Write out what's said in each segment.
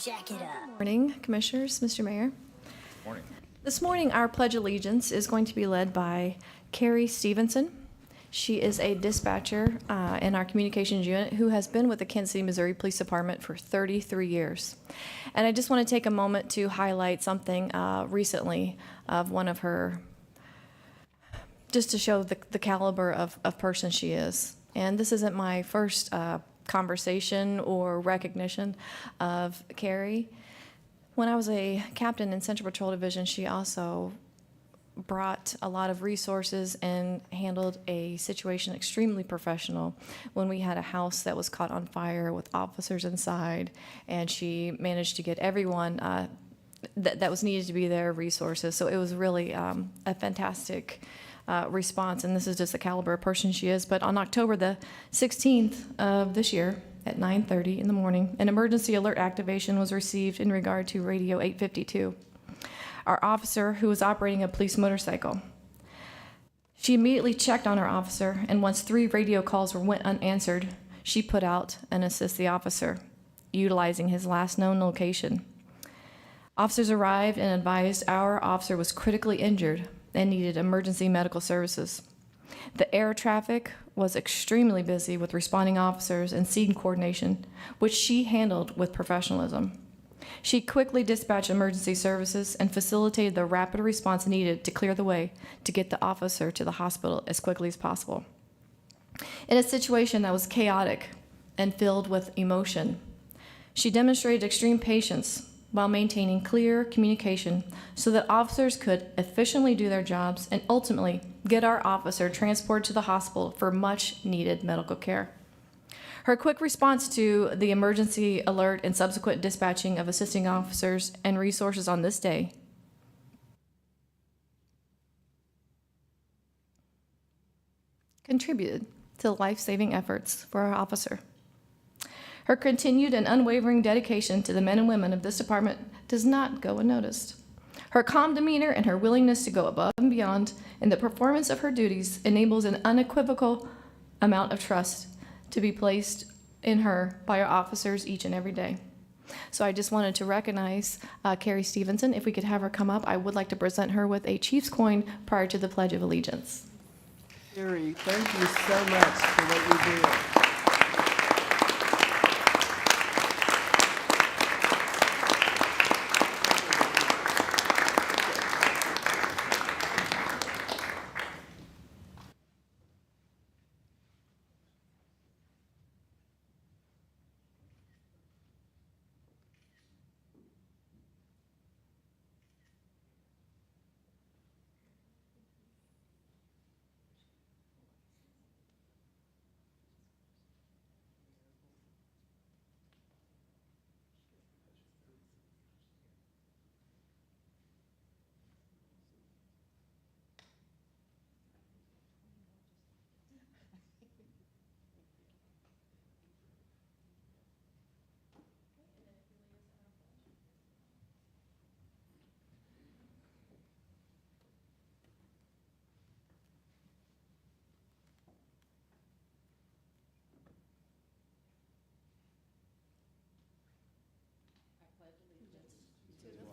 Jack it up. Morning, Commissioners, Mr. Mayor. Morning. This morning, our Pledge of Allegiance is going to be led by Carrie Stevenson. She is a dispatcher in our communications unit who has been with the Kansas City, Missouri Police Department for 33 years. And I just want to take a moment to highlight something recently of one of her, just to show the caliber of person she is. And this isn't my first conversation or recognition of Carrie. When I was a captain in Central Patrol Division, she also brought a lot of resources and handled a situation extremely professional when we had a house that was caught on fire with officers inside, and she managed to get everyone that was needed to be there resources. So it was really a fantastic response, and this is just the caliber of person she is. But on October the 16th of this year at 9:30 in the morning, an emergency alert activation was received in regard to Radio 852. Our officer, who was operating a police motorcycle, she immediately checked on her officer, and once 3 radio calls went unanswered, she put out and assist the officer, utilizing his last known location. Officers arrived and advised our officer was critically injured and needed emergency medical services. The air traffic was extremely busy with responding officers and scene coordination, which she handled with professionalism. She quickly dispatched emergency services and facilitated the rapid response needed to clear the way to get the officer to the hospital as quickly as possible. In a situation that was chaotic and filled with emotion, she demonstrated extreme patience while maintaining clear communication so that officers could efficiently do their jobs and ultimately get our officer transported to the hospital for much needed medical care. Her quick response to the emergency alert and subsequent dispatching of assisting officers and resources on this day contributed to the life-saving efforts for our officer. Her continued and unwavering dedication to the men and women of this department does not go unnoticed. Her calm demeanor and her willingness to go above and beyond in the performance of her duties enables an unequivocal amount of trust to be placed in her by our officers each and every day. So I just wanted to recognize Carrie Stevenson. If we could have her come up, I would like to present her with a Chief's coin prior to the Pledge of Allegiance. Carrie, thank you so much for what you do.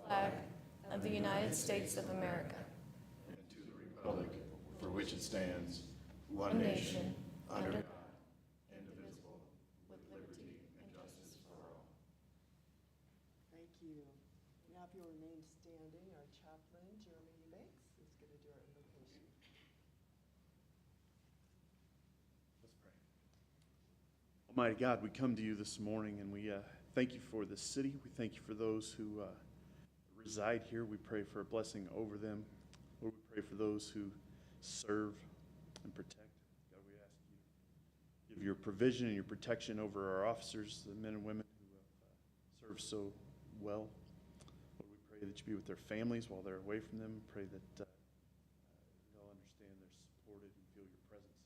Flag of the United States of America, and to the republic for which it stands, one nation, under God, indivisible, with liberty and justice for all. Thank you. Now, if you'll remain standing, our chaplain, Jeremy Eubanks, is going to do our invocation. Let's pray. Almighty God, we come to you this morning and we thank you for this city. We thank you for those who reside here. We pray for a blessing over them. Lord, we pray for those who serve and protect. God, we ask you to give your provision and your protection over our officers, the men and women who have served so well. Lord, we pray that you be with their families while they're away from them. Pray that they'll understand they're supported and feel your presence.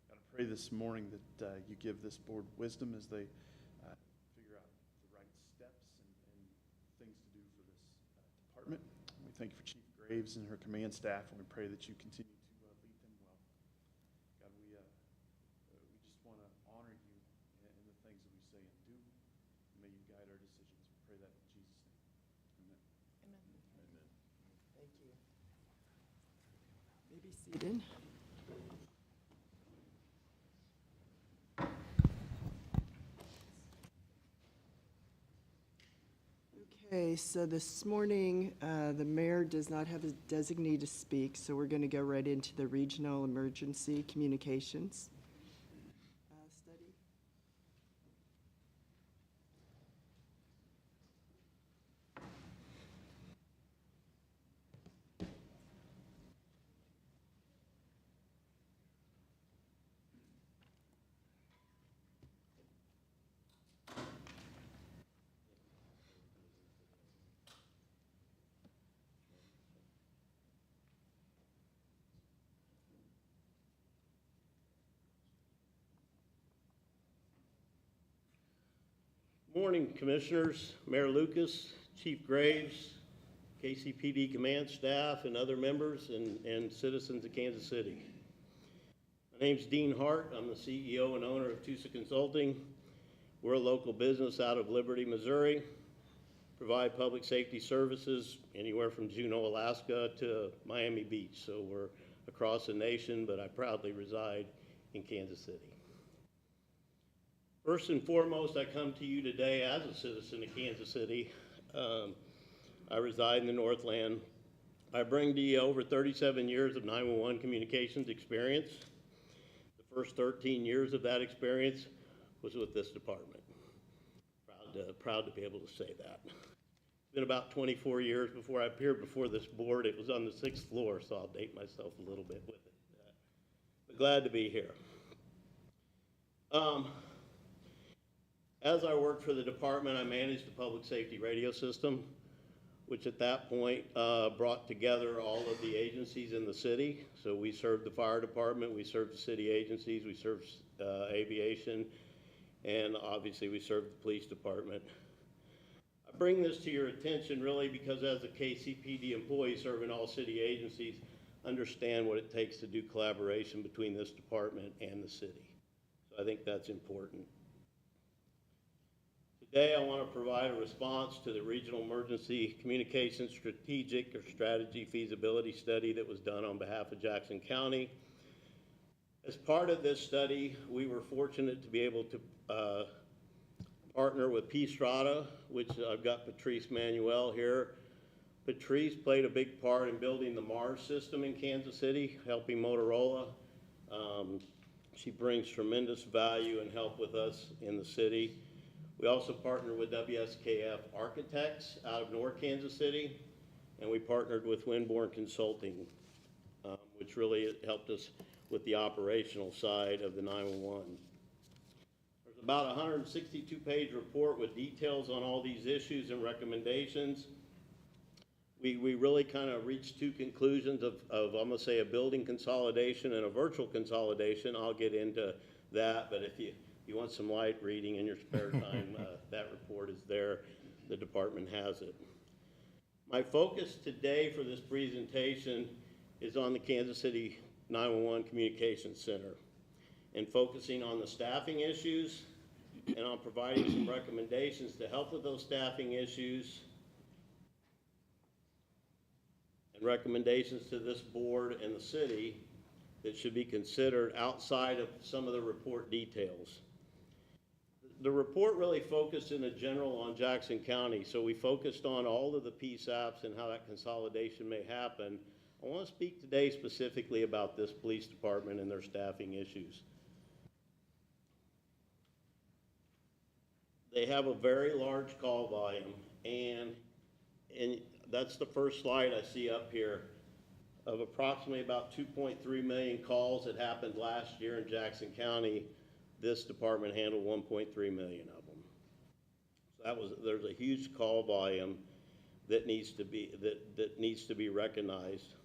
God, I pray this morning that you give this board wisdom as they figure out the right steps and things to do for this department. We thank you for Chief Graves and her command staff, and we pray that you continue to lead them well. God, we just want to honor you in the things that we say and do. May you guide our decisions. We pray pray that in Jesus' name. Amen. Thank you. May be seated. Okay, so this morning, the mayor does not have a designee to speak, so we're going to go right into the Regional Emergency Communications study. Morning, Commissioners, Mayor Lucas, Chief Graves, KCPD command staff, and other members and citizens of Kansas City. My name's Dean Hart. I'm the CEO and owner of Tusa Consulting. We're a local business out of Liberty, Missouri. Provide public safety services anywhere from Juneau, Alaska to Miami Beach. So we're across the nation, but I proudly reside in Kansas City. First and foremost, I come to you today as a citizen of Kansas City. I reside in the Northland. I bring to you over 37 years of 911 communications experience. The first 13 years of that experience was with this department. Proud to be able to say that. It's been about 24 years before I appeared before this board. It was on the 6th floor, so I'll date myself a little bit with it. But glad to be here. As I worked for the department, I managed the public safety radio system, which at that point brought together all of the agencies in the city. So we served the fire department, we served the city agencies, we served aviation, and obviously we served the police department. I bring this to your attention really because as a KCPD employee serving all city agencies, understand what it takes to do collaboration between this department and the city. So I think that's important. Today, I want to provide a response to the Regional Emergency Communications Strategic or Strategy Feasibility Study that was done on behalf of Jackson County. As part of this study, we were fortunate to be able to partner with P. Strata, which I've got Patrice Manuel here. Patrice played a big part in building the MARS system in Kansas City, helping Motorola. She brings tremendous value and help with us in the city. We also partner with WSKF Architects out of North Kansas City, and we partnered with Windborn Consulting, which really helped us with the operational side of the 911. There's about a 162-page report with details on all these issues and recommendations. We really kind of reached two conclusions of I'm going to say a building consolidation and a virtual consolidation. I'll get into that, but if you want some light reading in your spare time, that report is there. The department has it. My focus today for this presentation is on the Kansas City 911 Communications Center and focusing on the staffing issues and on providing some recommendations to help with those staffing issues and recommendations to this board and the city that should be considered outside of some of the report details. The report really focused in a general on Jackson County, so we focused on all of the PSAPs and how that consolidation may happen. I want to speak today specifically about this police department and their staffing issues. They have a very large call volume, and that's the first slide I see up here of approximately about 2.3 million calls that happened last year in Jackson County. This department handled 1.3 million of them. So there's a huge call volume that needs to be recognized.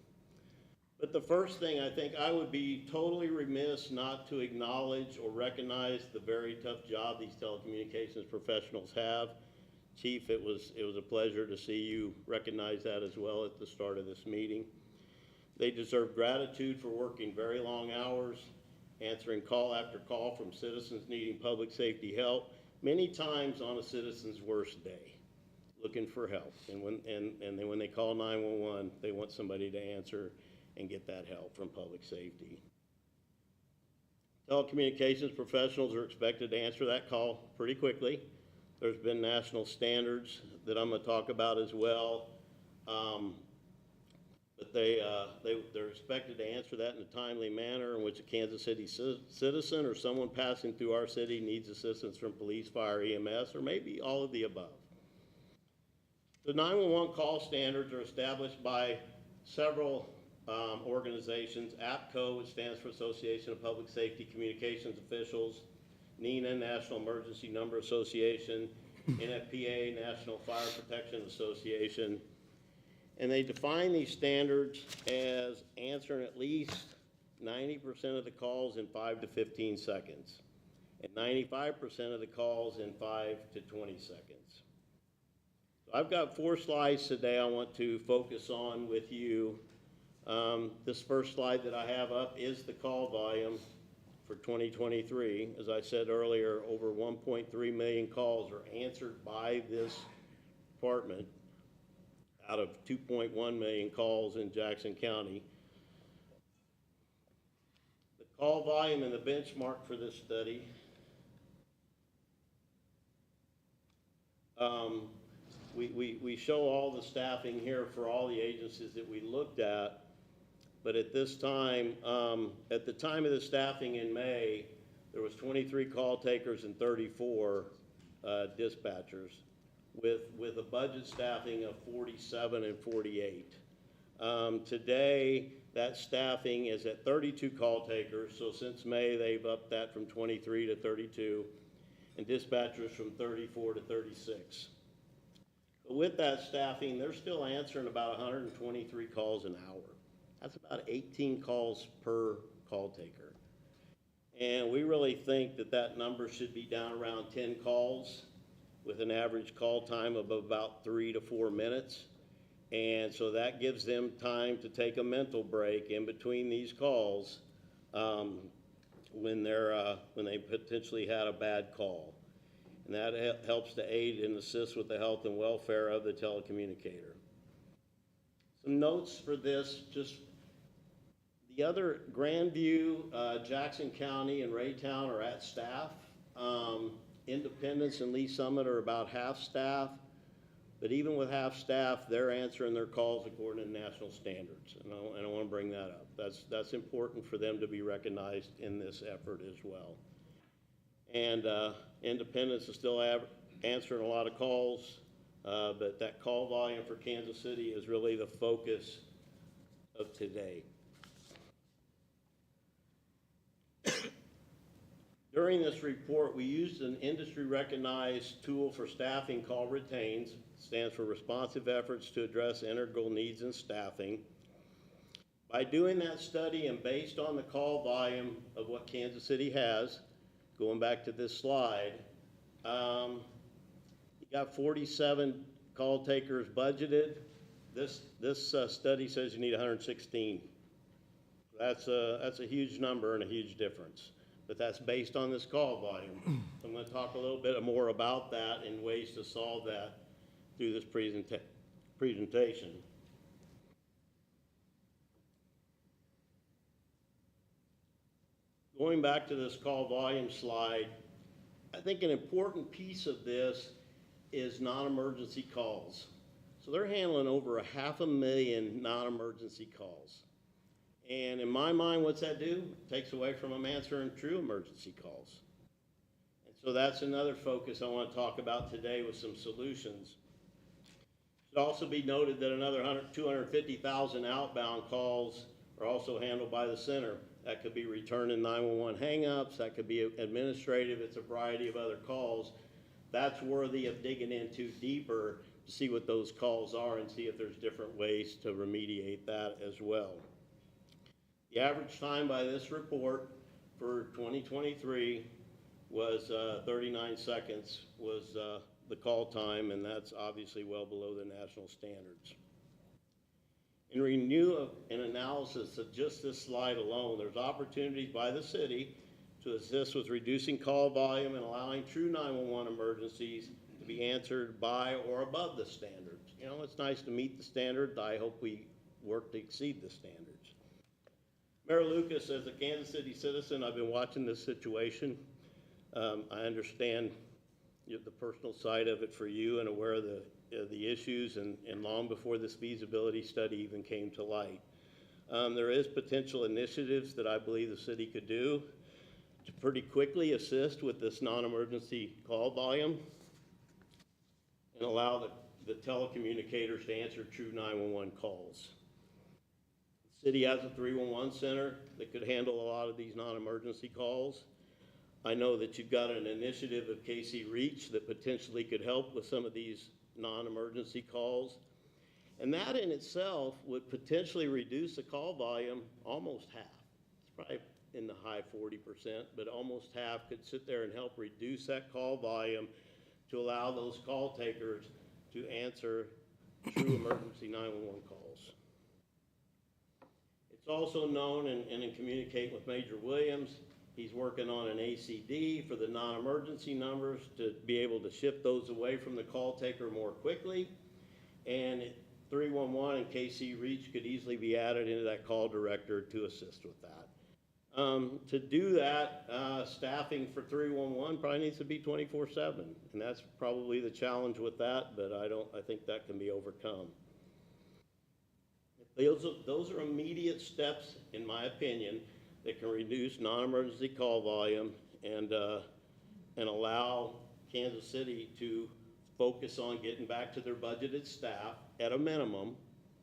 But the first thing, I think I would be totally remiss not to acknowledge or recognize the very tough job these telecommunications professionals have. Chief, it was a pleasure to see you recognize that as well at the start of this meeting. They deserve gratitude for working very long hours, answering call after call from citizens needing public safety help, many times on a citizen's worst day. looking for help. And when they call 911, they want somebody to answer and get that help from public safety. Telecommunications professionals are expected to answer that call pretty quickly. There's been national standards that I'm going to talk about as well. But they're expected to answer that in a timely manner in which a Kansas City citizen or someone passing through our city needs assistance from police, fire, EMS, or maybe all of the above. The 911 call standards are established by several organizations: APCO, which stands for Association of Public Safety Communications Officials, NENA, National Emergency Number Association, NFPA, National Fire Protection Association. And they define these standards as answering at least 90% of the calls in 5 to 15 seconds, and 95% of the calls in 5 to 20 seconds. So I've got 4 slides today I want to focus on with you. This first slide that I have up is the call volume for 2023. As I said earlier, over 1.3 million calls are answered by this department out of 2.1 million calls in Jackson County. The call volume and the benchmark for this study. We show all the staffing here for all the agencies that we looked at, but at this time, at the time of the staffing in May, there was 23 call takers and 34 dispatchers, with a budget staffing of 47 and 48. Today, that staffing is at 32 call takers, so since May, they've upped that from 23 to 32, and dispatchers from 34 to 36. But with that staffing, they're still answering about 123 calls an hour. That's about 18 calls per call taker. And we really think that that number should be down around 10 calls, with an average call time of about 3 to 4 minutes. And so that gives them time to take a mental break in between these calls when they potentially had a bad call. And that helps to aid and assist with the health and welfare of the telecommunicator. Some notes for this: just the other Grandview, Jackson County, and Raytown are at staff. Independence and Lee Summit are about half staff, but even with half staff, they're answering their calls according to national standards, and I want to bring that up. That's important for them to be recognized in this effort as well. And Independence is still answering a lot of calls, but that call volume for Kansas City is really the focus of today. During this report, we used an industry-recognized tool for staffing called RETAINS. It stands for Responsive Efforts to Address Integral Needs in Staffing. By doing that study and based on the call volume of what Kansas City has, going back to this slide, you got 47 call takers budgeted. This study says you need 116. That's a huge number and a huge difference. But that's based on this call volume. So I'm going to talk a little bit more about that and ways to solve that through this presentation. Going back to this call volume slide, I think an important piece of this is non-emergency calls. So they're handling over 500,000 non-emergency calls. And in my mind, what's that do? It takes away from them answering true emergency calls. And so that's another focus I want to talk about today with some solutions. It should also be noted that another 250,000 outbound calls are also handled by the center. That could be returning 911 hangups, that could be administrative, it's a variety of other calls. That's worthy of digging into deeper to see what those calls are and see if there's different ways to remediate that as well. The average time by this report for 2023 was 39 seconds was the call time, and that's obviously well below the national standards. In review and analysis of just this slide alone, there's opportunities by the city to assist with reducing call volume and allowing true 911 emergencies to be answered by or above the standards. You know, it's nice to meet the standard. I hope we work to exceed the standards. Mayor Lucas, as a Kansas City citizen, I've been watching this situation. I understand the personal side of it for you and aware of the issues and long before this feasibility study even came to light. There is potential initiatives that I believe the city could do to pretty quickly assist with this non-emergency call volume and allow the telecommunicators to answer true 911 calls. The city has a 311 center that could handle a lot of these non-emergency calls. I know that you've got an initiative of KC Reach that potentially could help with some of these non-emergency calls. And that in itself would potentially reduce the call volume almost half. It's probably in the high 40%, but almost half could sit there and help reduce that call volume to allow those call takers to answer true emergency 911 calls. It's also known, and in communicating with Major Williams, he's working on an ACD for the non-emergency numbers to be able to shift those away from the call taker more quickly. And 311 and KC Reach could easily be added into that call director to assist with that. To do that, staffing for 311 probably needs to be 24/7, and that's probably the challenge with that, but I think that can be overcome. Those are immediate steps, in my opinion, that can reduce non-emergency call volume and allow Kansas City to focus on getting back to their budgeted staff at a minimum,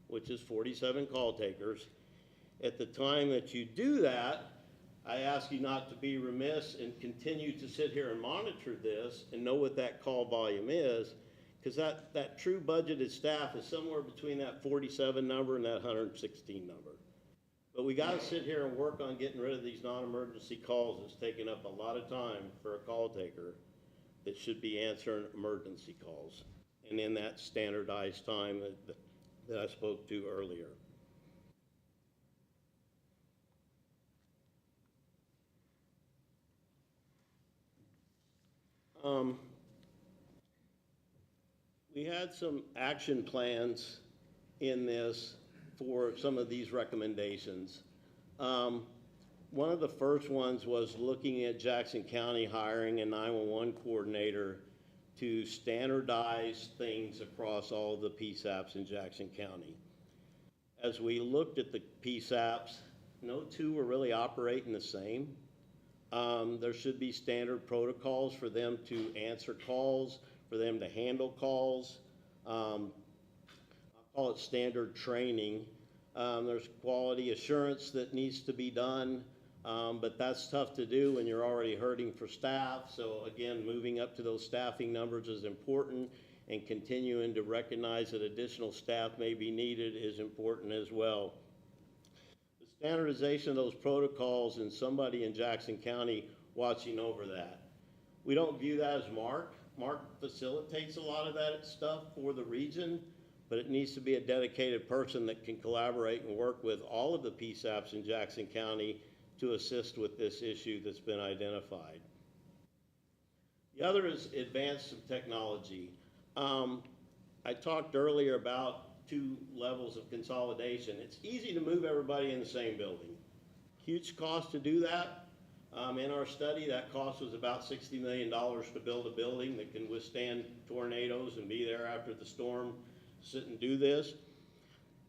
which is 47 call takers. At the time that you do that, I ask you not to be remiss and continue to sit here and monitor this and know what that call volume is, because that true budgeted staff is somewhere between that 47 number and that 116 number. But we got to sit here and work on getting rid of these non-emergency calls. It's taking up a lot of time for a call taker that should be answering emergency calls, and in that standardized time that I spoke to earlier. We had some action plans in this for some of these recommendations. One of the first ones was looking at Jackson County hiring a 911 coordinator to standardize things across all of the PSAPs in Jackson County. As we looked at the PSAPs, no two were really operating the same. There should be standard protocols for them to answer calls, for them to handle calls. I'll call it standard training. There's quality assurance that needs to be done, but that's tough to do when you're already hurting for staff. So again, moving up to those staffing numbers is important, and continuing to recognize that additional staff may be needed is important as well. The standardization of those protocols and somebody in Jackson County watching over that. We don't view that as Mark. Mark facilitates a lot of that stuff for the region, but it needs to be a dedicated person that can collaborate and work with all of the PSAPs in Jackson County to assist with this issue that's been identified. The other is advance of technology. I talked earlier about 2 levels of consolidation. It's easy to move everybody in the same building. Huge cost to do that. In our study, that cost was about $60 million to build a building that can withstand tornadoes and be there after the storm, sit and do this.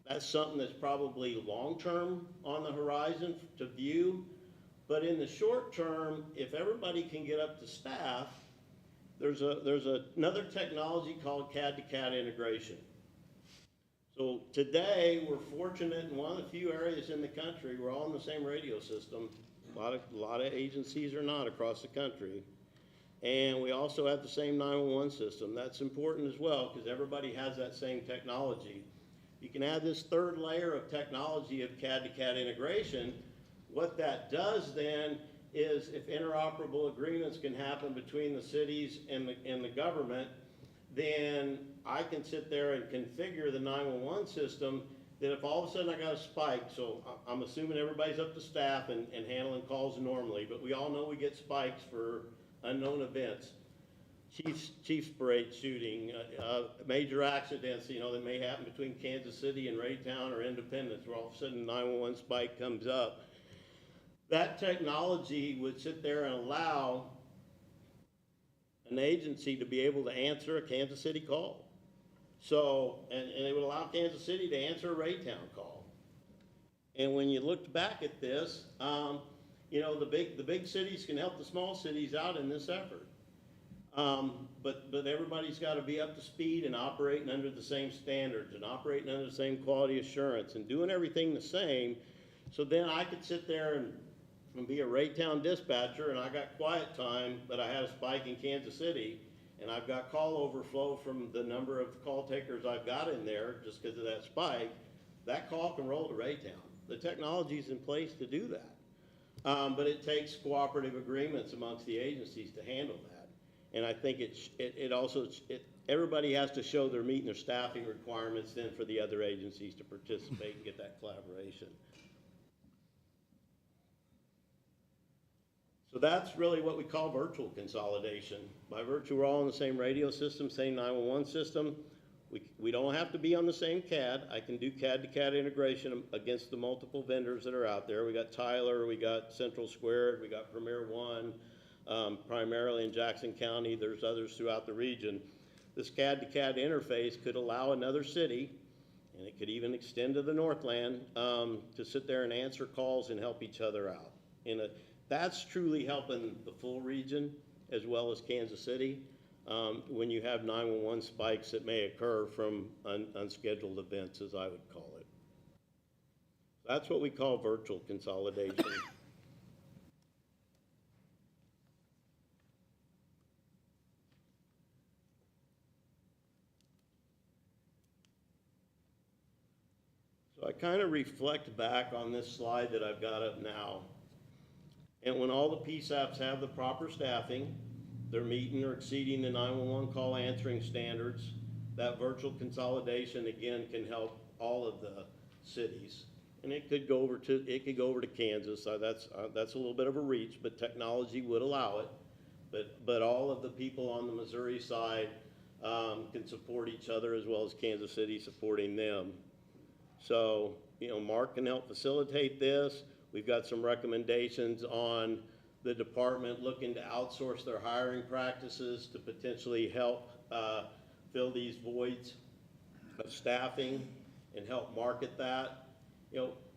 That's something that's probably long-term on the horizon to view. But in the short term, if everybody can get up to staff, there's another technology called CAD to CAD integration. So today, we're fortunate in one of the few areas in the country, we're all in the same radio system. A lot of agencies are not across the country. And we also have the same 911 system. That's important as well, because everybody has that same technology. You can add this third layer of technology of CAD to CAD integration. What that does then is, if interoperable agreements can happen between the cities and the government, then I can sit there and configure the 911 system that if all of a sudden I got a spike, so I'm assuming everybody's up to staff and handling calls normally, but we all know we get spikes for unknown events. Chief's Parade shooting, major accidents, that may happen between Kansas City and Raytown or Independence, where all of a sudden 911 spike comes up. That technology would sit there and allow an agency to be able to answer a Kansas City call. So, and it would allow Kansas City to answer a Raytown call. And when you looked back at this, the big cities can help the small cities out in this effort. But everybody's got to be up to speed and operating under the same standards and operating under the same quality assurance and doing everything the same. So then I could sit there and be a Raytown dispatcher, and I got quiet time, but I had a spike in Kansas City, and I've got call overflow from the number of call takers I've got in there just because of that spike. That call can roll to Raytown. The technology's in place to do that. But it takes cooperative agreements amongst the agencies to handle that. And I think everybody has to show they're meeting their staffing requirements then for the other agencies to participate and get that collaboration. So that's really what we call virtual consolidation. By virtue, we're all on the same radio system, same 911 system. We don't have to be on the same CAD. I can do CAD to CAD integration against the multiple vendors that are out there. We got Tyler, we got Central Squared, we got Premier One, primarily in Jackson County. There's others throughout the region. This CAD to CAD interface could allow another city, and it could even extend to the Northland, to sit there and answer calls and help each other out. That's truly helping the full region as well as Kansas City. When you have 911 spikes that may occur from unscheduled events, as I would call it. That's what we call virtual consolidation. So I kind of reflect back on this slide that I've got up now. And when all the PSAPs have the proper staffing, they're meeting or exceeding the 911 call answering standards, that virtual consolidation again can help all of the cities. And it could go over to Kansas. That's a little bit of a reach, but technology would allow it. But all of the people on the Missouri side can support each other as well as Kansas City supporting them. So, Mark can help facilitate this. We've got some recommendations on the department looking to outsource their hiring practices to potentially help fill these voids of staffing and help market that.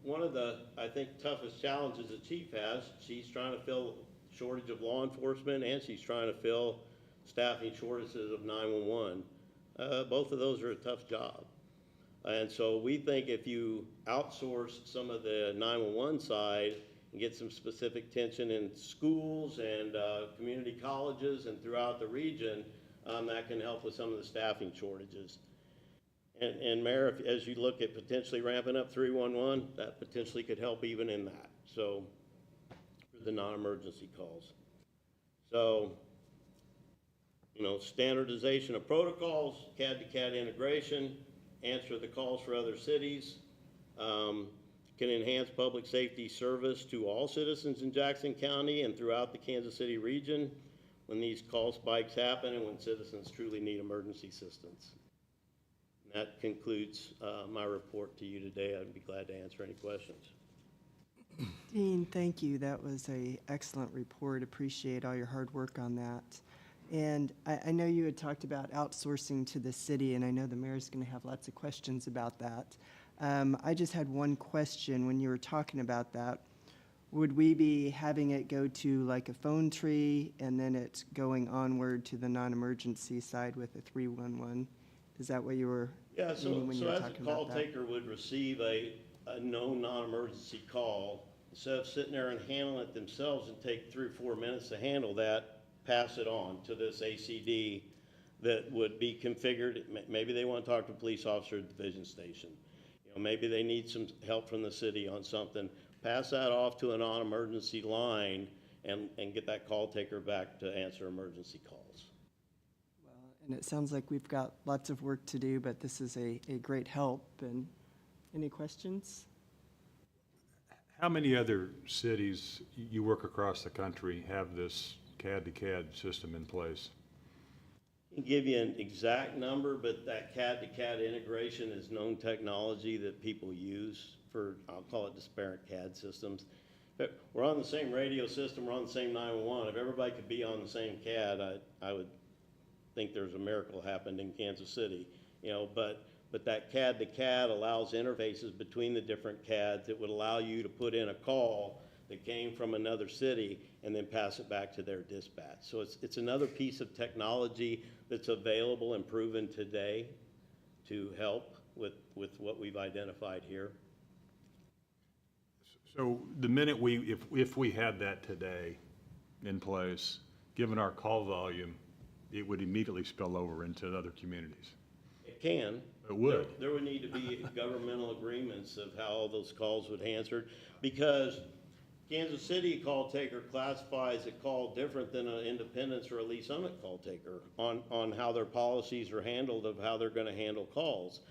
One of the, I think, toughest challenges the chief has, she's trying to fill shortage of law enforcement and she's trying to fill staffing shortages of 911. Both of those are a tough job. And so we think if you outsource some of the 911 side and get some specific attention in schools and community colleges and throughout the region, that can help with some of the staffing shortages. And Mayor, as you look at potentially ramping up 311, that potentially could help even in that. So for the non-emergency calls. So, standardization of protocols, CAD to CAD integration, answer the calls for other cities, can enhance public safety service to all citizens in Jackson County and throughout the Kansas City region when these call spikes happen and when citizens truly need emergency assistance. And that concludes my report to you today. I'd be glad to answer any questions. Dean, thank you. That was an excellent report. Appreciate all your hard work on that. And I know you had talked about outsourcing to the city, and I know the mayor's going to have lots of questions about that. I just had one question when you were talking about that. Would we be having it go to like a phone tree and then it's going onward to the non-emergency side with a 311? Is that what you were meaning when you were talking about that? So as a call taker would receive a known non-emergency call, instead of sitting there and handling it themselves and take 3 or 4 minutes to handle that, pass it on to this ACD that would be configured. Maybe they want to talk to a police officer at the division station. Maybe they need some help from the city on something. Pass that off to a non-emergency line and get that call taker back to answer emergency calls. Well, and it sounds like we've got lots of work to do, but this is a great help. And any questions? How many other cities you work across the country have this CAD to CAD system in place? Can give you an exact number, but that CAD-to-CAD integration is known technology that people use for, I'll call it disparate CAD systems. But we're on the same radio system, we're on the same 911. If everybody could be on the same CAD, I would think there's a miracle happened in Kansas City, you know, but that CAD-to-CAD allows interfaces between the different CADs. It would allow you to put in a call that came from another city and then pass it back to their dispatch. So it's another piece of technology that's available and proven today to help with what we've identified here. So the minute if we had that today in place, given our call volume, it would immediately spill over into other communities. It can. It would. There would need to be governmental agreements of how all those calls would be answered, because Kansas City call taker classifies a call different than an Independence or a Lee Summit call taker on how their policies are handled of how they're gonna handle calls.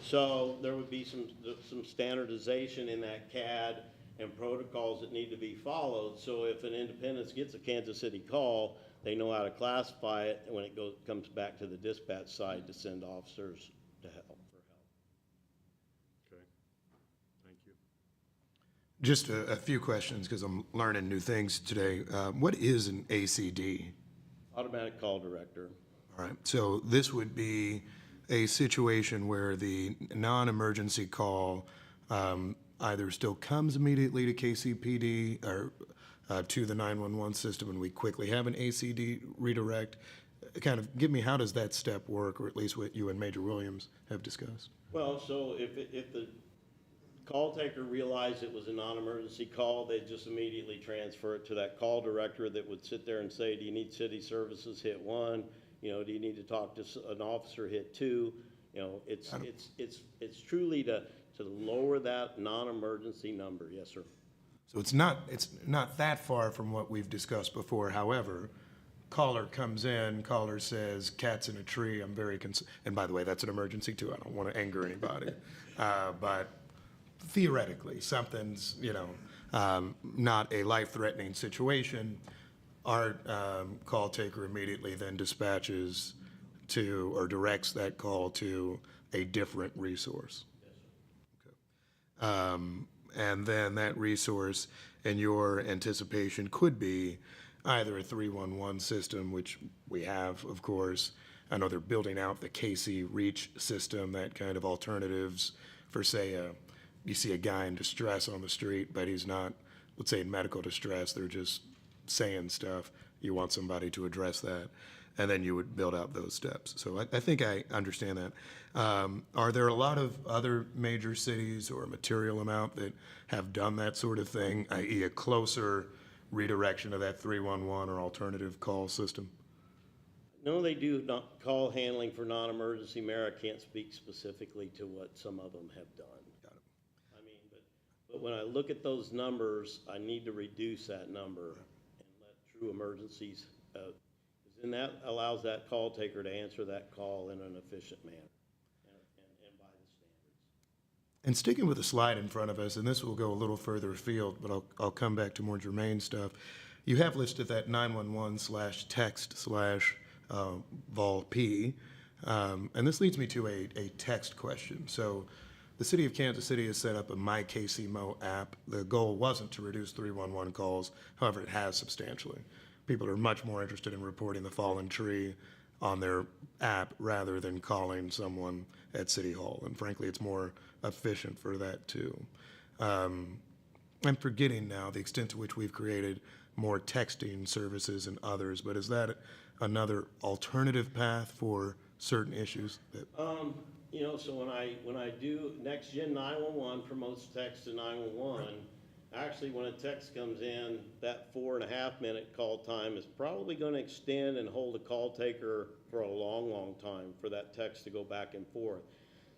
So there would be some standardization in that CAD and protocols that need to be followed. So if an Independence gets a Kansas City call, they know how to classify it when it comes back to the dispatch side to send officers to help. Okay, thank you. Just a few questions, because I'm learning new things today. What is an ACD? Automatic call director. All right, so this would be a situation where the non-emergency call either still comes immediately to KCPD or to the 911 system, and we quickly have an ACD redirect. Kind of give me, how does that step work, or at least what you and Major Williams have discussed? Well, so if the call taker realized it was a non-emergency call, they'd just immediately transfer it to that call director that would sit there and say, do you need city services, hit 1, you know, do you need to talk to an officer, hit 2, you know, it's truly to lower that non-emergency number. Yes, sir. So it's not that far from what we've discussed before. However, caller comes in, caller says, cat's in a tree, I'm very concerned. And by the way, that's an emergency too. I don't want to anger anybody. But theoretically, something's, you know, not a life-threatening situation. Our call taker immediately then dispatches to, or directs that call to a different resource. And then that resource, in your anticipation, could be either a 311 system, which we have, of course. I know they're building out the KC Reach system, that kind of alternatives for, say, you see a guy in distress on the street, but he's not, let's say, in medical distress. They're just saying stuff. You want somebody to address that. And then you would build out those steps. So I think I understand that. Are there a lot of other major cities or a material amount that have done that sort of thing, i.e. a closer redirection of that 311 or alternative call system? No, they do not call handling for non-emergency. Mayor, I can't speak specifically to what some of them have done. Got it. I mean, but when I look at those numbers, I need to reduce that number and let true emergencies, and that allows that call taker to answer that call in an efficient manner and by the standards. And sticking with the slide in front of us, and this will go a little further afield, but I'll come back to more germane stuff. You have listed that 911/text/vol-P, and this leads me to a text question. So the city of Kansas City has set up a MyKCMO app. The goal wasn't to reduce 311 calls, however, it has substantially. People are much more interested in reporting the fallen tree on their app rather than calling someone at City Hall. And frankly, it's more efficient for that too. I'm forgetting now the extent to which we've created more texting services and others, but is that another alternative path for certain issues? You know, so when I do, Next Gen 911 promotes text to 911. Right. Actually, when a text comes in, that 4.5-minute call time is probably going to extend and hold a call taker for a long, long time for that text to go back and forth.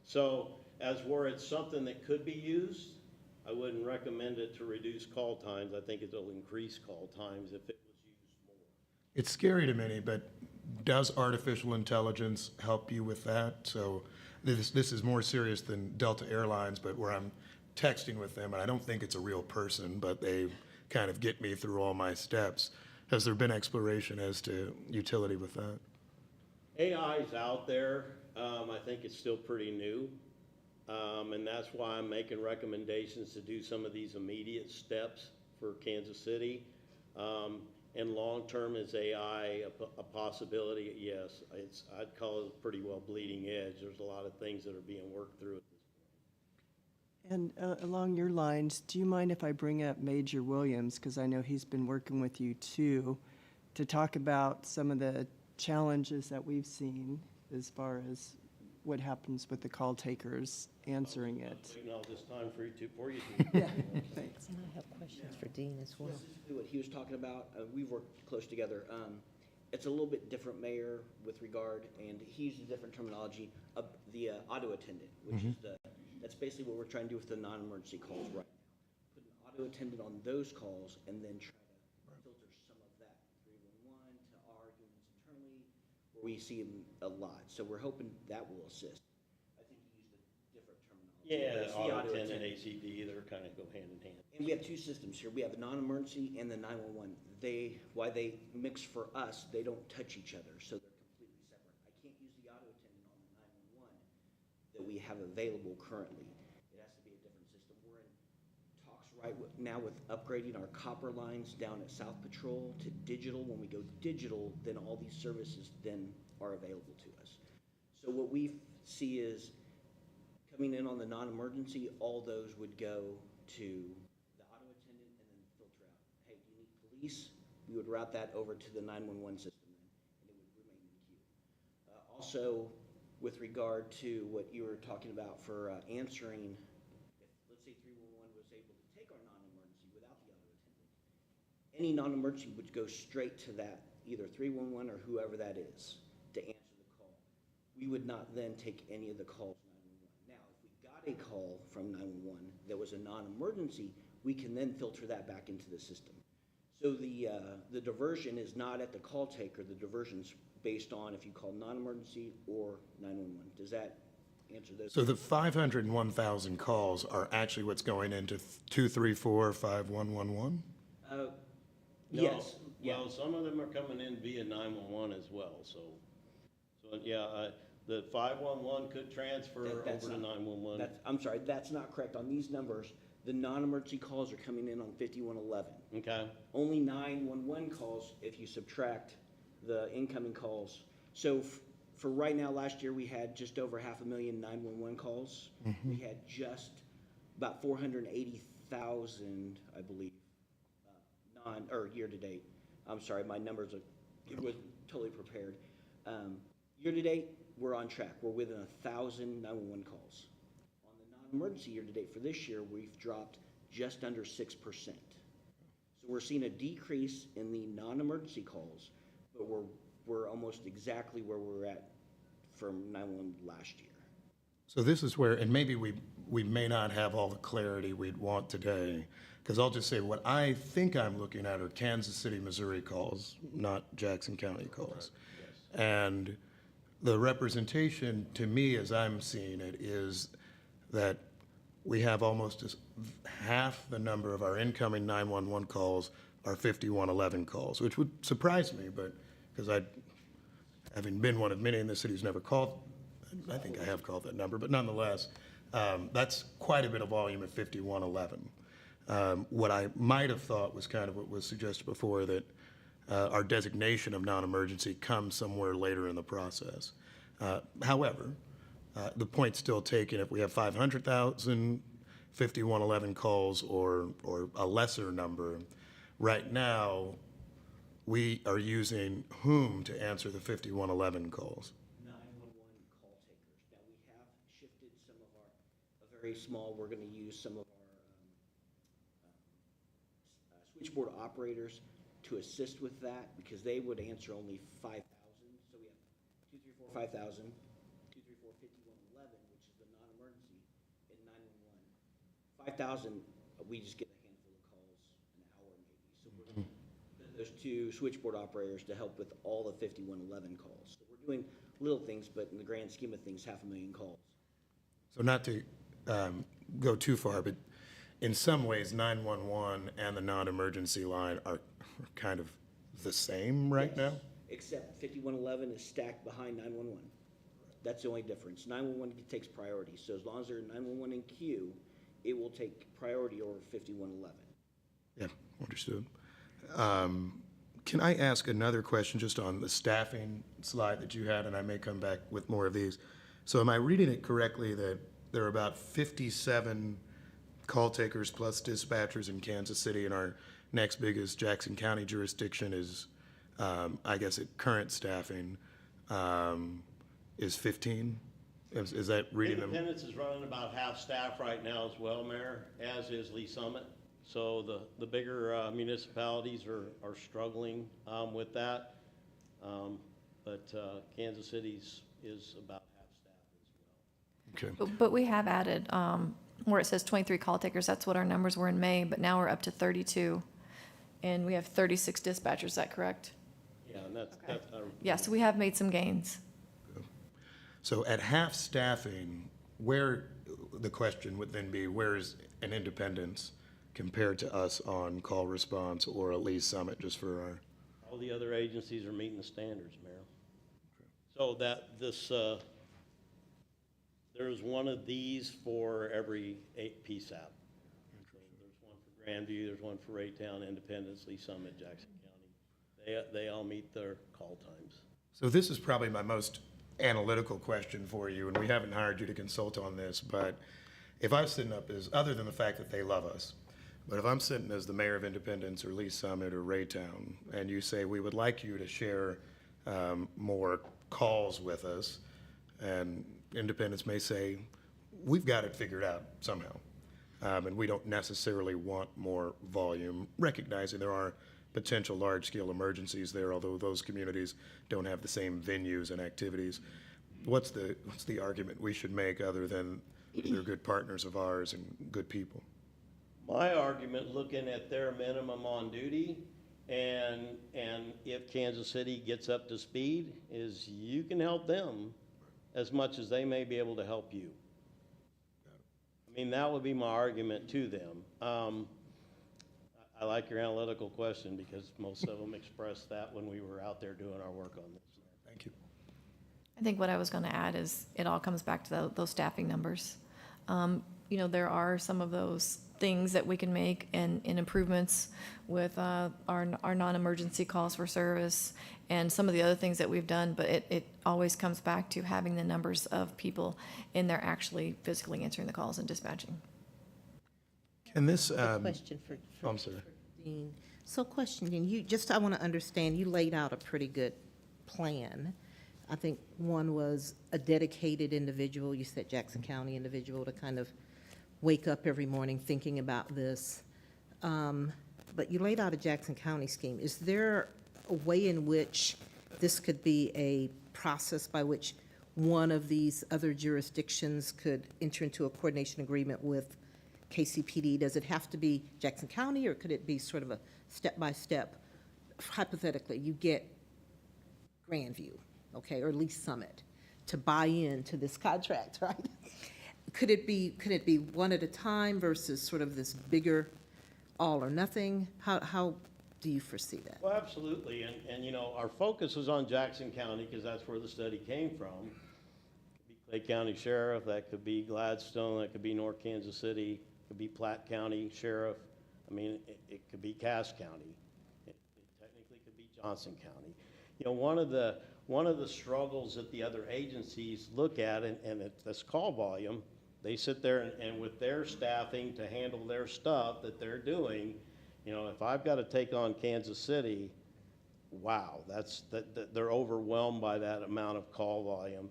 So as where it's something that could be used, I wouldn't recommend it to reduce call times. I think it'll increase call times if it was used more. It's scary to many, but does artificial intelligence help you with that? So this is more serious than Delta Airlines, but where I'm texting with them, and I don't think it's a real person, but they kind of get me through all my steps. Has there been exploration as to utility with that? AI's out there. I think it's still pretty new. And that's why I'm making recommendations to do some of these immediate steps for Kansas City. And long-term, is AI a possibility? Yes. I'd call it pretty well bleeding edge. There's a lot of things that are being worked through at this point. And along your lines, do you mind if I bring up Major Williams? Because I know he's been working with you too, to talk about some of the challenges that we've seen as far as what happens with the call takers answering it. Waiting all this time for you to. Thanks. And I have questions for Dean as well. Specifically what he was talking about, we've worked close together. It's a little bit different, Mayor, with regard, and he uses a different terminology, of the auto attendant, which is that's basically what we're trying to do with the non-emergency calls right now. Put an auto attendant on those calls and then try to filter some of that 311 to our units internally, where we see them a lot. So we're hoping that will assist. I think you used a different terminology. Yeah, but it's the auto auto attendant, attendant. ACD, they're kind of go hand in hand. And we have two systems here. We have the non-emergency and the 911. Why they mix for us, they don't touch each other, so they're completely separate. I can't use the auto attendant on the 911 that we have available currently. It has to be a different system. We're in talks now with upgrading our copper lines down at South Patrol to digital. When we go digital, then all these services then are available to us. So what we see is coming in on the non-emergency, all those would go to the auto attendant and then filter out. Hey, do you need police? We would route that over to the 911 system then, and it would remain in queue. Also, with regard to what you were talking about for answering, if, let's say 311 was able to take our non-emergency without the auto attendant, any non-emergency would go straight to that, either 311 or whoever that is, to answer the call. We would not then take any of the calls 911. Now, if we got a call from 911 that was a non-emergency, we can then filter that back into the system. So the diversion is not at the call taker, the diversion's based on if you call non-emergency or 911. Does that answer those? So the 501,000 calls are actually what's going into 234 5111? Yes, yeah. Well, some of them are coming in via 911 as well, so yeah, the 511 could transfer over That's to not- 911. I'm sorry, that's not correct. On these numbers, the non-emergency calls are coming in on 5111. Okay, Only 911 calls if you subtract the incoming calls. So for right now, last year, we had just over 500,000 911 calls. We had just about 480,000, I believe, year-to-date. I'm sorry, my numbers it was totally prepared. Year-to-date, we're on track. We're within 1,000 911 calls. On the non-emergency year-to-date for this year, we've dropped just under 6%. So we're seeing a decrease in the non-emergency calls, but we're almost exactly where we were at from 911 last year. So this is where, and maybe we may not have all the clarity we'd want today, because I'll just say what I think I'm looking at are Kansas City, Missouri calls, not Jackson County calls. And the representation to me, as I'm seeing it, is that we have almost half the number of our incoming 911 calls are 5111 calls, which would surprise me, but because having been one of many in the city who's never called, I think I have called that number, but nonetheless, that's quite a bit of volume at 5111. What I might have thought was kind of what was suggested before, that our designation of non-emergency comes somewhere later in the process. However, the point's still taken. If we have 500,000 5111 calls or a lesser number, right now, we are using whom to answer the 5111 calls? 911 call takers. Now, we have shifted some of a very small, we're going to use some of our switchboard operators to assist with that, because they would answer only 5,000. So we have 2, 3, 4, 5,000, 2, 3, 4, 5111, which is the non-emergency, and 911. 5,000, we just get a handful of calls an hour maybe. So we're going to those two switchboard operators to help with all the 5111 calls. So we're doing little things, but in the grand scheme of things, 500,000 calls. So not to go too far, but in some ways, 911 and the non-emergency line are kind of the same right now? except 5111 is stacked behind 911. That's the only difference. 911 takes priority, so as long as they're 911 in queue, it will take priority over 5111. Yeah, understood. Can I ask another question just on the staffing slide that you had, and I may come back with more of these. So am I reading it correctly that there are about 57 call takers plus dispatchers in Kansas City, and our next biggest Jackson County jurisdiction is, I guess at current staffing, is 15? Is that reading them? Independence is running about half staff right now as well, Mayor, as is Lee Summit. So the bigger municipalities are struggling with that. But Kansas City's is about half staff as well. Okay. But we have added, where it says 23 call takers, that's what our numbers were in May, but now we're up to 32. And we have 36 dispatchers, is that correct? Yeah, and that's. Yeah, so we have made some gains. So at half staffing, the question would then be, where is an Independence compared to us on call response or at least Summit, just for our, All the other agencies are meeting the standards, Mayor. So there's one of these for every PSAP. So there's one for Grandview, there's one for Raytown, Independence, Lee Summit, Jackson County. They all meet their call times. so this is probably my most analytical question for you, and we haven't hired you to consult on this, but if I was sitting up as, other than the fact that they love us, but if I'm sitting as the mayor of Independence or Lee Summit or Raytown, and you say, we would like you to share more calls with us, and Independence may say, we've got it figured out somehow, and we don't necessarily want more volume, recognizing there are potential large-scale emergencies there, although those communities don't have the same venues and activities. What's the argument we should make other than they're good partners of ours and good people? My argument, looking at their minimum on duty, and if Kansas City gets up to speed, is you can help them as much as they may be able to help you. I mean, that would be my argument to them. I like your analytical question because most of them expressed that when we were out there doing our work on this. Thank you. I think what I was going to add is it all comes back to those staffing numbers. There are some of those things that we can make and improvements with our non-emergency calls for service and some of the other things that we've done, but it always comes back to having the numbers of people in there actually physically answering the calls and dispatching. And this, Question for I'm sorry. Dean. So question, Dean, I want to understand, you laid out a pretty good plan. I think one was a dedicated individual, you said Jackson County individual, to kind of wake up every morning thinking about this. But you laid out a Jackson County scheme. Is there a way in which this could be a process by which one of these other jurisdictions could enter into a coordination agreement with KCPD? Does it have to be Jackson County, or could it be sort of a step-by-step? Hypothetically, you get Grandview, okay, or Lee Summit to buy into this contract, right? Could it be one at a time versus sort of this bigger all or nothing? How do you foresee that? Well, absolutely, and our focus was on Jackson County because that's where the study came from. It could be Clay County Sheriff, that could be Gladstone, that could be North Kansas City, it could be Platte County Sheriff. I mean, it could be Cass County. It technically could be Johnson County. One of the struggles that the other agencies look at, and it's this call volume, they sit there and with their staffing to handle their stuff that they're doing, if I've got to take on Kansas City, wow, they're overwhelmed by that amount of call volume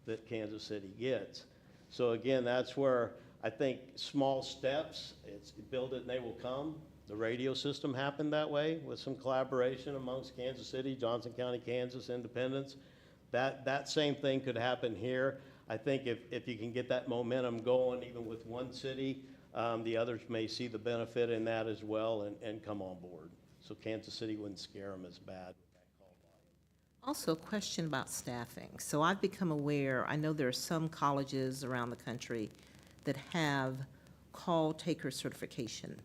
that Kansas City gets. So again, that's where I think small steps, it's build it and they will come. The radio system happened that way with some collaboration amongst Kansas City, Johnson County, Kansas, Independence. That same thing could happen here. I think if you can get that momentum going, even with one city, the others may see the benefit in that as well and come on board. So Kansas City wouldn't scare them as bad with that call volume. Also, a question about staffing. So I've become aware, I know there are some colleges around the country that have call taker certification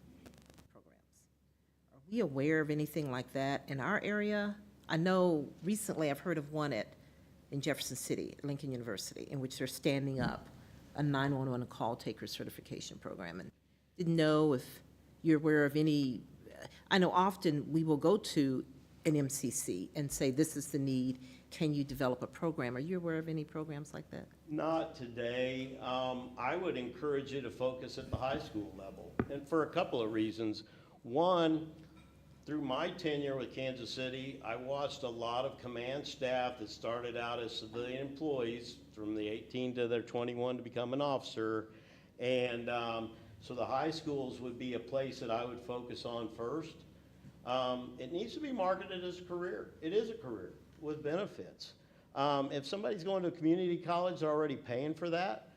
programs. Are we aware of anything like that in our area? I know recently I've heard of one in Jefferson City, Lincoln University, in which they're standing up a 911 call taker certification program. And didn't know if you're aware of any, I know often we will go to an MCC and say, this is the need, can you develop a program? Are you aware of any programs like that? Not today. I would encourage you to focus at the high school level, and for a couple of reasons. One, through my tenure with Kansas City, I watched a lot of command staff that started out as civilian employees from the 18 to their 21 to become an officer. And so the high schools would be a place that I would focus on first. It needs to be marketed as a career. It is a career with benefits. If somebody's going to a community college, they're already paying for that.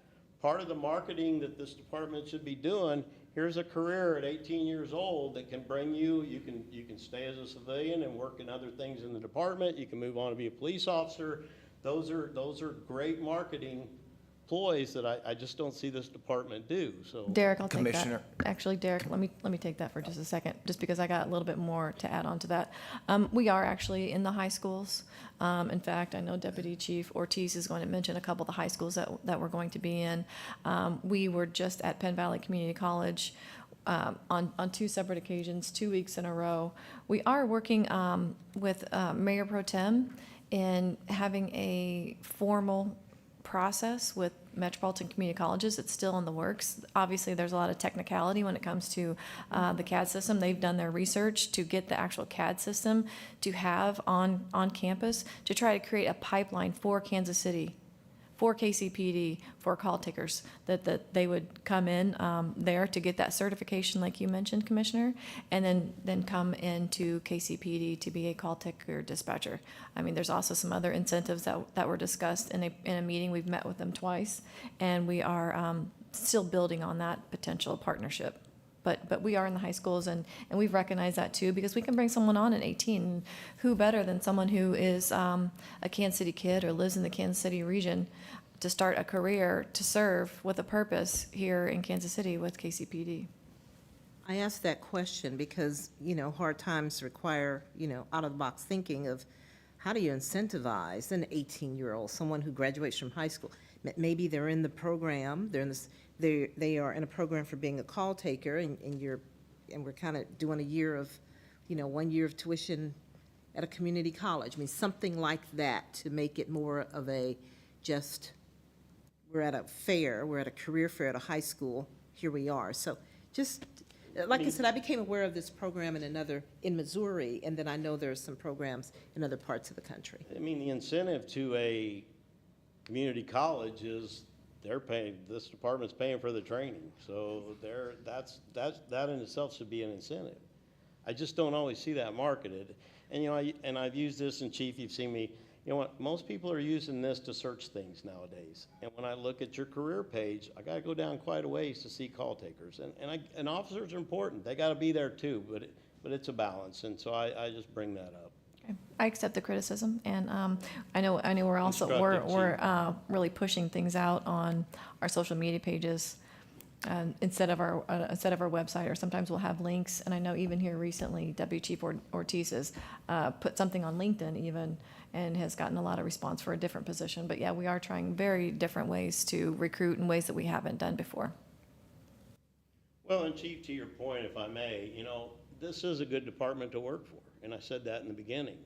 Part of the marketing that this department should be doing, here's a career at 18 years old that can bring you can stay as a civilian and work in other things in the department. You can move on to be a police officer. Those are great marketing ploys that I just don't see this department do, so. Derek, I'll take Commissioner. that. Actually, Derek, let me take that for just a second, just because I got a little bit more to add on to that. We are actually in the high schools. In fact, I know Deputy Chief Ortiz is going to mention a couple of the high schools that we're going to be in. We were just at Penn Valley Community College on two separate occasions, 2 weeks in a row. We are working with Mayor Pro Tem in having a formal process with metropolitan community colleges. It's still in the works. Obviously, there's a lot of technicality when it comes to the CAD system. They've done their research to get the actual CAD system to have on campus to try to create a pipeline for Kansas City, for KCPD, for call takers, that they would come in there to get that certification like you mentioned, Commissioner, and then come into KCPD to be a call taker dispatcher. I mean, there's also some other incentives that were discussed in a meeting. We've met with them twice, and we are still building on that potential partnership. But we are in the high schools, and we've recognized that too, because we can bring someone on at 18. Who better than someone who is a Kansas City kid or lives in the Kansas City region to start a career to serve with a purpose here in Kansas City with KCPD? I asked that question because, hard times require, out-of-the-box thinking of how do you incentivize an 18-year-old, someone who graduates from high school? Maybe they're in the program, they are in a program for being a call taker, and we're kind of doing a year of, 1 year of tuition at a community college. I mean, something like that to make it more of a just, we're at a fair, we're at a career fair at a high school, here we are. So just, like I said, I became aware of this program in Missouri, and then I know there's some programs in other parts of the country. I mean, the incentive to a community college is this department's paying for the training. So that in itself should be an incentive. I just don't always see that marketed. And I've used this, and Chief, you've seen me, what, most people are using this to search things nowadays. And when I look at your career page, I gotta go down quite a ways to see call takers. And officers are important, they gotta be there too, but it's a balance, and so I just bring that up. Okay. I accept the criticism, and I know we're also Constructive, really pushing things out on our social media pages instead of our website, or sometimes we'll have links. And I know even here recently, Deputy Chief Ortiz has put something on LinkedIn even, and has gotten a lot of response for a different position. But yeah, we are trying very different ways to recruit in ways that we haven't done before. Well, and Chief, to your point, if I may, this is a good department to work for, and I said that in the beginning.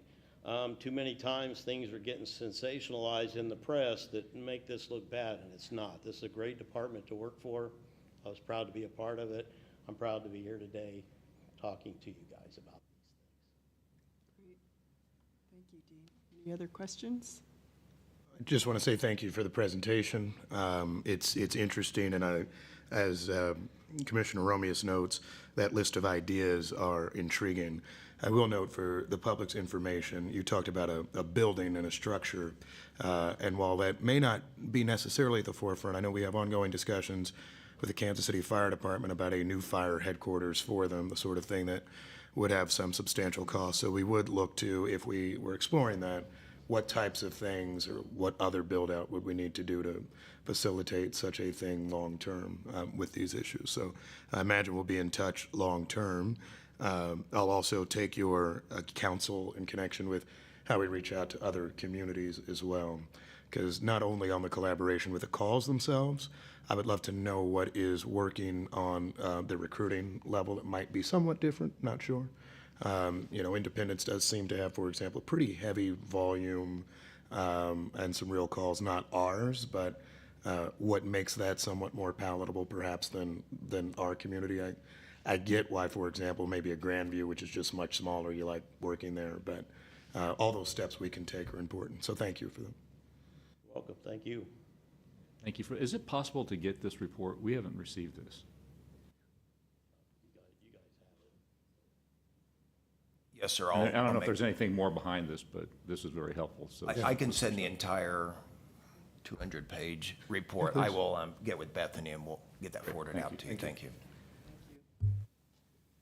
Too many times things are getting sensationalized in the press that make this look bad, and it's not. This is a great department to work for. I was proud to be a part of it. I'm proud to be here today talking to you guys about these things. Great. Thank you, Dean. Any other questions? I just want to say thank you for the presentation. It's interesting, and as Commissioner Romeus notes, that list of ideas are intriguing. I will note for the public's information, you talked about a building and a structure, and while that may not be necessarily at the forefront, I know we have ongoing discussions with the Kansas City Fire Department about a new fire headquarters for them, the sort of thing that would have some substantial cost. So we would look to, if we were exploring that, what types of things or what other build-out would we need to do to facilitate such a thing long-term with these issues. So I imagine we'll be in touch long-term. I'll also take your counsel in connection with how we reach out to other communities as well. Because not only on the collaboration with the calls themselves, I would love to know what is working on the recruiting level. It might be somewhat different, not sure. Independence does seem to have, for example, pretty heavy volume and some real calls, not ours, but what makes that somewhat more palatable perhaps than our community. I get why, for example, maybe a Grandview, which is just much smaller, you like working there, but all those steps we can take are important. So thank you for them. Welcome, thank you. Thank you for, is it possible to get this report? We haven't received this. Yes, sir. I don't know if make- there's anything more behind this, but this is very helpful, so. I can send the entire 200-page report. I will get with Bethany and we'll get that forwarded out to you. Thank you.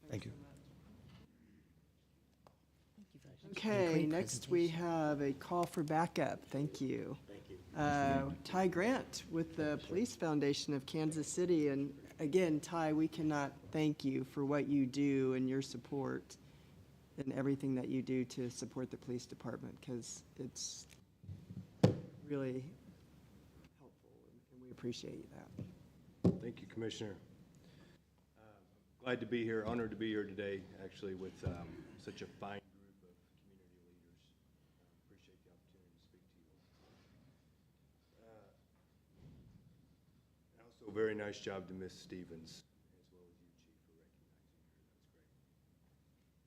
Thank you. Okay, next we have a call for backup. Thank you. Ty Grant with the Police Foundation of Kansas City. And again, Ty, we cannot thank you for what you do and your support and everything that you do to support the police department, because it's really helpful, and we appreciate that. Thank you, Commissioner. Glad to be here, honored to be here today, actually, with such a fine group of community leaders. Appreciate the opportunity to speak to you. Also, very nice job to Ms. Stevens, as well as you, Chief, for recognizing her.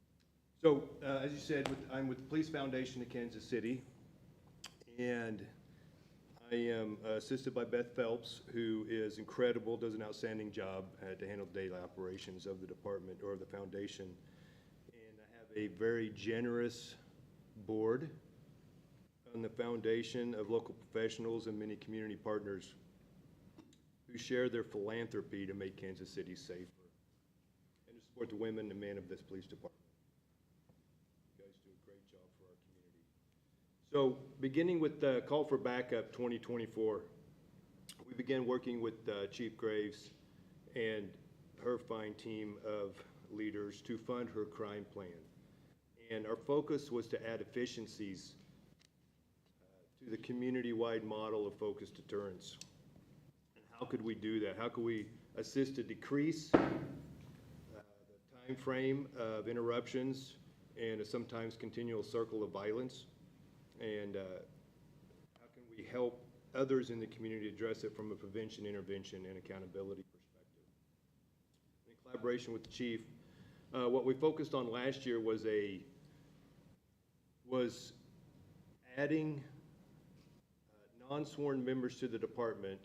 That's great. So, as you said, I'm with the Police Foundation of Kansas City, and I am assisted by Beth Phelps, who is incredible, does an outstanding job to handle daily operations of the department or the foundation. And I have a very generous board on the foundation of local professionals and many community partners who share their philanthropy to make Kansas City safer and to support the women and men of this police department. You guys do a great job for our community. So, beginning with the Call for Backup 2024, we began working with Chief Graves and her fine team of leaders to fund her crime plan. And our focus was to add efficiencies to the community-wide model of focused deterrence. And how could we do that? How could we assist to decrease the time frame of interruptions and a sometimes continual circle of violence? And how can we help others in the community address it from a prevention, intervention, and accountability perspective? In collaboration with the chief, what we focused on last year was adding non-sworn members to the department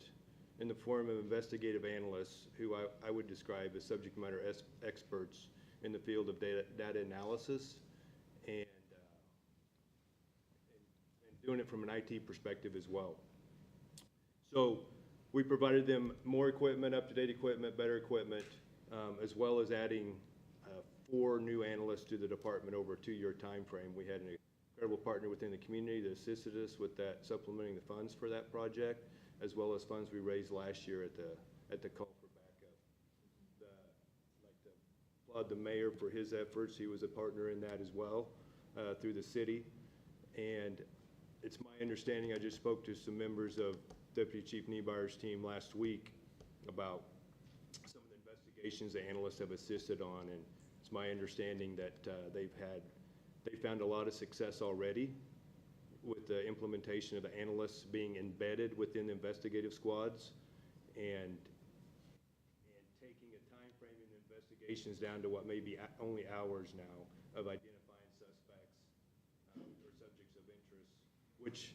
in the form of investigative analysts who I would describe as subject matter experts in the field of data analysis and doing it from an IT perspective as well. So we provided them more equipment, up-to-date equipment, better equipment, as well as adding 4 new analysts to the department over a 2-year time frame. We had an incredible partner within the community that assisted us with that, supplementing the funds for that project, as well as funds we raised last year at the Call for Backup. I'd like to applaud the mayor for his efforts. He was a partner in that as well through the city. And it's my understanding, I just spoke to some members of Deputy Chief Niebuyer's team last week about some of the investigations the analysts have assisted on, and it's my understanding that they found a lot of success already with the implementation of the analysts being embedded within the investigative squads and taking a time frame in the investigations down to what may be only hours now of identifying suspects or subjects of interest, which,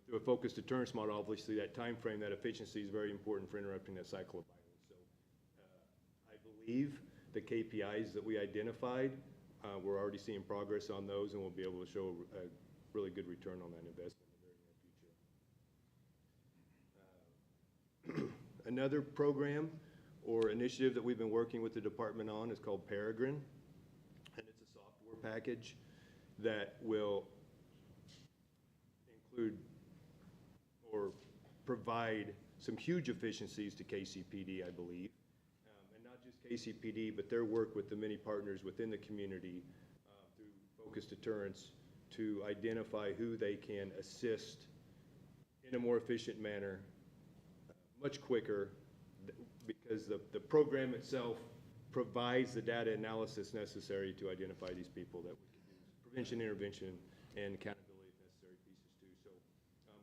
through a focused deterrence model, obviously that time frame, that efficiency is very important for interrupting that cycle of violence. So I believe the KPIs that we identified, we're already seeing progress on those, and we'll be able to show a really good return on that investment in the very near future. Another program or initiative that we've been working with the department on is called Paragen, and it's a software package that will include or provide some huge efficiencies to KCPD, I believe. And not just KCPD, but their work with the many partners within the community through focused deterrence to identify who they can assist in a more efficient manner, much quicker, because the program itself provides the data analysis necessary to identify these people that we can use. Prevention, intervention, and accountability if necessary pieces too. So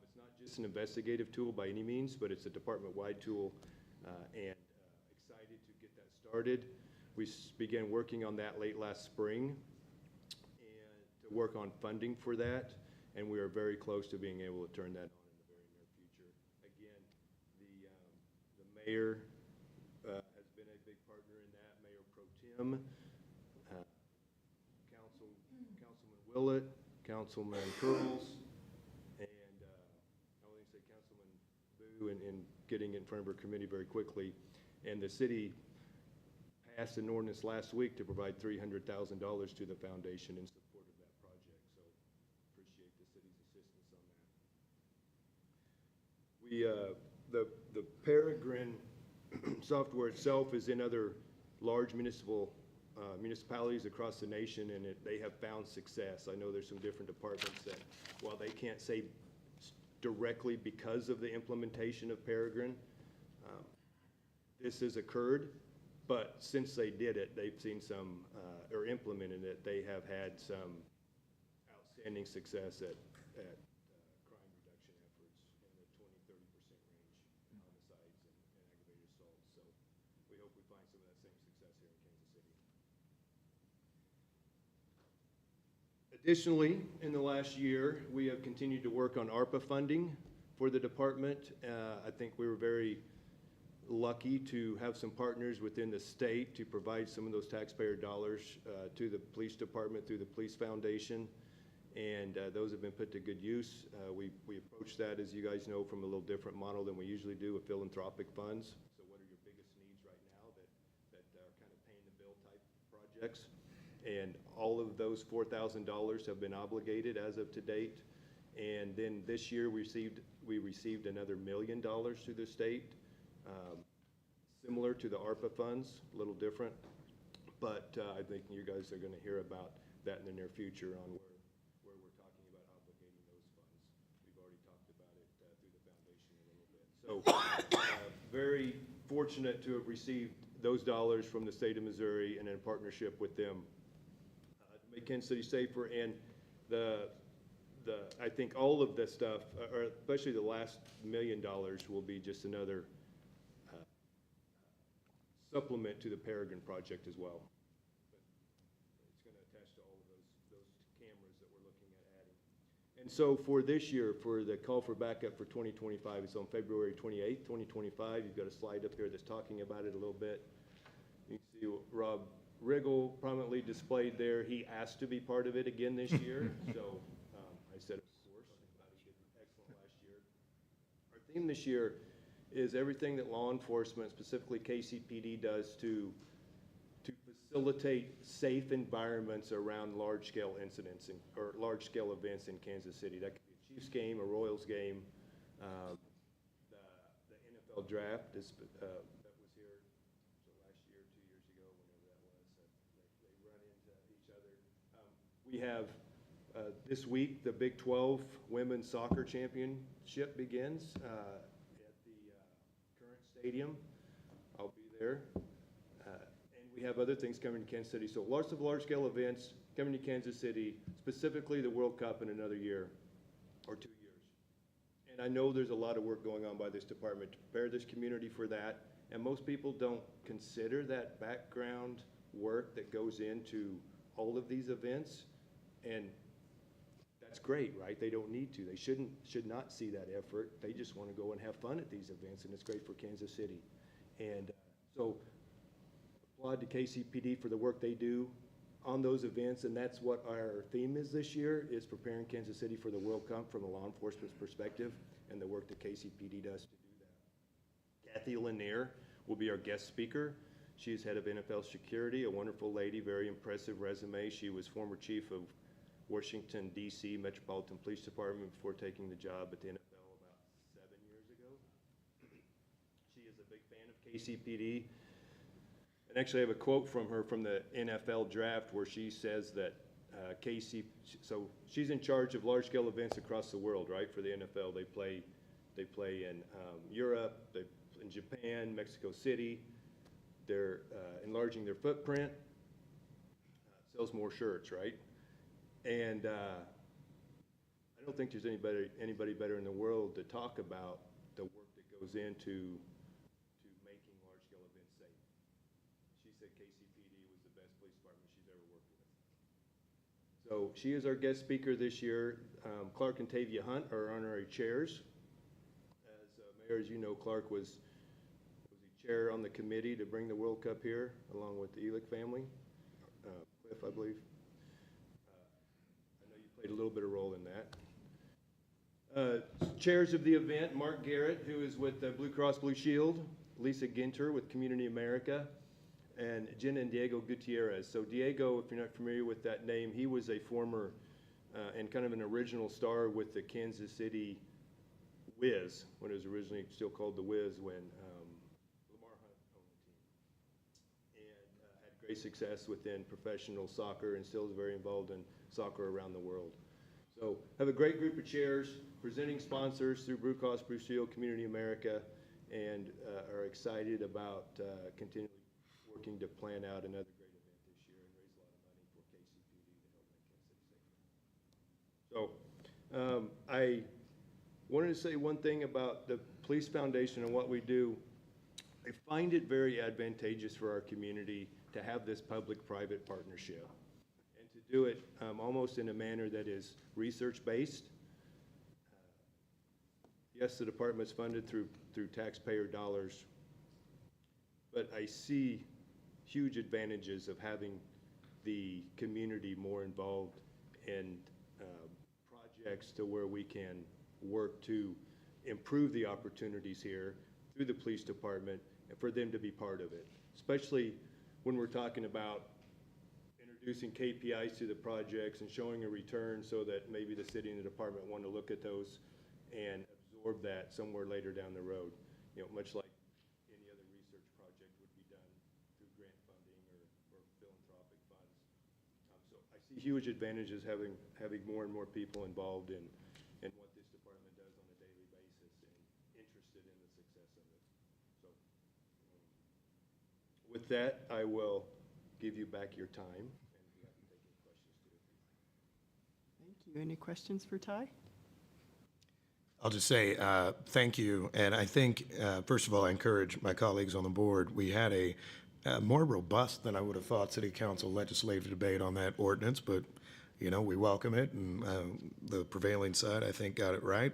it's not just an investigative tool by any means, but it's a department-wide tool, and excited to get that started. We began working on that late last spring and to work on funding for that, and we are very close to being able to turn that on in the very near future. Again, the mayor has been a big partner in that, Mayor Pro Tem, Councilman Willett, Councilman Curls, and I want to say Councilman Boo, and getting in front of her committee very quickly. And the city passed an ordinance last week to provide $300,000 to the foundation in support of that project. So appreciate the city's assistance on that. The Paragen software itself is in other large municipalities across the nation, and they have found success. I know there's some different departments that, while they can't say directly because of the implementation of Paragen, this has occurred, but since they did it, they've seen some, or implemented it, they have had some outstanding success at crime reduction efforts in the 20-30% range, homicides and aggravated assaults. So we hope we find some of that same success here in Kansas City. Additionally, in the last year, we have continued to work on ARPA funding for the department. I think we were very lucky to have some partners within the state to provide some of those taxpayer dollars to the police department through the Police Foundation, and those have been put to good use. We approach that, as you guys know, from a little different model than we usually do with philanthropic funds. So what are your biggest needs right now that are kind of paying the bill type projects? And all of those $4,000 have been obligated as of to date. And then this year we received another $1 million through the state. Similar to the ARPA funds, a little different, but I think you guys are going to hear about that in the near future on where we're talking about obligating those funds. We've already talked about it through the foundation a little bit. So very fortunate to have received those dollars from the state of Missouri and in partnership with them to make Kansas City safer. And I think all of this stuff, or especially the last $1 million, will be just another supplement to the Paragen project as well. But it's going to attach to all of those cameras that we're looking at adding. And so for this year, for the call for backup for 2025, it's on February 28th, 2025. You've got a slide up there that's talking about it a little bit. You can see Rob Riggle prominently displayed there. He asked to be part of it again this year. So I said, of course, I thought he did excellent last year. Our theme this year is everything that law enforcement, specifically KCPD, does to facilitate safe environments around large-scale incidents or large-scale events in Kansas City. That could be a Chiefs game, a Royals game, the NFL draft that was here last year, 2 years ago, whenever that was. They run into each other. We have this week the Big 12 Women's Soccer Championship begins. Stadium. I'll be there. And we have other things coming to Kansas City. So lots of large-scale events coming to Kansas City, specifically the World Cup in another year or 2 years. And I know there's a lot of work going on by this department to prepare this community for that. And most people don't consider that background work that goes into all of these events. And that's great, right? They don't need to. They should not see that effort. They just want to go and have fun at these events, and it's great for Kansas City. And so applaud to KCPD for the work they do on those events, and that's what our theme is this year, is preparing Kansas City for the World Cup from a law enforcement perspective, and the work that KCPD does to do that. Kathy Lanier will be our guest speaker. She is head of NFL security, a wonderful lady, very impressive resume. She was former chief of Washington, D.C. Metropolitan Police Department before taking the job at the NFL about 7 years ago. She is a big fan of KCPD. And actually I have a quote from her from the NFL draft where she says that so she's in charge of large-scale events across the world, right, for the NFL. They play in Europe, in Japan, Mexico City. They're enlarging their footprint, sells more shirts, right? And I don't think there's anybody better in the world to talk about the work that goes into making large-scale events safe. She said KCPD was the best police department she's ever worked with. So she is our guest speaker this year. Clark and Tavia Hunt are honorary chairs. As Mayor, as you know, Clark was the chair on the committee to bring the World Cup here, along with the Elick family, Cliff, I believe. I know you played a little bit of role in that. Chairs of the event, Mark Garrett, who is with Blue Cross Blue Shield, Lisa Ginter with Community America, and Jenna and Diego Gutierrez. So Diego, if you're not familiar with that name, he was a former and kind of an original star with the Kansas City Wiz, when it was originally still called the Wiz, when Lamar Hunt owned the team. And had great success within professional soccer and still is very involved in soccer around the world. So have a great group of chairs, presenting sponsors through Blue Cross Blue Shield, Community America, and are excited about continually working to plan out another great event this year and raise a lot of money for KCPD to help make Kansas City safer. So I wanted to say one thing about the Police Foundation and what we do. I find it very advantageous for our community to have this public-private partnership and to do it almost in a manner that is research-based. Yes, the department's funded through taxpayer dollars, but I see huge advantages of having the community more involved in projects to where we can work to improve the opportunities here through the police department and for them to be part of it, especially when we're talking about introducing KPIs to the projects and showing a return so that maybe the city and the department want to look at those and absorb that somewhere later down the road, you know, much like any other research project would be done through grant funding or philanthropic funds. So I see huge advantages having more and more people involved in what this department does on a daily basis and interested in the success of it. So with that, I will give you back your time and be happy to take any questions too. Thank you. Any questions for Ty? I'll just say thank you, and I think, first of all, I encourage my colleagues on the board. We had a more robust than I would have thought city council legislative debate on that ordinance, but, you know, we welcome it, and the prevailing side, I think, got it right.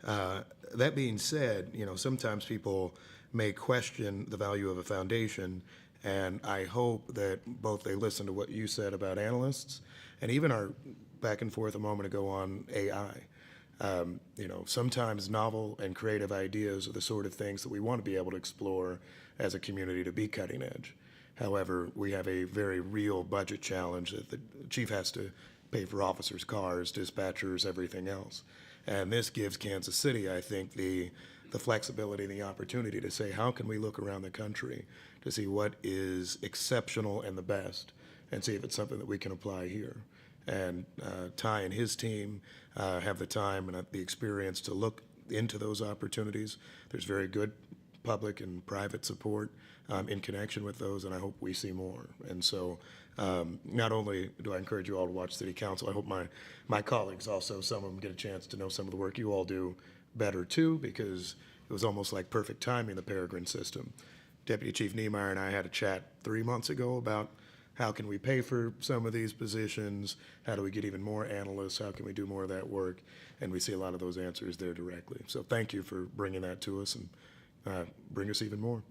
That being said, you know, sometimes people may question the value of a foundation, and I hope that both they listen to what you said about analysts, and even our back and forth a moment ago on AI. You know, sometimes novel and creative ideas are the sort of things that we want to be able to explore as a community to be cutting edge. However, we have a very real budget challenge that the chief has to pay for officers' cars, dispatchers, everything else. And this gives Kansas City, I think, the flexibility and the opportunity to say, how can we look around the country to see what is exceptional and the best and see if it's something that we can apply here. And Ty and his team have the time and the experience to look into those opportunities. There's very good public and private support in connection with those, and I hope we see more. And so not only do I encourage you all to watch City Council, I hope my colleagues also, some of them get a chance to know some of the work you all do better too, because it was almost like perfect timing, the Paragen system. Deputy Chief Niemeyer and I had a chat 3 months ago about how can we pay for some of these positions? How do we get even more analysts? How can we do more of that work? And we see a lot of those answers there directly. So thank you for bringing that to us and bring us even more.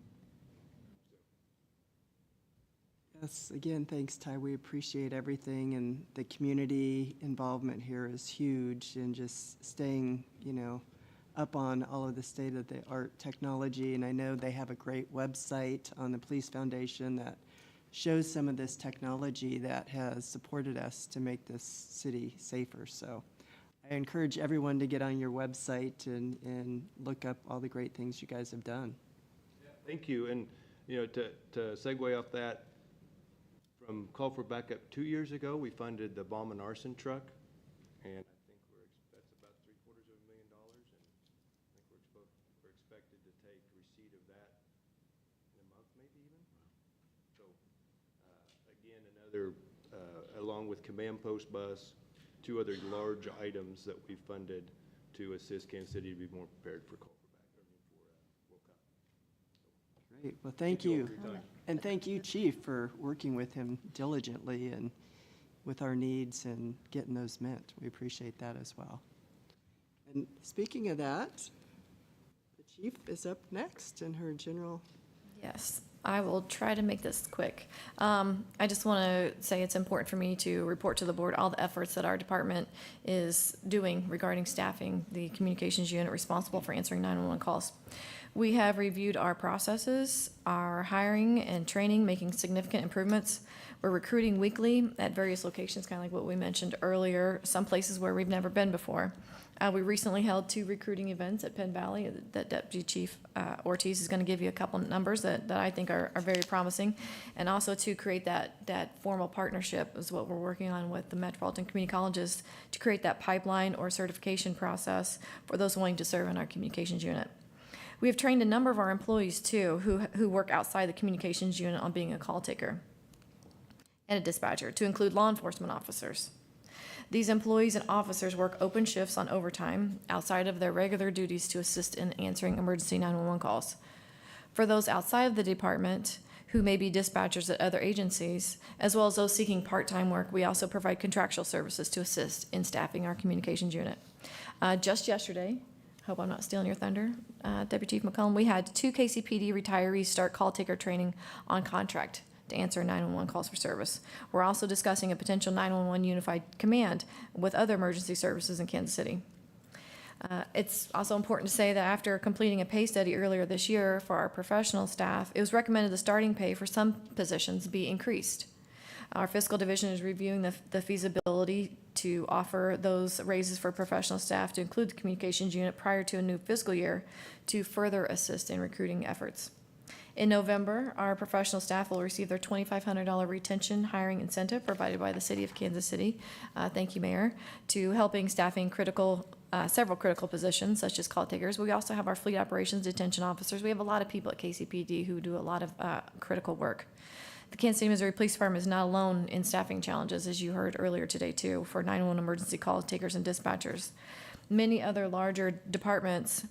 Yes, again, thanks, Ty. We appreciate everything, and the community involvement here is huge, and just staying, you know, up on all of the state-of-the-art technology. And I know they have a great website on the Police Foundation that shows some of this technology that has supported us to make this city safer. So I encourage everyone to get on your website and look up all the great things you guys have done. Thank you. And, you know, to segue off that, from Call for Backup 2 years ago, we funded the bomb and arson truck, and I think that's about $750,000, and I think we're expected to take receipt of that in a month, maybe even. So, again, another, along with command post bus, 2 other large items that we funded to assist Kansas City to be more prepared for call for backup, for World Cup. Great, well, thank you. And thank you, Chief, for working with him diligently and with our needs and getting those met. We appreciate that as well. And speaking of that, the Chief is up next in her general. Yes, I will try to make this quick. I just want to say it's important for me to report to the board all the efforts that our department is doing regarding staffing the communications unit responsible for answering 911 calls. We have reviewed our processes, our hiring and training, making significant improvements. We're recruiting weekly at various locations, kind of like what we mentioned earlier, some places where we've never been before. We recently held 2 recruiting events at Penn Valley that Deputy Chief Ortiz is going to give you a couple numbers that I think are very promising. And also to create that formal partnership is what we're working on with the Metropolitan Community Colleges to create that pipeline or certification process for those wanting to serve in our communications unit. We have trained a number of our employees, too, who work outside the communications unit on being a call taker and a dispatcher, to include law enforcement officers. These employees and officers work open shifts on overtime outside of their regular duties to assist in answering emergency 911 calls. For those outside of the department who may be dispatchers at other agencies, as well as those seeking part-time work, we also provide contractual services to assist in staffing our communications unit. Just yesterday, hope I'm not stealing your thunder, Deputy Chief McCollum, we had 2 KCPD retirees start call taker training on contract to answer 911 calls for service. We're also discussing a potential 911 unified command with other emergency services in Kansas City. It's also important to say that after completing a pay study earlier this year for our professional staff, it was recommended the starting pay for some positions be increased. Our fiscal division is reviewing the feasibility to offer those raises for professional staff to include the communications unit prior to a new fiscal year to further assist in recruiting efforts. In November, our professional staff will receive their $2,500 retention hiring incentive provided by the City of Kansas City. Thank you, Mayor, to helping staffing several critical positions such as call takers. We also have our fleet operations detention officers. We have a lot of people at KCPD who do a lot of critical work. The Kansas City, Missouri Police Department is not alone in staffing challenges, as you heard earlier today, too, for 911 emergency call takers and dispatchers. Many other large departments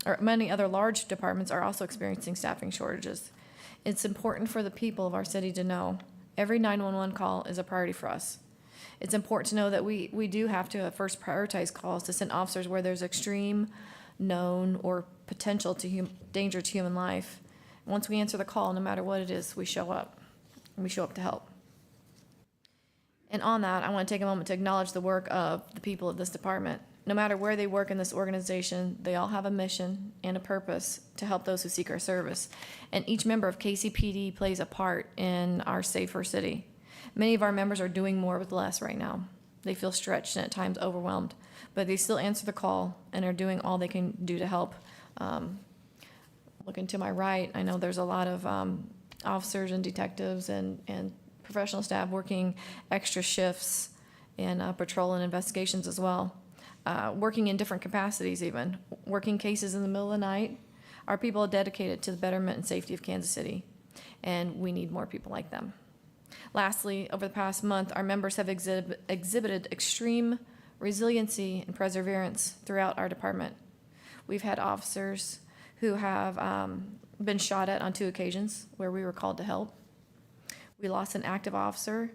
are also experiencing staffing shortages. It's important for the people of our city to know every 911 call is a priority for us. It's important to know that we do have to first prioritize calls to send officers where there's extreme, known, or potential to danger to human life. Once we answer the call, no matter what it is, we show up. And we show up to help. And on that, I want to take a moment to acknowledge the work of the people of this department. No matter where they work in this organization, they all have a mission and a purpose to help those who seek our service. And each member of KCPD plays a part in our safer city. Many of our members are doing more with less right now. They feel stretched and at times overwhelmed, but they still answer the call and are doing all they can do to help. Looking to my right, I know there's a lot of officers and detectives and professional staff working extra shifts in patrol and investigations as well. Working in different capacities even. Working cases in the middle of the night. Our people are dedicated to the betterment and safety of Kansas City, and we need more people like them. Lastly, over the past month, our members have exhibited extreme resiliency and perseverance throughout our department. We've had officers who have been shot at on 2 occasions where we were called to help. We lost an active officer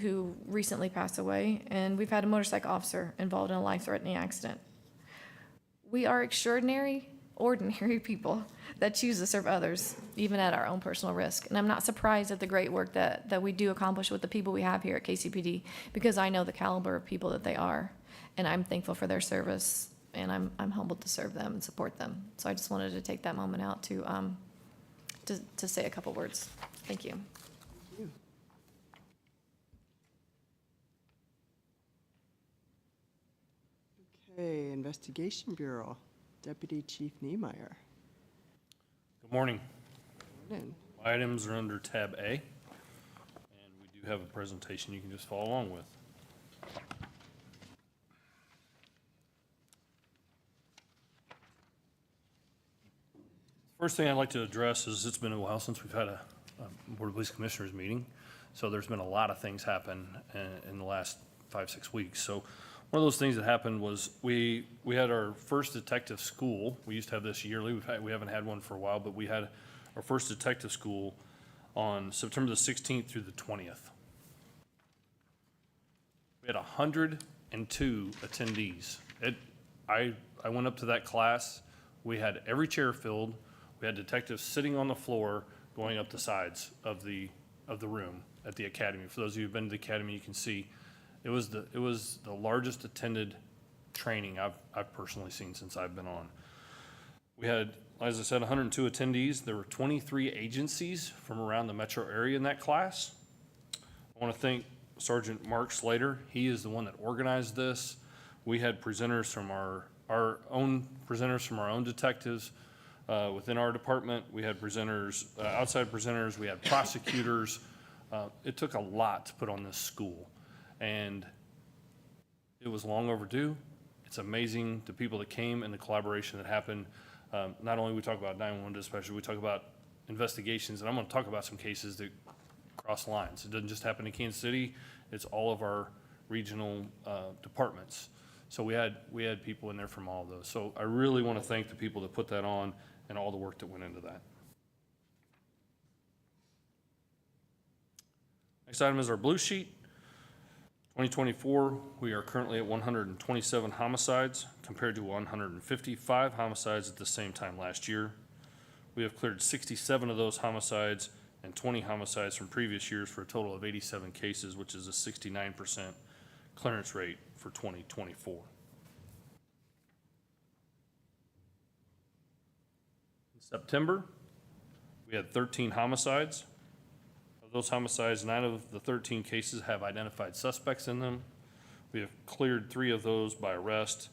who recently passed away, and we've had a motorcycle officer involved in a life-threatening accident. We are ordinary people that choose to serve others, even at our own personal risk. And I'm not surprised at the great work that we do accomplish with the people we have here at KCPD, because I know the caliber of people that they are, and I'm thankful for their service, and I'm humbled to serve them and support them. So I just wanted to take that moment out to say a couple words. Thank you. Okay, Investigation Bureau, Deputy Chief Niemeyer. Good morning. Morning. Items are under tab A. do have a presentation you can just follow along with. First thing I'd like to address is it's been a while since we've had a Board of Police Commissioners meeting. So there's been a lot of things happen in the last 5-6 weeks. So one of those things that happened was we had our first detective school. We used to have this yearly. We haven't had one for a while, but we had our first detective school on September the 16th through the 20th. We had 102 attendees. I went up to that class. We had every chair filled. We had detectives sitting on the floor going up the sides of the room at the academy. For those of you who've been to the academy, you can see it was the largest attended training I've personally seen since I've been on. We had, as I said, 102 attendees. There were 23 agencies from around the metro area in that class. I want to thank Sergeant Mark Slater. He is the one that organized this. We had presenters from our own detectives within our department. We had presenters, outside presenters. We had prosecutors. It took a lot to put on this school, and it was long overdue. It's amazing the people that came and the collaboration that happened. Not only we talk about 911 dispatch, we talk about investigations, and I'm going to talk about some cases that cross lines. It doesn't just happen in Kansas City. It's all of our regional departments. So we had people in there from all of those. So I really want to thank the people that put that on and all the work that went into that. Next item is our blue sheet. 2024, we are currently at 127 homicides compared to 155 homicides at the same time last year. We have cleared 67 of those homicides and 20 homicides from previous years for a total of 87 cases, which is a 69% clearance rate for 2024. In September, we had 13 homicides. Of those homicides, 9 of the 13 cases have identified suspects in them. We have cleared 3 of those by arrest.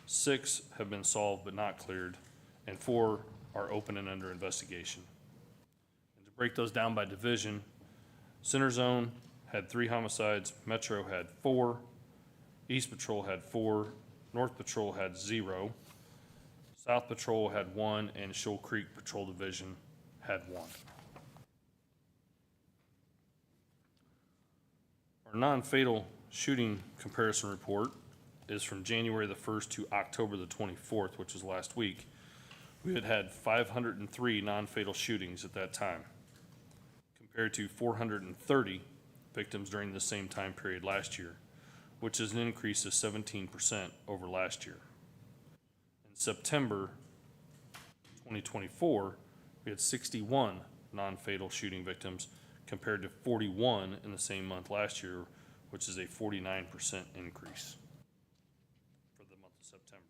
6 have been solved but not cleared, and 4 are open and under investigation. And to break those down by division, Center Zone had 3 homicides, Metro had 4, East Patrol had 4, North Patrol had 0, South Patrol had 1, and Shoal Creek Patrol Division had 1. Our non-fatal shooting comparison report is from January the 1st to October the 24th, which was last week. We had 503 non-fatal shootings at that time, compared to 430 victims during the same time period last year, which is an increase of 17% over last year. In September 2024, we had 61 non-fatal shooting victims compared to 41 in the same month last year, which is a 49% increase for the month of September.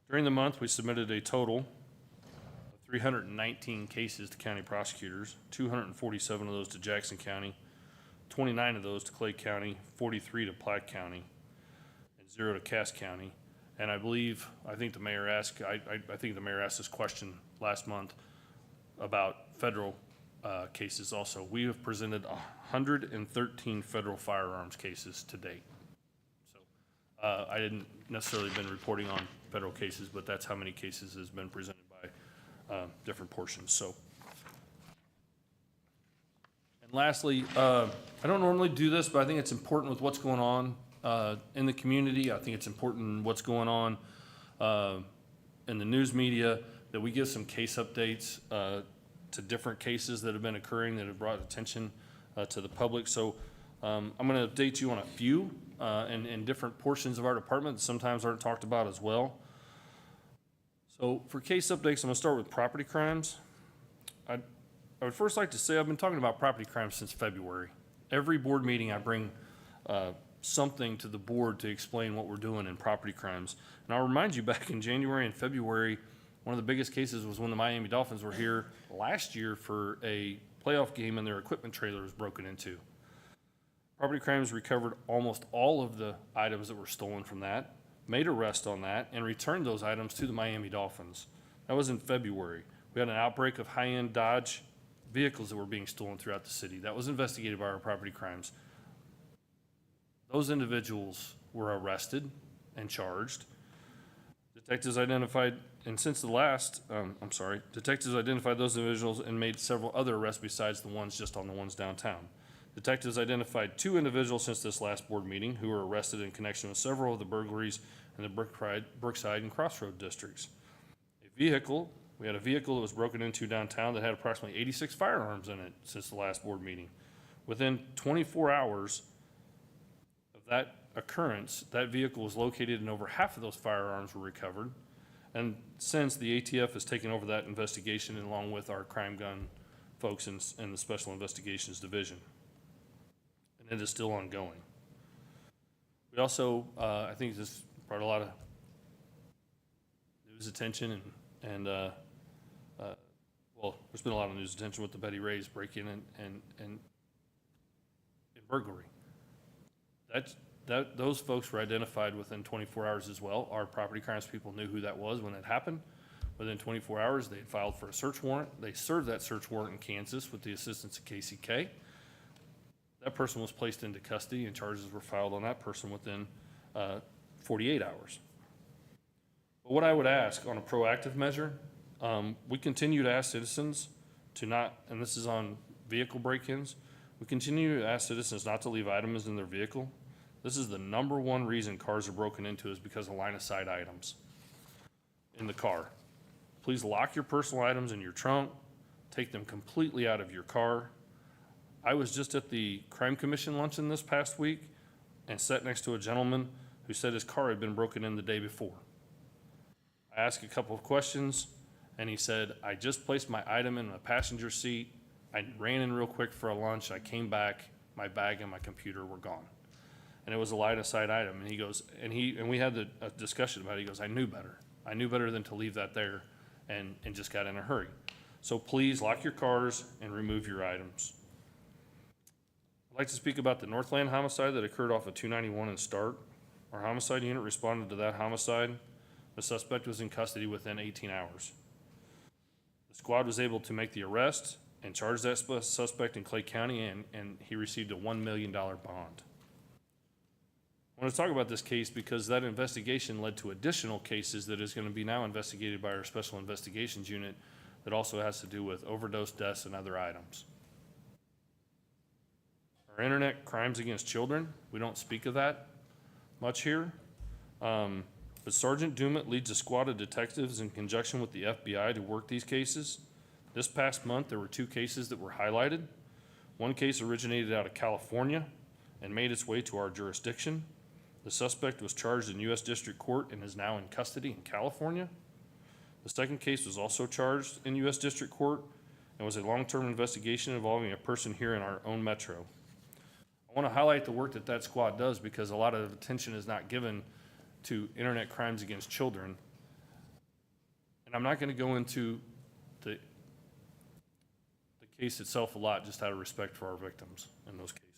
During the month, we submitted a total of 319 cases to county prosecutors, 247 of those to Jackson County, 29 of those to Clay County, 43 to Platte County, and 0 to Cass County. And I think the mayor asked this question last month about federal cases also. We have presented 113 federal firearms cases to date. So I didn't necessarily been reporting on federal cases, but that's how many cases has been presented by different portions. So, and lastly, I don't normally do this, but I think it's important with what's going on in the community. I think it's important what's going on in the news media, that we give some case updates to different cases that have been occurring that have brought attention to the public. So I'm going to update you on a few in different portions of our department that sometimes aren't talked about as well. So for case updates, I'm going to start with property crimes. I would first like to say I've been talking about property crimes since February. Every board meeting I bring something to the board to explain what we're doing in property crimes. And I'll remind you, back in January and February, one of the biggest cases was when the Miami Dolphins were here last year for a playoff game and their equipment trailer was broken into. Property crimes recovered almost all of the items that were stolen from that. made arrest on that, and returned those items to the Miami Dolphins. That was in February. We had an outbreak of high-end Dodge vehicles that were being stolen throughout the city. That was investigated by our property crimes. Those individuals were arrested and charged. Detectives identified, and since the last, detectives identified those individuals and made several other arrests besides the ones just on the ones downtown. Detectives identified 2 individuals since this last board meeting who were arrested in connection with several of the burglaries in the Brookside and Crossroad districts. We had a vehicle that was broken into downtown that had approximately 86 firearms in it since the last board meeting. Within 24 hours of that occurrence, that vehicle was located and over half of those firearms were recovered. And since the ATF has taken over that investigation along with our crime gun folks in the Special Investigations Division. And it is still ongoing. We also, I think this brought a lot of news attention and well, there's been a lot of news attention with the Betty Ray's break-in and burglary. Those folks were identified within 24 hours as well. Our property crimes people knew who that was when it happened. Within 24 hours, they had filed for a search warrant. They served that search warrant in Kansas with the assistance of KCK. That person was placed into custody and charges were filed on that person within 48 hours. But what I would ask on a proactive measure, we continue to ask citizens to not, and this is on vehicle break-ins, we continue to ask citizens not to leave items in their vehicle. This is the #1 reason cars are broken into is because of line-of-sight items in the car. Please lock your personal items in your trunk, take them completely out of your car. I was just at the Crime Commission luncheon this past week and sat next to a gentleman who said his car had been broken in the day before. I asked a couple of questions, and he said, I just placed my item in the passenger seat. I ran in real quick for a lunch. I came back, my bag and my computer were gone. And it was a line-of-sight item. And he goes, and we had a discussion about it. He goes, I knew better. I knew better than to leave that there and just got in a hurry. So please lock your cars and remove your items. I'd like to speak about the Northland homicide that occurred off of 291 and Start. Our homicide unit responded to that homicide. The suspect was in custody within 18 hours. The squad was able to make the arrest and charge that suspect in Clay County, and he received a $1 million bond. I want to talk about this case because that investigation led to additional cases that is going to be now investigated by our Special Investigations Unit that also has to do with overdose deaths and other items. Our internet crimes against children, we don't speak of that much here. But Sergeant Dumet leads a squad of detectives in conjunction with the FBI to work these cases. This past month, there were 2 cases that were highlighted. One case originated out of California and made its way to our jurisdiction. The suspect was charged in U.S. District Court and is now in custody in California. The second case was also charged in U.S. District Court and was a long-term investigation involving a person here in our own metro. I want to highlight the work that that squad does because a lot of attention is not given to internet crimes against children. And I'm not going to go into the case itself a lot, just out of respect for our victims in those cases.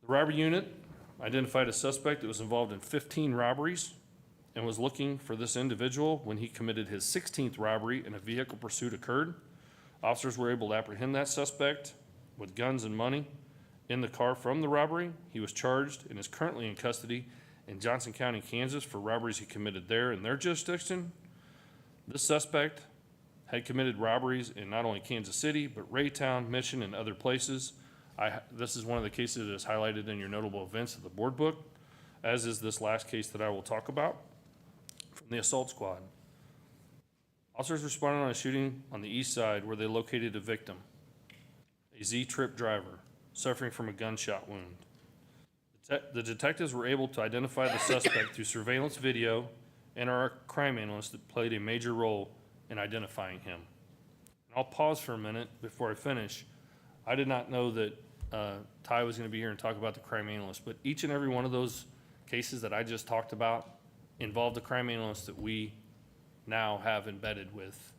The robbery unit identified a suspect that was involved in 15 robberies and was looking for this individual when he committed his 16th robbery and a vehicle pursuit occurred. Officers were able to apprehend that suspect with guns and money in the car from the robbery. He was charged and is currently in custody in Johnson County, Kansas for robberies he committed there in their jurisdiction. This suspect had committed robberies in not only Kansas City, but Raytown, Mission, and other places. This is one of the cases that is highlighted in your notable events of the board book, as is this last case that I will talk about from the assault squad. Officers responded on a shooting on the east side where they located a victim, a Z-Trip driver, suffering from a gunshot wound. The detectives were able to identify the suspect through surveillance video and our crime analyst that played a major role in identifying him. And I'll pause for a minute before I finish. I did not know that Ty was going to be here and talk about the crime analyst, but each and every one of those cases that I just talked about involved a crime analyst that we now have embedded with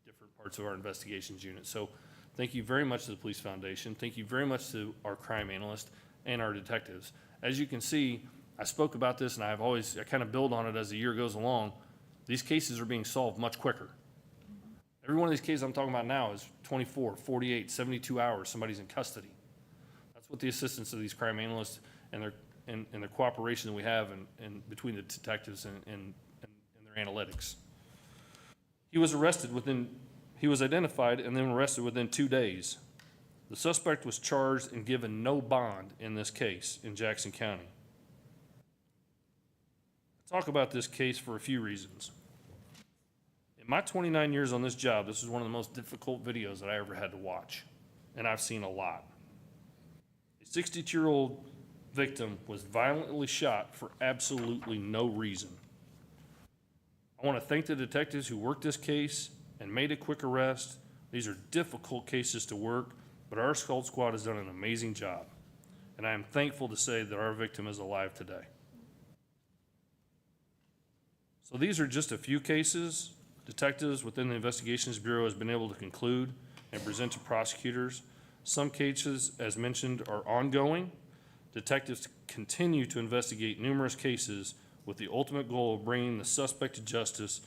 different parts of our investigations unit. So thank you very much to the Police Foundation. Thank you very much to our crime analyst and our detectives. As you can see, I spoke about this, and I kind of build on it as the year goes along. These cases are being solved much quicker. Every one of these cases I'm talking about now is 24, 48, 72 hours, somebody's in custody. That's what the assistance of these crime analysts and their cooperation that we have and between the detectives and their analytics. He was identified and then arrested within 2 days. The suspect was charged and given no bond in this case in Jackson County. I talk about this case for a few reasons. In my 29 years on this job, this is one of the most difficult videos that I ever had to watch, and I've seen a lot. A 62-year-old victim was violently shot for absolutely no reason. I want to thank the detectives who worked this case and made a quick arrest. These are difficult cases to work, but our Assault Squad has done an amazing job, and I am thankful to say that our victim is alive today. So these are just a few cases detectives within the Investigations Bureau has been able to conclude and present to prosecutors. Some cases, as mentioned, are ongoing. Detectives continue to investigate numerous cases with the ultimate goal of bringing the suspect to justice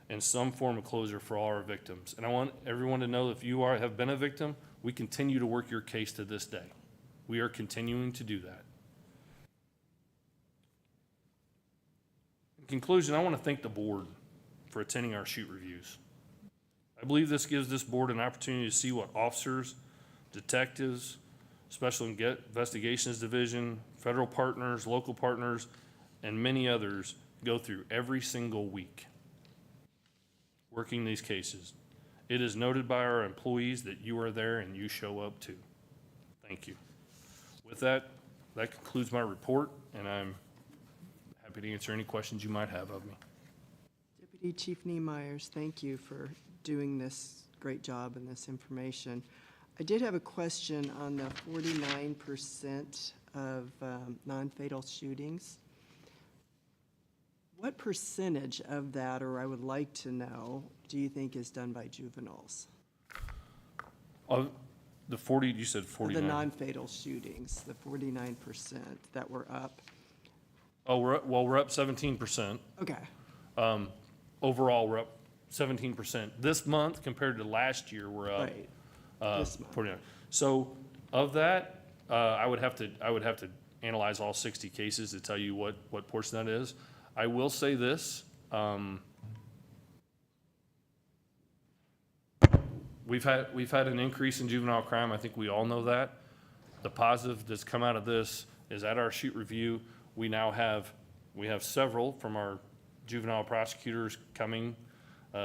and some form of closure for all our victims. And I want everyone to know, if you have been a victim, we continue to work your case to this day. We are continuing to do that. In conclusion, I want to thank the board for attending our shoot reviews. I believe this gives this board an opportunity to see what officers, detectives, Special Investigations Division, federal partners, local partners, and many others go through every single week working these cases. It is noted by our employees that you are there and you show up too. Thank you. With that concludes my report, and I'm happy to answer any questions you might have of me. Deputy Chief Niemeyers, thank you for doing this great job and this information. I did have a question on the 49% of non-fatal shootings. What percentage of that, or I would like to know, do you think is done by juveniles? Of the 40, you said 49? The non-fatal shootings, the 49% that were up. Oh, we're up 17%. Okay, Overall, we're up 17%. This month compared to last year, we're up. right. This month. 49. So of that, I would have to analyze all 60 cases to tell you what portion that is. I will say this, we've had an increase in juvenile crime. I think we all know that. The positive that's come out of this is at our shoot review, we have several from our juvenile prosecutors coming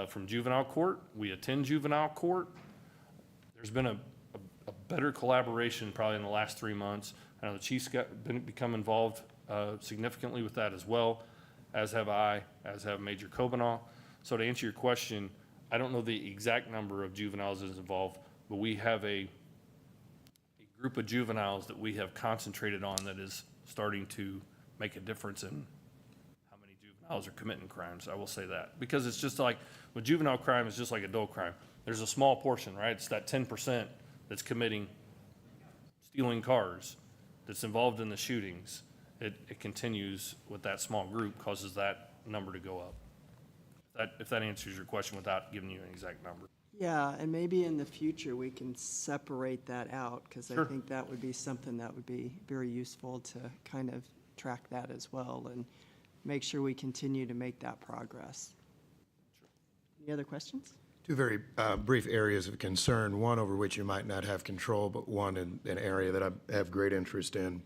from juvenile court. We attend juvenile court. There's been a better collaboration probably in the last 3 months. I know the chief's become involved significantly with that as well, as have I, as have Major Kobanaw. So to answer your question, I don't know the exact number of juveniles that is involved, but we have a group of juveniles that we have concentrated on that is starting to make a difference in how many juveniles are committing crimes. I will say that, because it's just like, with juvenile crime, it's just like adult crime. There's a small portion, right? It's that 10% that's committing stealing cars, that's involved in the shootings. It continues with that small group, causes that number to go up. If that answers your question without giving you an exact number. Yeah, and maybe in the future, we can separate that out, because Sure. I think that would be something that would be very useful to kind of track that as well and make sure we continue to make that progress. Any other questions? Two very brief areas of concern, one over which you might not have control, but one in an area that I have great interest in.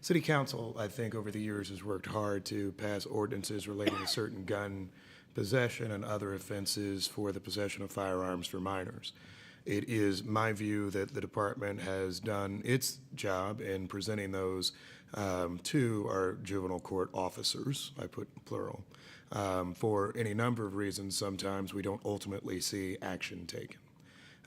City Council, I think, over the years has worked hard to pass ordinances relating to certain gun possession and other offenses for the possession of firearms for minors. It is my view that the department has done its job in presenting those to our juvenile court officers, I put plural. For any number of reasons, sometimes we don't ultimately see action taken.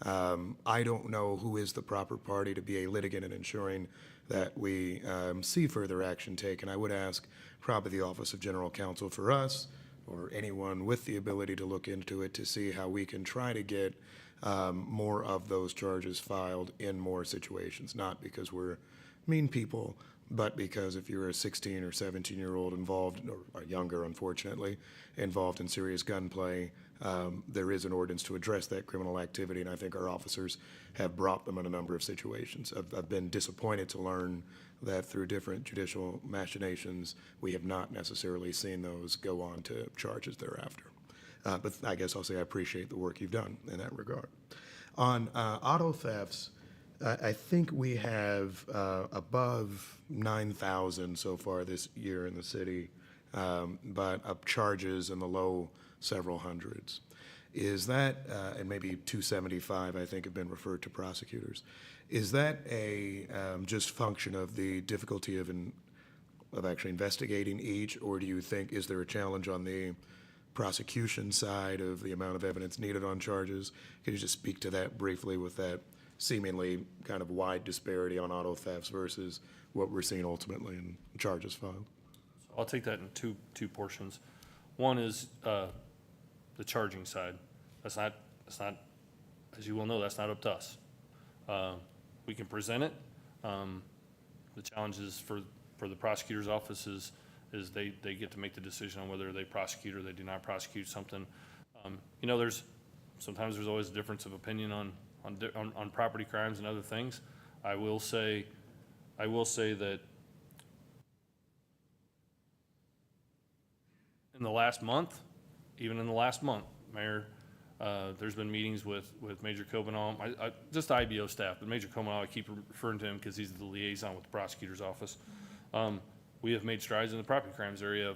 I don't know who is the proper party to be a litigant in ensuring that we see further action taken. I would ask probably the Office of General Counsel for us, or anyone with the ability to look into it, to see how we can try to get more of those charges filed in more situations, not because we're mean people, but because if you're a 16 or 17-year-old involved, or younger, unfortunately, involved in serious gunplay, there is an ordinance to address that criminal activity, and I think our officers have brought them in a number of situations. I've been disappointed to learn that through different judicial machinations, we have not necessarily seen those go on to charges thereafter. But I guess I'll say I appreciate the work you've done in that regard. On auto thefts, I think we have above 9,000 so far this year in the city, but up charges in the low several hundreds. Is that, and maybe 275, I think, have been referred to prosecutors. Is that a just function of the difficulty of actually investigating each, or do you think, is there a challenge on the prosecution side of the amount of evidence needed on charges? Could you just speak to that briefly with that seemingly kind of wide disparity on auto thefts versus what we're seeing ultimately in charges filed? So I'll take that in two portions. One is the charging side. That's not, as you well know, that's not up to us. We can present it. The challenge is for the prosecutor's office is they get to make the decision on whether they prosecute or they do not prosecute something. You know, sometimes there's always a difference of opinion on property crimes and other things. I will say that in the last month, even in the last month, Mayor, there's been meetings with Major Kobenall, just the IBO staff, but Major Kobenall, I keep referring to him because he's the liaison with the prosecutor's office. We have made strides in the property crimes area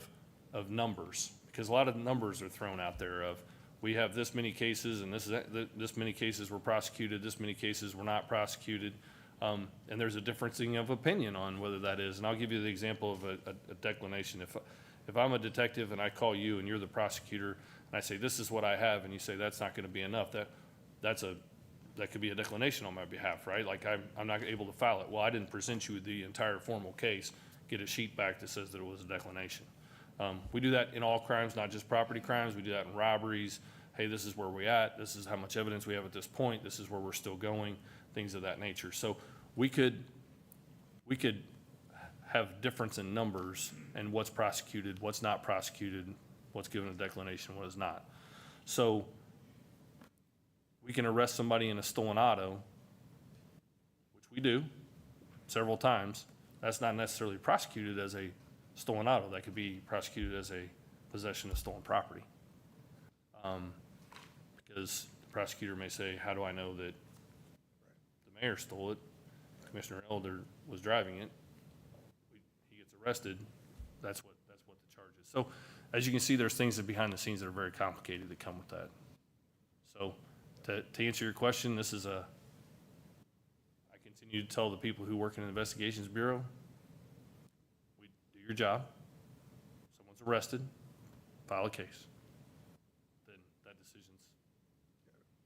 of numbers, because a lot of numbers are thrown out there of, we have this many cases, and this many cases were prosecuted, this many cases were not prosecuted, and there's a differencing of opinion on whether that is. And I'll give you the example of a declination. If I'm a detective and I call you and you're the prosecutor, and I say, this is what I have, and you say, that's not gonna be enough, that could be a declination on my behalf, right? Like I'm not able to file it. Well, I didn't present you the entire formal case, get a sheet back that says that it was a declination. We do that in all crimes, not just property crimes. We do that in robberies. Hey, this is where we're at. This is how much evidence we have at this point. This is where we're still going, things of that nature. So we could have difference in numbers and what's prosecuted, what's not prosecuted, what's given a declination, what is not. So we can arrest somebody in a stolen auto, which we do several times. That's not necessarily prosecuted as a stolen auto. That could be prosecuted as a possession of stolen property. Because the prosecutor may say, how do I know that the mayor stole it? Commissioner Elder was driving it. He gets arrested. That's what the charge is. So as you can see, there's things that behind the scenes that are very complicated that come with that. So to answer your question, I continue to tell the people who work in the Investigations Bureau, we do your job. Someone's arrested, file a case. Then that decision's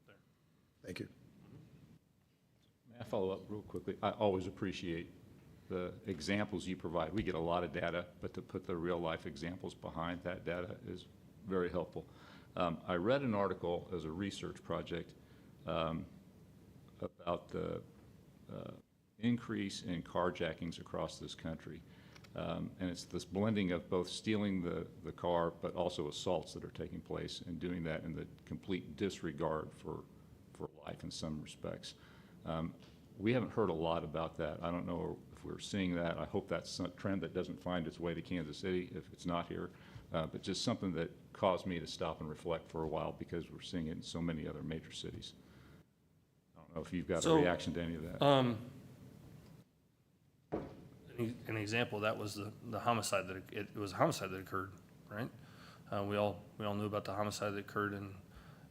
there. Thank you. May I follow up real quickly? I always appreciate the examples you provide. We get a lot of data, but to put the real-life examples behind that data is very helpful. I read an article as a research project about the increase in carjackings across this country. And it's this blending of both stealing the car, but also assaults that are taking place, and doing that in the complete disregard for life in some respects. We haven't heard a lot about that. I don't know if we're seeing that. I hope that's a trend that doesn't find its way to Kansas City if it's not here. But just something that caused me to stop and reflect for a while, because we're seeing it in so many other major cities. I don't know if you've got a reaction to any of that. An example of that was the homicide it was a homicide that occurred, right? We all knew about the homicide that occurred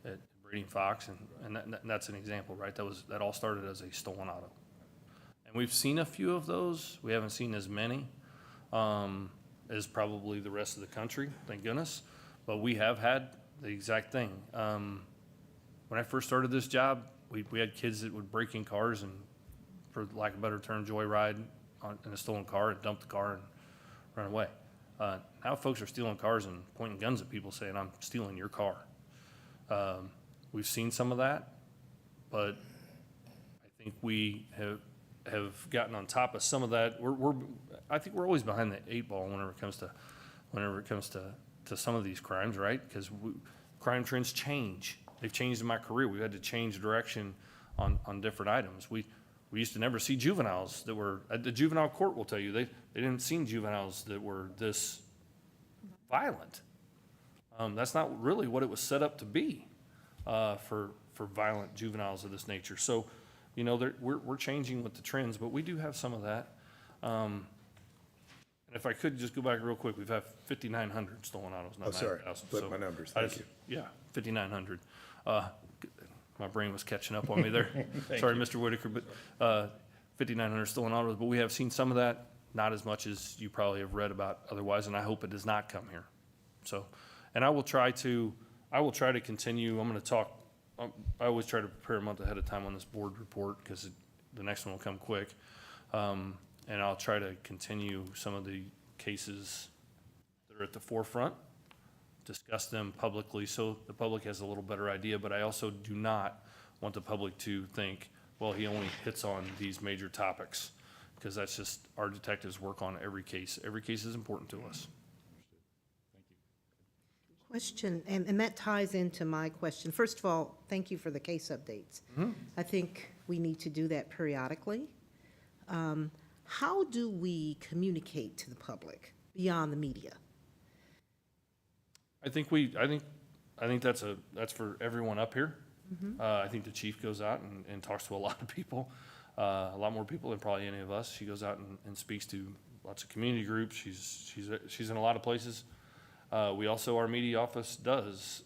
at Breeding Fox, and that's an example, right? That all started as a stolen auto, and we've seen a few of those. We haven't seen as many as probably the rest of the country, thank goodness. But we have had the exact thing. When I first started this job, we had kids that would break in cars and, for lack of a better term, joyride in a stolen car and dump the car and run away. Now folks are stealing cars and pointing guns at people saying, I'm stealing your car. We've seen some of that, but I think we have gotten on top of some of that. I think we're always behind the 8 ball whenever it comes to some of these crimes, right? Because crime trends change. They've changed in my career. We've had to change direction on different items. We used to never see juveniles that were, the juvenile court will tell you, they didn't see juveniles that were this violent. That's not really what it was set up to be, for violent juveniles of this nature. So, you know, we're changing with the trends, but we do have some of that. And if I could just go back real quick, we've had 5,900 stolen autos, not Oh, sorry. 9,000. Flip So my numbers. I Thank just- you. Yeah, 5,900. My brain was catching up on me there. Sorry, Mr. Whitaker, but 5,900 stolen autos, but we have seen some of that, not as much as you probably have read about otherwise, and I hope it does not come here. So, and I will try to continue. I'm going to talk, I always try to prepare a month ahead of time on this board report because the next one will come quick. And I'll try to continue some of the cases that are at the forefront, discuss them publicly so the public has a little better idea, but I also do not want the public to think, well, he only hits on these major topics, because that's just, our detectives work on every case. Every case is important to us. Question, and that ties into my question. First of all, thank you for the case updates. I think we need to do that periodically. How do we communicate to the public beyond the media? I think that's for everyone up here. I think the chief goes out and talks to a lot of people, a lot more people than probably any of us. She goes out and speaks to lots of community groups. She's in a lot of places. We also, our media office does.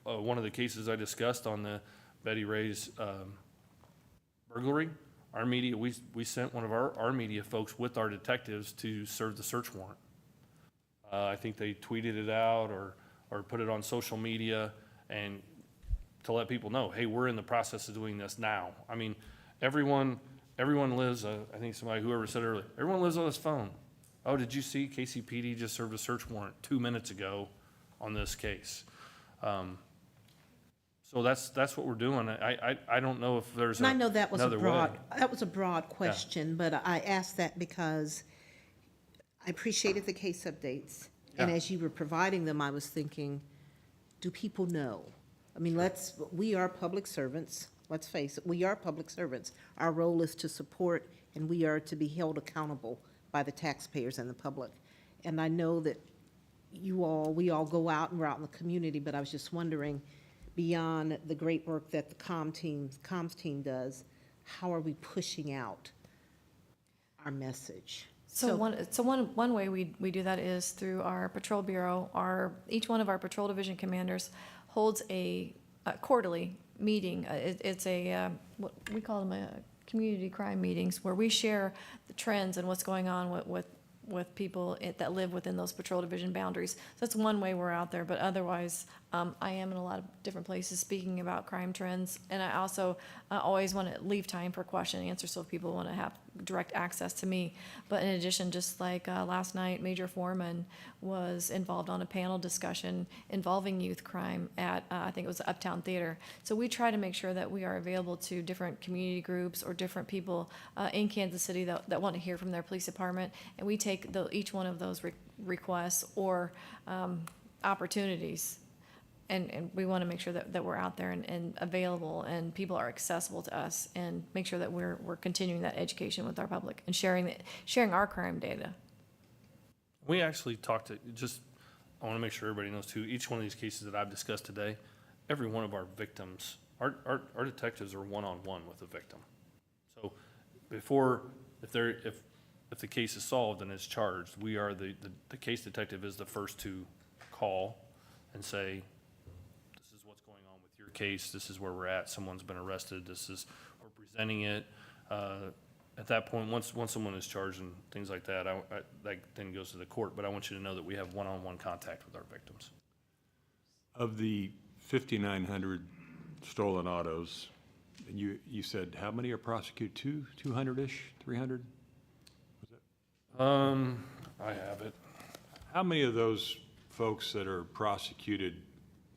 One of the cases I discussed on the Betty Ray's burglary, our media, we sent one of our media folks with our detectives to serve the search warrant. I think they tweeted it out or put it on social media and to let people know, hey, we're in the process of doing this now. I mean, everyone lives, I think whoever said earlier, everyone lives on his phone. Oh, did you see KCPD just served a search warrant 2 minutes ago on this case? So that's what we're doing. I don't know if there's And I know that was a another way. broad question, but I asked that because I appreciated the case updates. And Yeah. as you were providing them, I was thinking, do people know? I mean, we are public servants. Let's face it, we are public servants. Our role is to support, and we are to be held accountable by the taxpayers and the public. And I know that we all go out and we're out in the community, but I was just wondering, beyond the great work that the comms team does, how are we pushing out our message? So one way we do that is through our patrol bureau. Each one of our patrol division commanders holds a quarterly meeting. It's what we call them community crime meetings, where we share the trends and what's going on with people that live within those patrol division boundaries. So that's one way we're out there, but otherwise, I am in a lot of different places speaking about crime trends. And I also always want to leave time for question and answer so if people want to have direct access to me. But in addition, just like last night, Major Foreman was involved on a panel discussion involving youth crime at, I think it was Uptown Theater. So we try to make sure that we are available to different community groups or different people in Kansas City that want to hear from their police department. And we take each one of those requests or opportunities. And we want to make sure that we're out there and available and people are accessible to us and make sure that we're continuing that education with our public and sharing our crime data. We actually talked I want to make sure everybody knows too, each one of these cases that I've discussed today, every one of our victims, our detectives are one-on-one with the victim. So if the case is solved and is charged, we are the case detective is the first to call and say, this is what's going on with your case, this is where we're at, someone's been arrested, we're presenting it. At that point, once someone is charged and things like that, that then goes to the court, but I want you to know that we have one-on-one contact with our victims. Of the 5,900 stolen autos, and you said how many are prosecuted? 200-ish, 300? I have it. How many of those folks that are prosecuted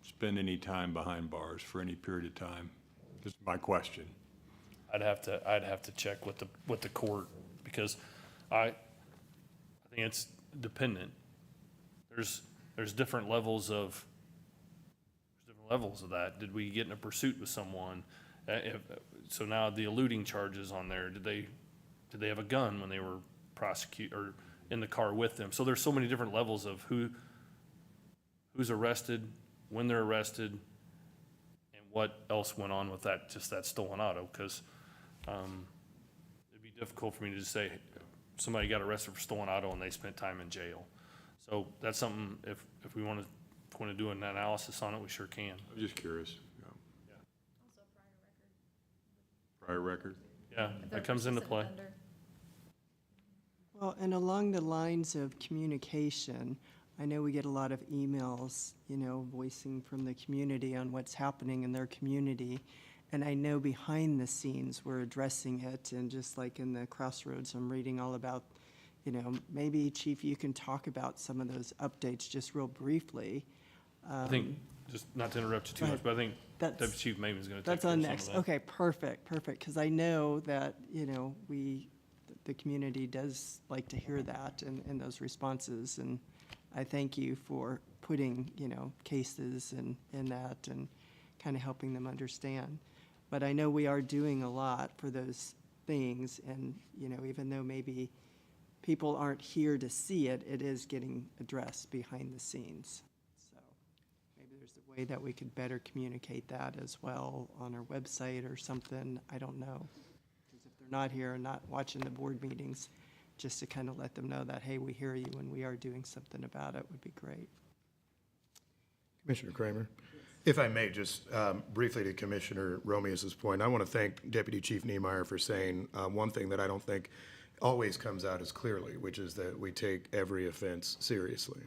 spend any time behind bars for any period of time? Just my question. I'd have to check with the court, because I think it's dependent. There's different levels of that. Did we get in a pursuit with someone? So now the eluding charges on there, did they have a gun when they were or in the car with them? So there's so many different levels of who's arrested, when they're arrested, and what else went on with that stolen auto, because it'd be difficult for me to just say somebody got arrested for stolen auto and they spent time in jail. So that's something, if we want to do an analysis on it, we sure can. I'm just curious. Yeah. Prior record? Yeah, that comes into play. Well, and along the lines of communication, I know we get a lot of emails, voicing from the community on what's happening in their community. And I know behind the scenes, we're addressing it, and just like in the Crossroads, I'm reading all about, maybe Chief, you can talk about some of those updates just real briefly. I think, just not to interrupt you too much, but I think Deputy Chief Mayman's going to take That's care on of some next. of that. Okay, perfect, because I know that, the community does like to hear that and those responses, and I thank you for putting, cases in that and kind of helping them understand. But I know we are doing a lot for those things, and, even though maybe people aren't here to see it, it is getting addressed behind the scenes. So maybe there's a way that we could better communicate that as well on our website or something, I don't know. Because if they're not here and not watching the board meetings, just to kind of let them know that, hey, we hear you and we are doing something about it would be great. Commissioner Kramer, if I may, just briefly to Commissioner Romeo's point, I want to thank Deputy Chief Niemeyer for saying one thing that I don't think always comes out as clearly, which is that we take every offense seriously.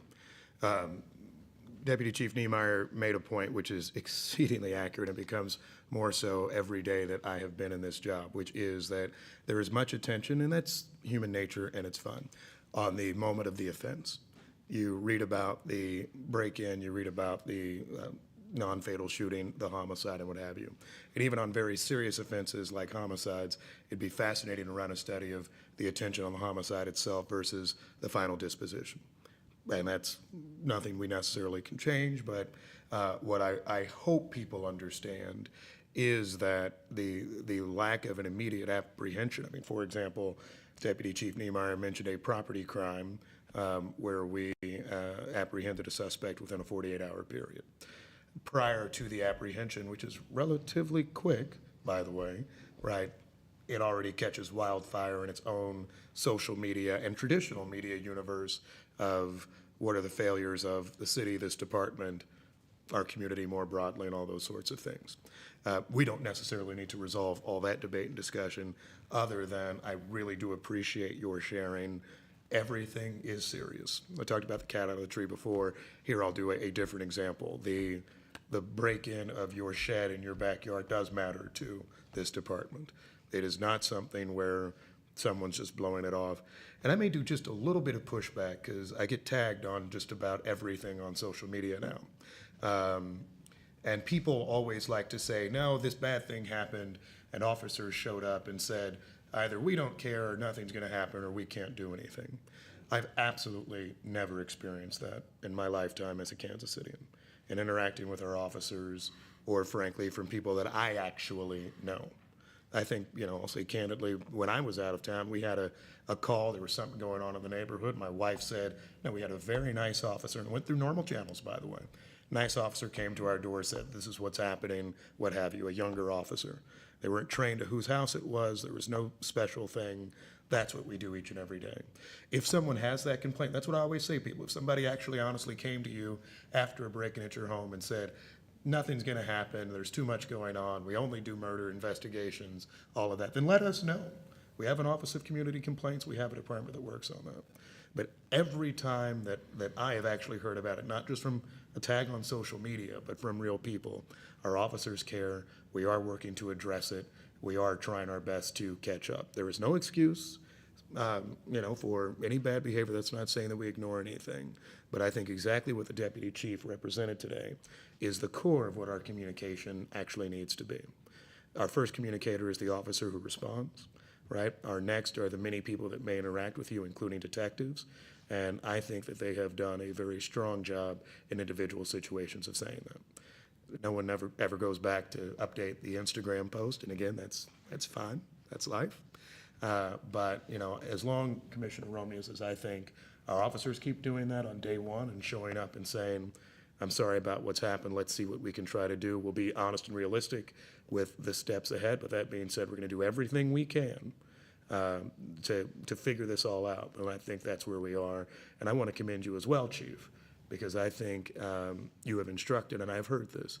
Deputy Chief Niemeyer made a point which is exceedingly accurate and becomes more so every day that I have been in this job, which is that there is much attention, and that's human nature and it's fun, on the moment of the offense. You read about the break-in, you read about the non-fatal shooting, the homicide, and what have you. And even on very serious offenses like homicides, it'd be fascinating to run a study of the attention on the homicide itself versus the final disposition. And that's nothing we necessarily can change, but what I hope people understand is that the lack of an immediate apprehension. I mean, for example, Deputy Chief Niemeyer mentioned a property crime where we apprehended a suspect within a 48-hour period. Prior to the apprehension, which is relatively quick, by the way, right, it already catches wildfire in its own social media and traditional media universe of what are the failures of the city, this department, our community more broadly, and all those sorts of things. We don't necessarily need to resolve all that debate and discussion, other than I really do appreciate your sharing. Everything is serious. I talked about the cat out of the tree before. Here I'll do a different example. The break-in of your shed in your backyard does matter to this department. It is not something where someone's just blowing it off. And I may do just a little bit of pushback because I get tagged on just about everything on social media now. And people always like to say, no, this bad thing happened, and officers showed up and said, either we don't care or nothing's going to happen or we can't do anything. I've absolutely never experienced that in my lifetime as a Kansas Citian and interacting with our officers, or frankly, from people that I actually know. I think, I'll say candidly, when I was out of town, we had a call, there was something going on in the neighborhood. My wife said, no, we had a very nice officer, and it went through normal channels, by the way. Nice officer came to our door, said, this is what's happening, what have you, a younger officer. They weren't trained to whose house it was, there was no special thing. That's what we do each and every day. If someone has that complaint, that's what I always say, people. If somebody actually honestly came to you after a break-in at your home and said, nothing's going to happen, there's too much going on, we only do murder investigations, all of that, then let us know. We have an Office of Community Complaints, we have a department that works on that. But every time that I have actually heard about it, not just from a tag on social media, but from real people, our officers care, we are working to address it, we are trying our best to catch up. There is no excuse, for any bad behavior. That's not saying that we ignore anything, but I think exactly what the Deputy Chief represented today is the core of what our communication actually needs to be. our first communicator is the officer who responds, right? Our next are the many people that may interact with you, including detectives. And I think that they have done a very strong job in individual situations of saying that. No one ever goes back to update the Instagram post, and again, that's fine, that's life. But, you know, as long, Commissioner Romney, as I think our officers keep doing that on day one and showing up and saying, I'm sorry about what's happened, let's see what we can try to do. We'll be honest and realistic with the steps ahead, but that being said, we're gonna do everything we can to figure this all out, and I think that's where we are. And I want to commend you as well, Chief, because I think you have instructed, and I've heard this,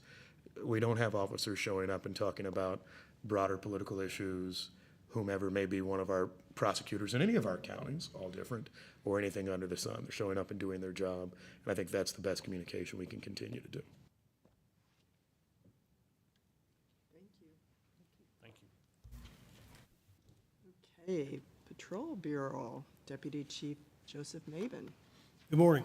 we don't have officers showing up and talking about broader political issues, whomever may be one of our prosecutors in any of our counties, all different, or anything under the sun. They're showing up and doing their job, and I think that's the best communication we can continue to do. Thank you. Okay, Patrol Bureau, Deputy Chief Joseph Maven. Good morning.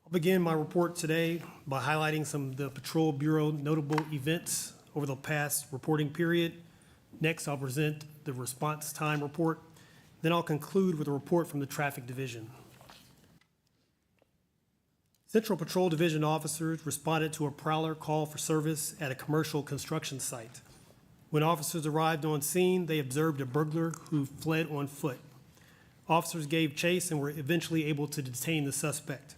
I'll begin my report today by highlighting some of the Patrol Bureau notable events over the past reporting period. Next, I'll present the response time report. Then I'll conclude with a report from the Traffic Division. Central Patrol Division officers responded to a prowler call for service at a commercial construction site. When officers arrived on scene, they observed a burglar who fled on foot. Officers gave chase and were eventually able to detain the suspect.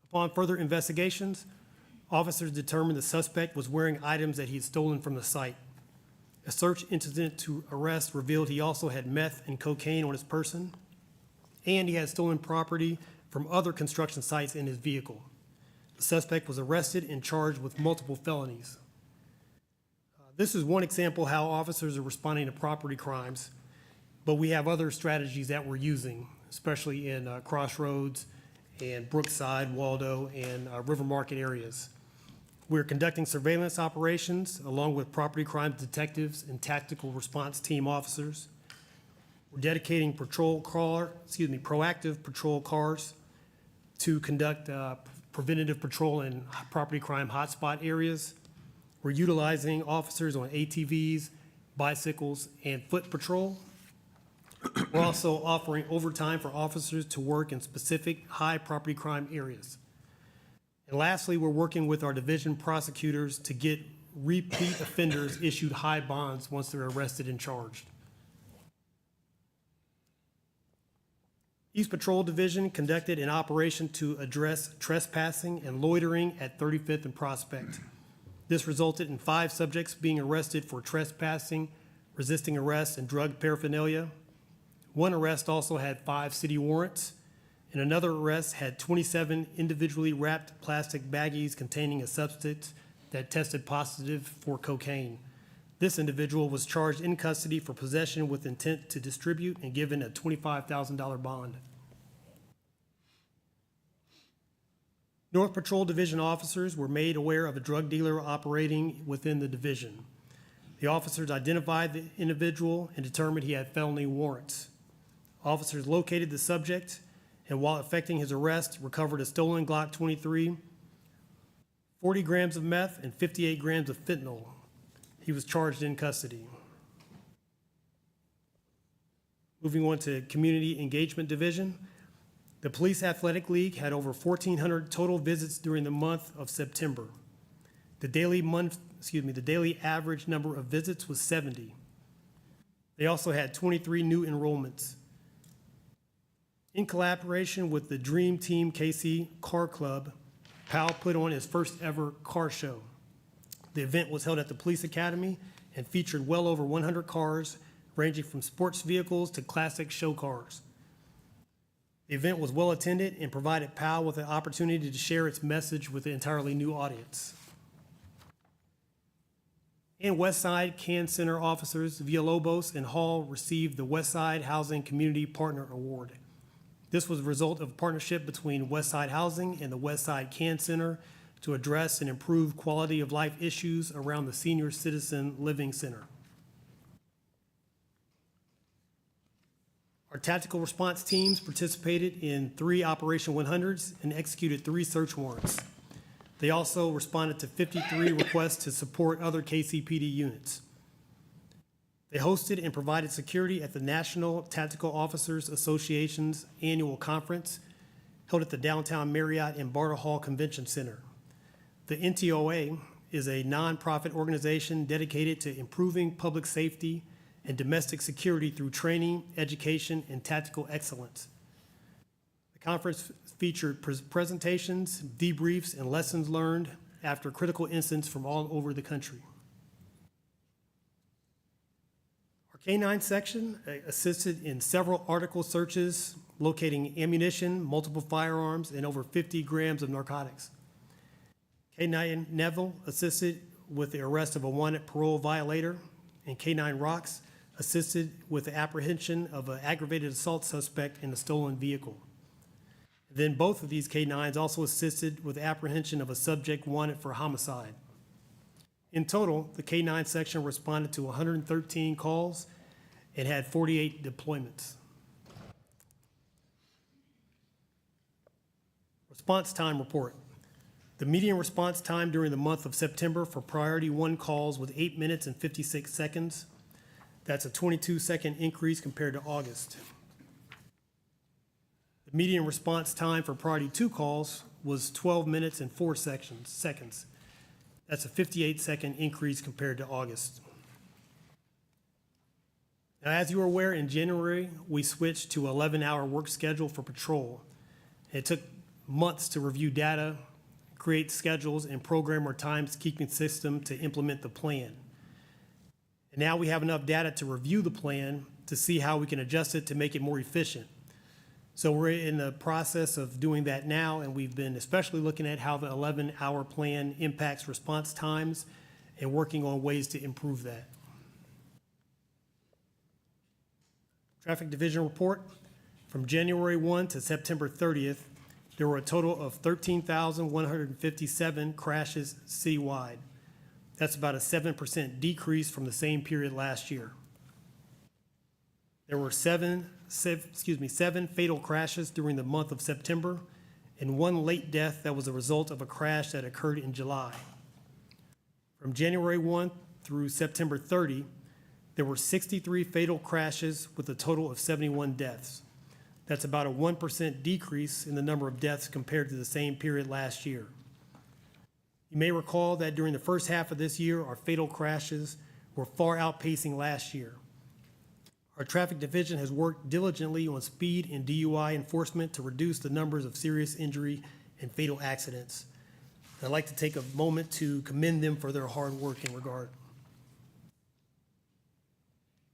Upon further investigations, officers determined the suspect was wearing items that he had stolen from the site. A search incident to arrest revealed he also had meth and cocaine on his person, and he had stolen property from other construction sites in his vehicle. The suspect was arrested and charged with multiple felonies. This is one example how officers are responding to property crimes, but we have other strategies that we're using, especially in Crossroads and Brookside, Waldo, and River Market areas. We're conducting surveillance operations along with property crime detectives and tactical response team officers. We're dedicating proactive patrol cars to conduct preventative patrol in property crime hotspot areas. We're utilizing officers on ATVs, bicycles, and foot patrol. We're also offering overtime for officers to work in specific high property crime areas. And lastly, we're working with our division prosecutors to get repeat offenders issued high bonds once they're arrested and charged. East Patrol Division conducted an operation to address trespassing and loitering at 35th and Prospect. This resulted in 5 subjects being arrested for trespassing, resisting arrest, and drug paraphernalia. One arrest also had 5 city warrants, and another arrest had 27 individually wrapped plastic baggies containing a substance that tested positive for cocaine. This individual was charged in custody for possession with intent to distribute and given a $25,000 bond. North Patrol Division officers were made aware of a drug dealer operating within the division. The officers identified the individual and determined he had felony warrants. Officers located the subject, and while effecting his arrest, recovered a stolen Glock 23, 40 grams of meth, and 58 grams of fentanyl. He was charged in custody. Moving on to Community Engagement Division. The Police Athletic League had over 1,400 total visits during the month of September. The daily average number of visits was 70. They also had 23 new enrollments. In collaboration with the Dream Team KC Car Club, Powell put on his first ever car show. The event was held at the Police Academy and featured well over 100 cars, ranging from sports vehicles to classic show cars. The event was well attended and provided Powell with an opportunity to share its message with an entirely new audience. And Westside Can Center officers Villalobos and Hall received the Westside Housing Community Partner Award. This was a result of a partnership between Westside Housing and the Westside Can Center to address and improve quality of life issues around the Senior Citizen Living Center. Our tactical response teams participated in 3 Operation 100s and executed 3 search warrants. They also responded to 53 requests to support other KCPD units. They hosted and provided security at the National Tactical Officers Association's annual conference held at the downtown Marriott and Bartle Hall Convention Center. The NTOA is a nonprofit organization dedicated to improving public safety and domestic security through training, education, and tactical excellence. The conference featured presentations, debriefs, and lessons learned after critical incidents from all over the country. Our K-9 section assisted in several article searches, locating ammunition, multiple firearms, and over 50 grams of narcotics. K-9 Neville assisted with the arrest of a wanted parole violator, and K-9 Rocks assisted with the apprehension of an aggravated assault suspect in a stolen vehicle. Then both of these K-9s also assisted with the apprehension of a subject wanted for homicide. In total, the K-9 section responded to 113 calls and had 48 deployments. Response time report. The median response time during the month of September for Priority 1 calls was 8 minutes and 56 seconds. That's a 22-second increase compared to August. The median response time for Priority 2 calls was 12 minutes and 4 seconds. That's a 58-second increase compared to August. Now, as you are aware, in January, we switched to an 11-hour work schedule for patrol. It took months to review data, create schedules, and program our timekeeping system to implement the plan. And now we have enough data to review the plan to see how we can adjust it to make it more efficient. So we're in the process of doing that now, and we've been especially looking at how the 11-hour plan impacts response times and working on ways to improve that. Traffic Division report. From January 1 to September 30th, there were a total of 13,157 crashes citywide. That's about a 7% decrease from the same period last year. There were seven fatal crashes during the month of September, and 1 late death that was a result of a crash that occurred in July. From January 1 through September 30, there were 63 fatal crashes with a total of 71 deaths. That's about a 1% decrease in the number of deaths compared to the same period last year. You may recall that during the first half of this year, our fatal crashes were far outpacing last year. Our traffic division has worked diligently on speed and DUI enforcement to reduce the numbers of serious injury and fatal accidents. I'd like to take a moment to commend them for their hard work in regard.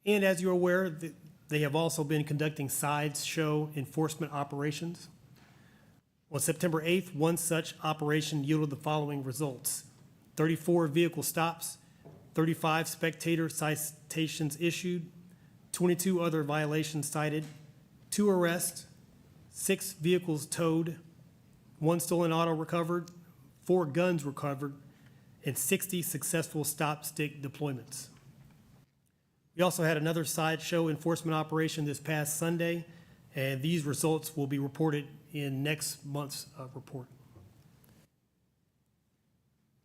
And as you're aware, they have also been conducting sideshow enforcement operations. On September 8th, one such operation yielded the following results: 34 vehicle stops, 35 spectator citations issued, 22 other violations cited, 2 arrests, 6 vehicles towed, 1 stolen auto recovered, 4 guns recovered, and 60 successful stop stick deployments. We also had another sideshow enforcement operation this past Sunday, and these results will be reported in next month's report.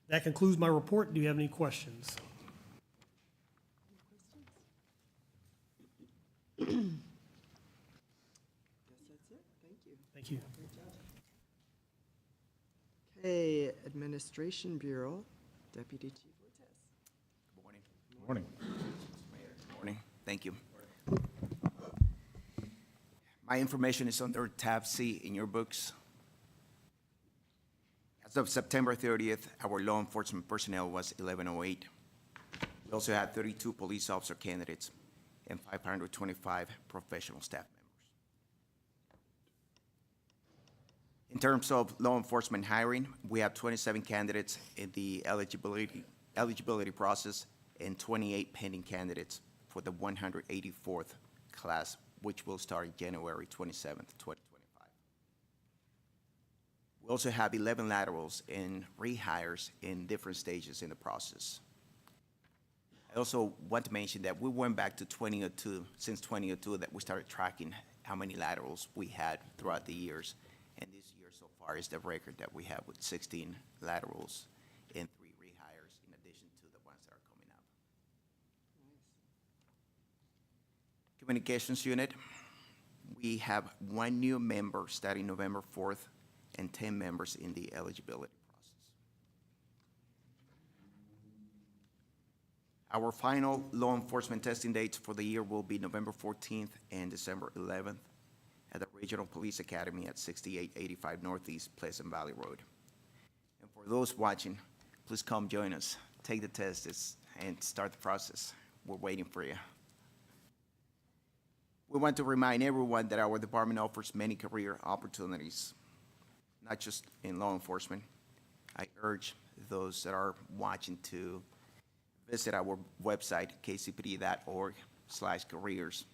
That concludes my report. Do you have any questions? Guess that's it. Thank you. Thank you. Great job. Okay, Administration Bureau, Deputy Chief Ortiz. Good morning. Morning. Mayor, good morning. Thank you. My information is under tab C in your books. As of September 30th, our law enforcement personnel was 1,108. We also had 32 police officer candidates and 525 professional staff members. In terms of law enforcement hiring, we have 27 candidates in the eligibility process and 28 pending candidates for the 184th class, which will start January 27th, 2025. We also have 11 laterals and rehires in different stages in the process. I also want to mention that we went back to 2002, since 2002, that we started tracking how many laterals we had throughout the years. And this year so far is the record that we have with 16 laterals and 3 rehires in addition to the ones that are coming up. Communications unit, we have 1 new member starting November 4th and 10 members in the eligibility process. Our final law enforcement testing dates for the year will be November 14th and December 11th at the Regional Police Academy at 6885 Northeast Pleasant Valley Road. And for those watching, please come join us. Take the test and start the process. We're waiting for you. We want to remind everyone that our department offers many career opportunities, not just in law enforcement. I urge those that are watching to visit our website, kcpd.org/careers,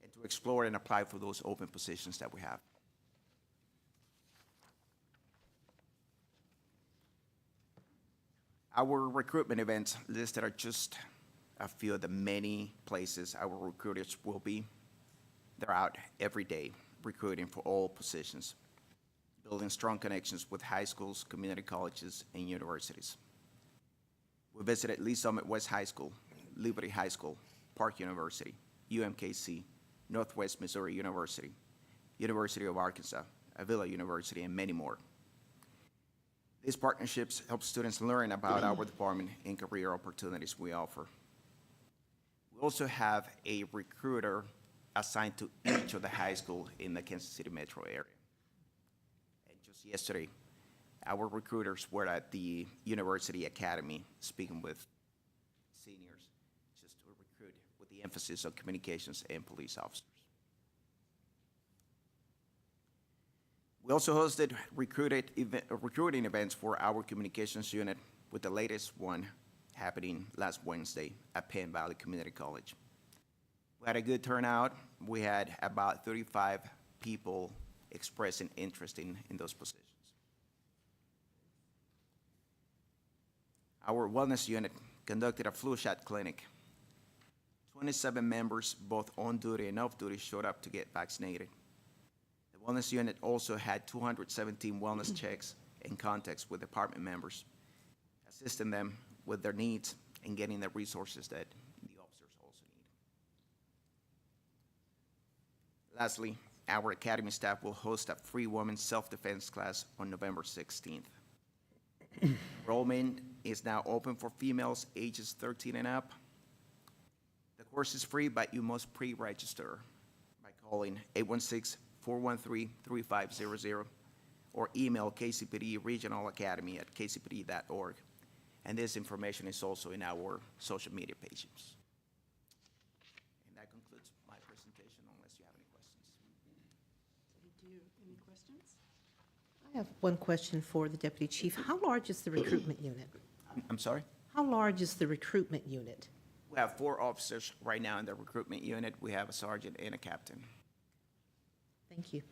and to explore and apply for those open positions that we have. Our recruitment events listed are just a few of the many places our recruiters will be. They're out every day recruiting for all positions, building strong connections with high schools, community colleges, and universities. We visited Lee Summit West High School, Liberty High School, Park University, UMKC, Northwest Missouri University, University of Arkansas, Avila University, and many more. These partnerships help students learn about our department and career opportunities we offer. We also have a recruiter assigned to each of the high schools in the Kansas City metro area. And just yesterday, our recruiters were at the University Academy speaking with seniors just to recruit with the emphasis on communications and police officers. We also hosted recruiting events for our communications unit, with the latest one happening last Wednesday at Penn Valley Community College. We had a good turnout. We had about 35 people expressing interest in those positions. Our wellness unit conducted a flu shot clinic. 27 members, both on duty and off duty, showed up to get vaccinated. The wellness unit also had 217 wellness checks and contacts with department members, assisting them with their needs and getting the resources that the officers also need. Lastly, our academy staff will host a free women's self-defense class on November 16th. Enrollment is now open for females ages 13 and up. The course is free, but you must pre-register by calling 816-413-3500 or email KCPD Regional Academy at kcpd.org. And this information is also in our social media pages. And that concludes my presentation, unless you have any questions. Thank you. Any questions? I have one question for the deputy chief. How large is the recruitment unit? I'm sorry? How large is the recruitment unit? We have 4 officers right now in the recruitment unit. We have a sergeant and a captain. Thank you.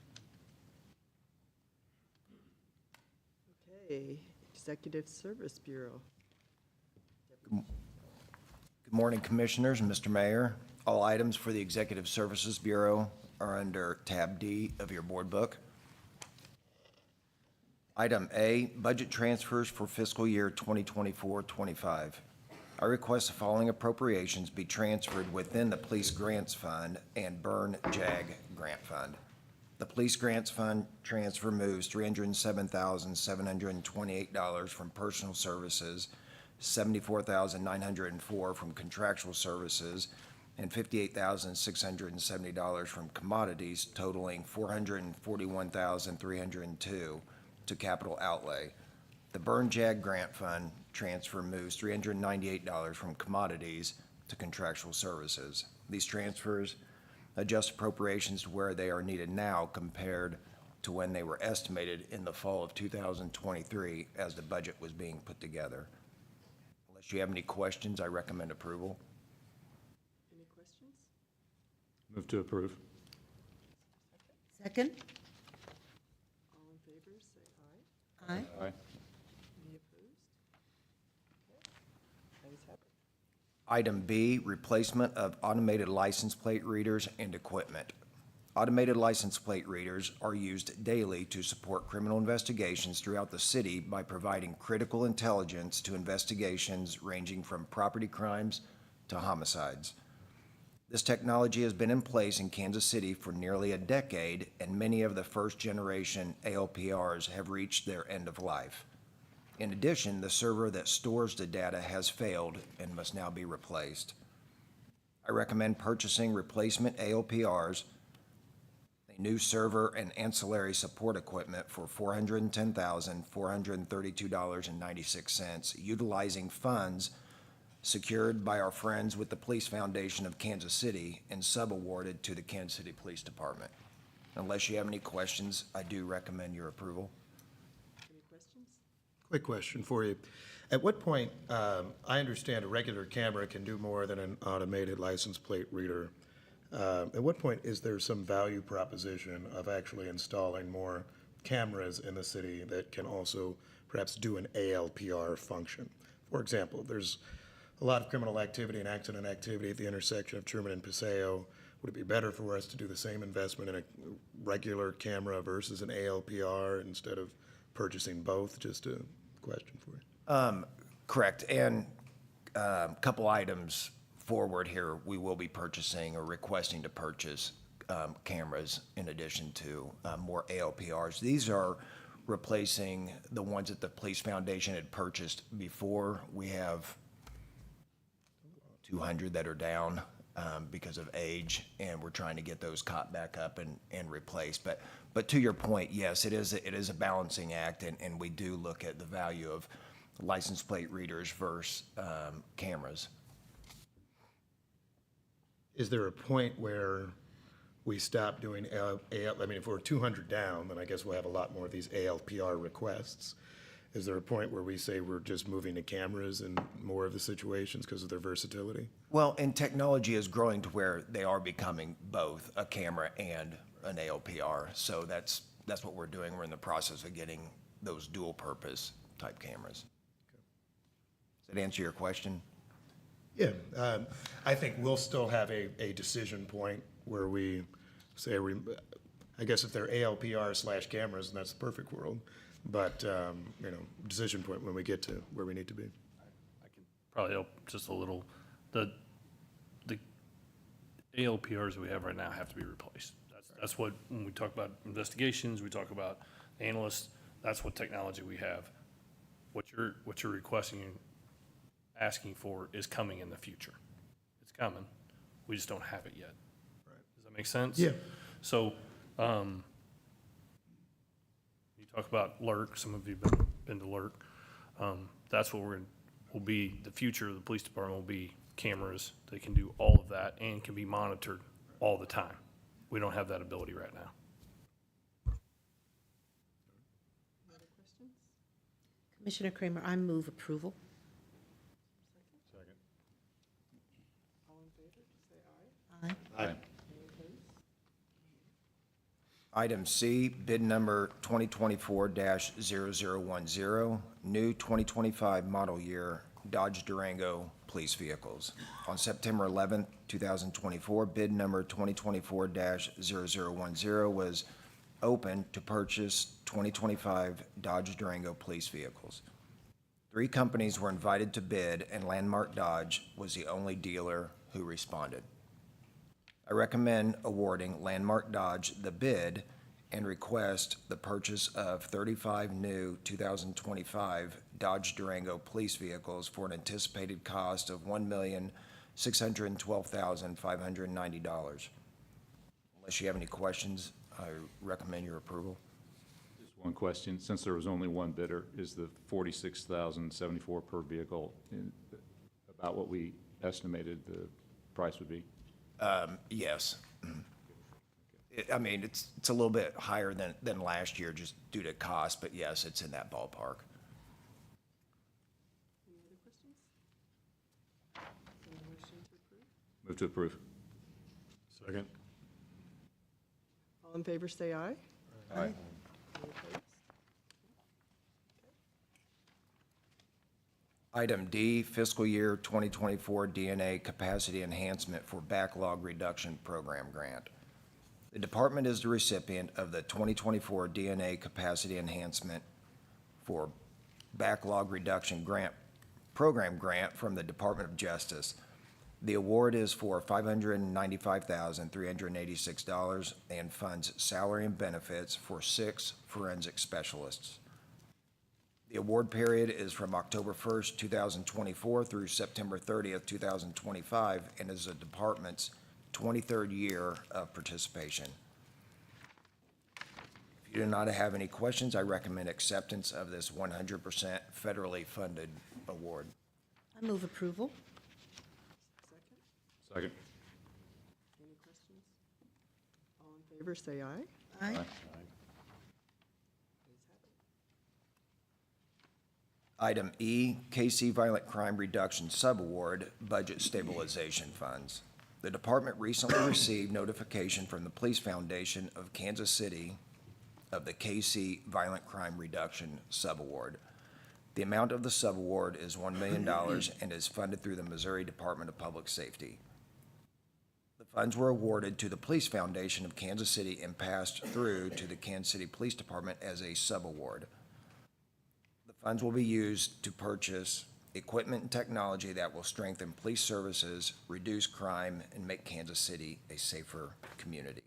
Okay, Executive Service Bureau. Good morning, Commissioners and Mr. Mayor. All items for the Executive Services Bureau are under tab D of your board book. Item A, budget transfers for fiscal year 2024-25. I request the following appropriations be transferred within the Police Grants Fund and Burn JAG Grant Fund. The Police Grants Fund transfer moves $307,728 from personal services, $74,904 from contractual services, and $58,670 from commodities, totaling $441,302 to capital outlay. The Burn JAG Grant Fund transfer moves $398 from commodities to contractual services. These transfers adjust appropriations to where they are needed now compared to when they were estimated in the fall of 2023 as the budget was being put together. Unless you have any questions, I recommend approval. Any questions? Move to approve. Second? All in favor, say aye. Aye. Aye. Any opposed? Okay, ayes have it. Item B, replacement of automated license plate readers and equipment. Automated license plate readers are used daily to support criminal investigations throughout the city by providing critical intelligence to investigations ranging from property crimes to homicides. This technology has been in place in Kansas City for nearly a decade, and many of the first-generation ALPRs have reached their end of life. In addition, the server that stores the data has failed and must now be replaced. I recommend purchasing replacement ALPRs, a new server and ancillary support equipment for $410,432.96, utilizing funds secured by our friends with the Police Foundation of Kansas City and subawarded to the Kansas City Police Department. Unless you have any questions, I do recommend your approval. Any questions? Quick question for you. At what point, I understand a regular camera can do more than an automated license plate reader. At what point is there some value proposition of actually installing more cameras in the city that can also perhaps do an ALPR function? For example, there's a lot of criminal activity and accident activity at the intersection of Truman and Paseo. Would it be better for us to do the same investment in a regular camera versus an ALPR instead of purchasing both? Just a question for you. Correct. And a couple items forward here, we will be purchasing or requesting to purchase cameras in addition to more ALPRs. These are replacing the ones that the Police Foundation had purchased before. We have 200 that are down because of age, and we're trying to get those caught back up and replaced. But to your point, yes, it is a balancing act, and we do look at the value of license plate readers versus cameras. Is there a point where we stop doing I mean, if we're 200 down, then I guess we'll have a lot more of these ALPR requests. Is there a point where we say we're just moving to cameras in more of the situations because of their versatility? Well, and technology is growing to where they are becoming both a camera and an ALPR. So that's what we're doing. We're in the process of getting those dual purpose type cameras. Does that answer your question? Yeah, I think we'll still have a decision point where we say, I guess if they're ALPR/cameras, then that's the perfect world. But, decision point when we get to where we need to be. I can probably help just a little. The ALPRs we have right now have to be replaced. That's what, when we talk about investigations, we talk about analysts, that's what technology we have. What you're requesting, asking for is coming in the future. It's coming. We just don't have it yet. Right. Does that make sense? Yeah. So, you talk about LERC, some of you been to LERC. That's what will be, the future of the police department will be cameras. They can do all of that and can be monitored all the time. We don't have that ability right now. Any other questions? Commissioner Kramer, I move approval. Second. All in favor, say aye. Aye. Aye. Any opposed? Item C, bid number 2024-0010, new 2025 model year Dodge Durango police vehicles. On September 11th, 2024, bid number 2024-0010 was opened to purchase 2025 Dodge Durango police vehicles. 3 companies were invited to bid, and Landmark Dodge was the only dealer who responded. I recommend awarding Landmark Dodge the bid and request the purchase of 35 new 2025 Dodge Durango police vehicles for an anticipated cost of $1,612,590. Unless you have any questions, I recommend your approval. Just one question. Since there was only one bidder, is the $46,074 per vehicle about what we estimated the price would be? Yes. It's a little bit higher than last year just due to cost, but yes, it's in that ballpark. Any other questions? Any motion to approve? Move to approve. Second. All in favor, say aye. Aye. Any opposed? Item D, fiscal year 2024 DNA capacity enhancement for backlog reduction program grant. The department is the recipient of the 2024 DNA capacity enhancement for backlog reduction program grant from the Department of Justice. The award is for $595,386 and funds salary and benefits for 6 forensic specialists. The award period is from October 1st, 2024 through September 30th, 2025, and is the department's 23rd year of participation. If you do not have any questions, I recommend acceptance of this 100% federally funded award. I move approval. Second. Any questions? All in favor, say aye. Aye. Item E, KC Violent Crime Reduction Subaward Budget Stabilization Funds. The department recently received notification from the Police Foundation of Kansas City of the KC Violent Crime Reduction Subaward. The amount of the subaward is $1 million and is funded through the Missouri Department of Public Safety. The funds were awarded to the Police Foundation of Kansas City and passed through to the Kansas City Police Department as a subaward. The funds will be used to purchase equipment and technology that will strengthen police services, reduce crime, and make Kansas City a safer community.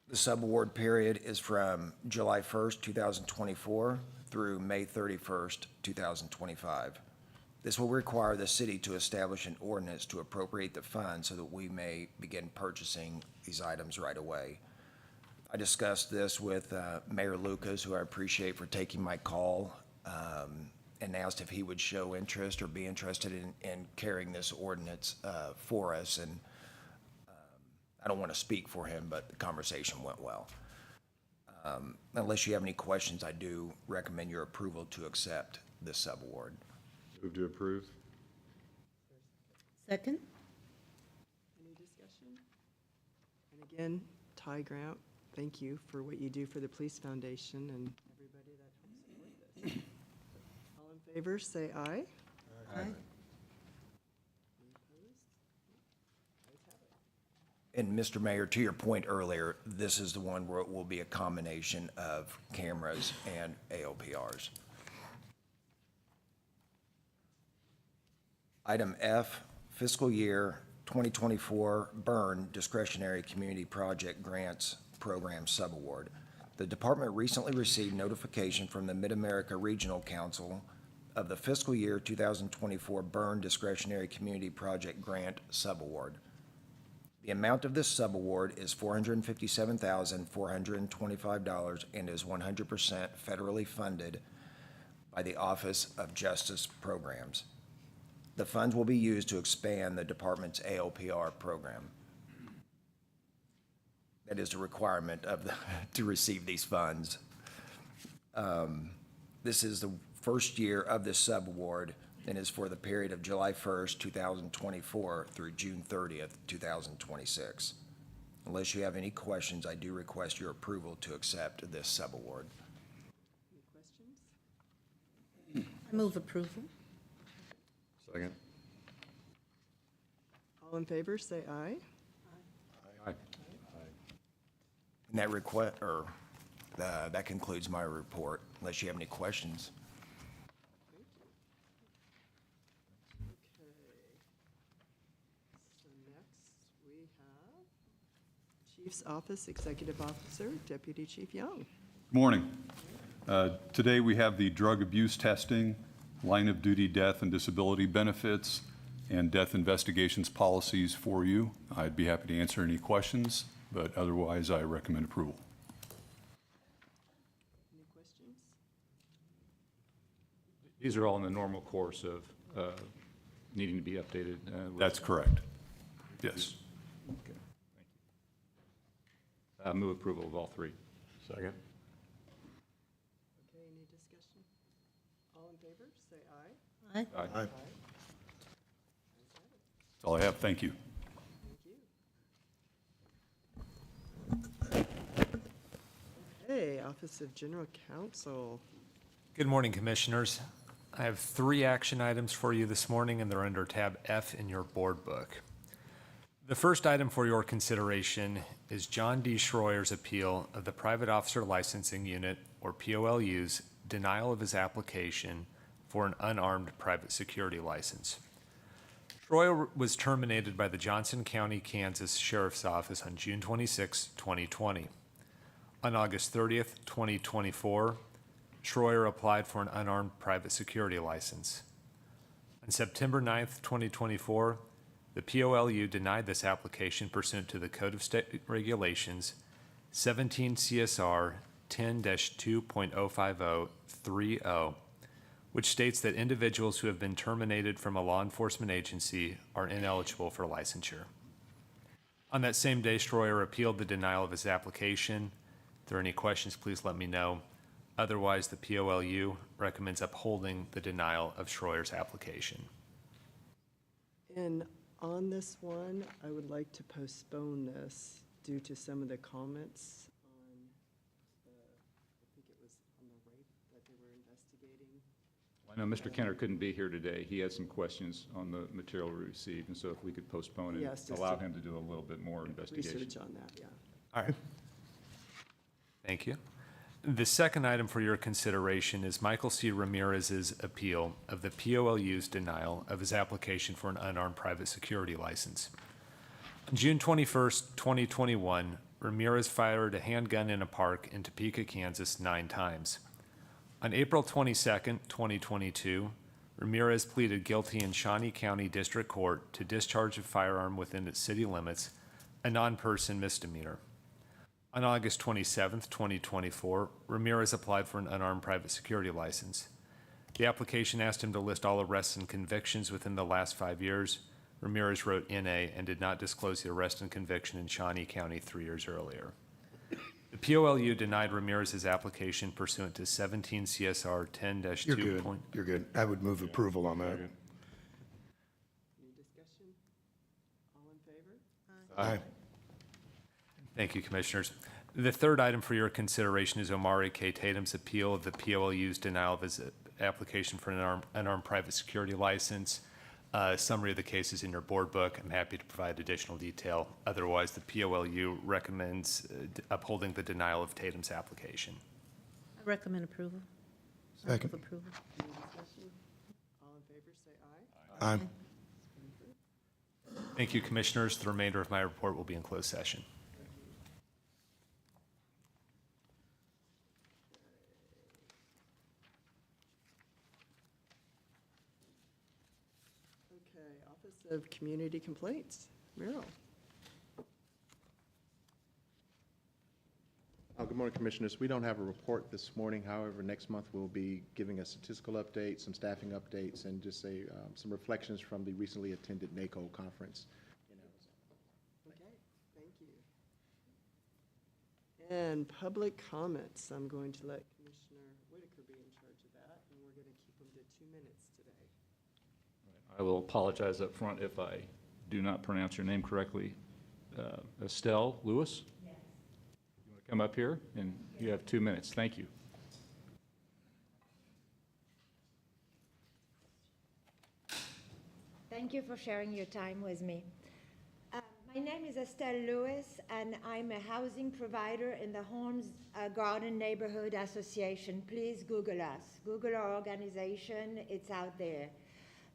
The subaward period is from July 1st, 2024 through May 31st, 2025. This will require the city to establish an ordinance to appropriate the funds so that we may begin purchasing these items right away. I discussed this with Mayor Lucas, who I appreciate for taking my call, and asked if he would show interest or be interested in carrying this ordinance for us. And I don't want to speak for him, but the conversation went well. Unless you have any questions, I do recommend your approval to accept this subaward. Move to approve. Second? Any discussion? And again, Ty Grant, thank you for what you do for the Police Foundation and everybody that helps support this. All in favor, say aye. Aye. Any opposed? Ayes have it. And Mr. Mayor, to your point earlier, this is the one where it will be a combination of cameras and AOPRs. Item F, fiscal year 2024 Burn Discretionary Community Project Grants Program Subaward. The department recently received notification from the Mid-America Regional Council of the fiscal year 2024 Burn Discretionary Community Project Grant Subaward. The amount of this subaward is $457,425 and is 100% federally funded by the Office of Justice Programs. The funds will be used to expand the department's AOPR program. That is the requirement of to receive these funds. This is the first year of this subaward and is for the period of July 1st, 2024 through June 30th, 2026. Unless you have any questions, I do request your approval to accept this subaward. Any questions? I move approval. Second. All in favor, say aye. Aye. And that concludes my report, unless you have any questions. Okay. So next, we have Chief's Office Executive Officer, Deputy Chief Young. Morning. Today, we have the drug abuse testing, line of duty death and disability benefits, and death investigations policies for you. I'd be happy to answer any questions, but otherwise, I recommend approval. Any questions? These are all in the normal course of needing to be updated. That's correct. Yes. Okay, thank you. Move approval of all three. Second. Okay, any discussion? All in favor, say aye. Aye. Aye. That's all I have. Thank you. Thank you. Okay, Office of General Counsel. Good morning, Commissioners. I have 3 action items for you this morning, and they're under tab F in your board book. The first item for your consideration is John D. Schroyer's appeal of the Private Officer Licensing Unit, or POLU's, denial of his application for an unarmed private security license. Schroyer was terminated by the Johnson County, Kansas Sheriff's Office on June 26, 2020. On August 30th, 2024, Schroyer applied for an unarmed private security license. On September 9th, 2024, the POLU denied this application pursuant to the Code of State Regulations 17 CSR 10-2.05030, which states that individuals who have been terminated from a law enforcement agency are ineligible for licensure. On that same day, Schroyer appealed the denial of his application. If there are any questions, please let me know. Otherwise, the POLU recommends upholding the denial of Schroyer's application. And on this one, I would like to postpone this due to some of the comments on the, I think it was on the rape that they were investigating. I know Mr. Kenner couldn't be here today. He had some questions on the material we received, and so if we could postpone it, Yes, just allow to- him to do a little bit more investigation. Research on that, yeah. All right. Thank you. The second item for your consideration is Michael C. Ramirez's appeal of the POLU's denial of his application for an unarmed private security license. On June 21st, 2021, Ramirez fired a handgun in a park in Topeka, Kansas 9 times. On April 22nd, 2022, Ramirez pleaded guilty in Shawnee County District Court to discharge a firearm within its city limits, a non-person misdemeanor. On August 27, 2024, Ramirez applied for an unarmed private security license. The application asked him to list all arrests and convictions within the last 5 years. Ramirez wrote NA and did not disclose the arrest and conviction in Shawnee County 3 years earlier. The POLU denied Ramirez's application pursuant to 17 CSR 10-2. You're good. You're good. I would move approval on that. Any discussion? All in favor? Aye. Thank you, Commissioners. The third item for your consideration is Omari K. Tatum's appeal of the POLU's denial of his application for an unarmed private security license. Summary of the case is in your board book. I'm happy to provide additional detail. Otherwise, the POLU recommends upholding the denial of Tatum's application. I recommend approval. Second. Move approval. Any discussion? All in favor, say aye. Aye. Thank you, Commissioners. The remainder of my report will be in closed session. Okay, Office of Community Complaints, Merrill. Good morning, Commissioners. We don't have a report this morning. However, next month we'll be giving a statistical update, some staffing updates, and just some reflections from the recently attended NACO conference. Okay, thank you. And public comments, I'm going to let Commissioner Whitaker be in charge of that, and we're going to keep them to 2 minutes today. I will apologize up front if I do not pronounce your name correctly. Estelle Lewis? Yes. You want to come up here? And you have 2 minutes. Thank you. Thank you for sharing your time with me. My name is Estelle Lewis, and I'm a housing provider in the Holmes Garden Neighborhood Association. Please Google us. Google our organization. It's out there.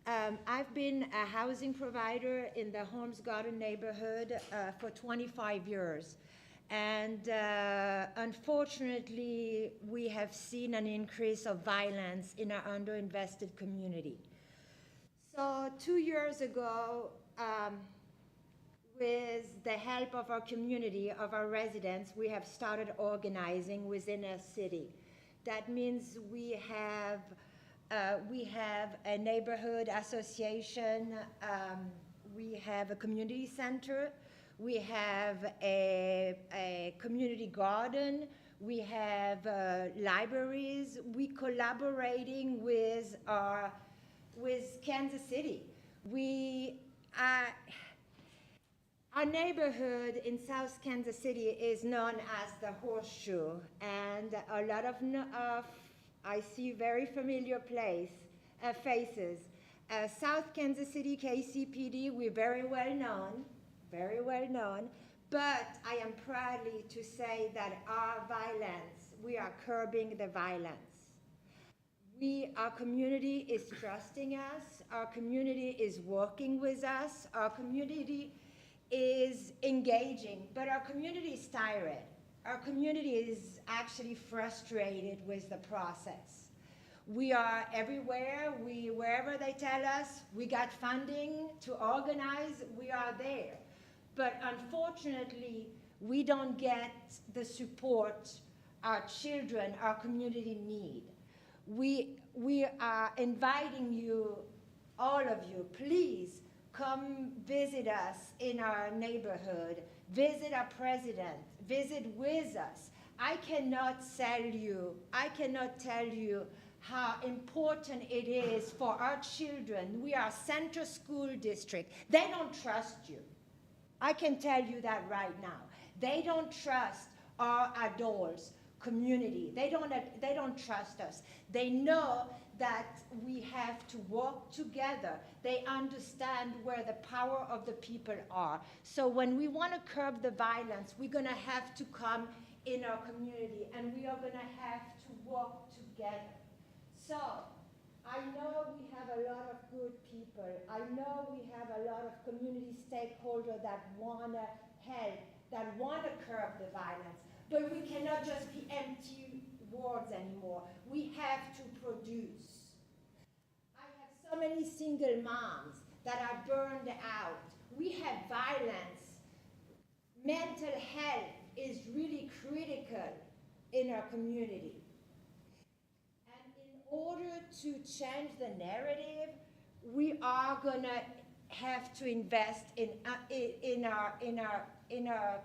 I've been a housing provider in the Holmes Garden neighborhood for 25 years. And unfortunately, we have seen an increase of violence in our underinvested community. So 2 years ago, with the help of our community, of our residents, we have started organizing within our city. That means we have a neighborhood association, we have a community center, we have a community garden, we have libraries. We collaborating with Kansas City. Our neighborhood in South Kansas City is known as the Horseshoe, and a lot of I see very familiar place faces. South Kansas City KCPD, we're very well known, but I am proudly to say that we are curbing the violence. Our community is trusting us, our community is working with us, our community is engaging, but our community is tired. Our community is actually frustrated with the process. We are everywhere, wherever they tell us we got funding to organize, we are there. But unfortunately, we don't get the support our children, our community need. We are inviting you, all of you, please come visit us in our neighborhood, visit our president, visit with us. I cannot tell you how important it is for our children. We are Central School District. They don't trust you. I can tell you that right now. They don't trust our adults, community. They don't trust us. They know that we have to work together. They understand where the power of the people are. So when we want to curb the violence, we're going to have to come in our community, and we are going to have to work together. So I know we have a lot of good people. I know we have a lot of community stakeholders that want to help, that want to curb the violence. But we cannot just be empty words anymore. We have to produce. I have so many single moms that are burned out. We have violence. Mental health is really critical in our community. And in order to change the narrative, we are gonna have to invest in our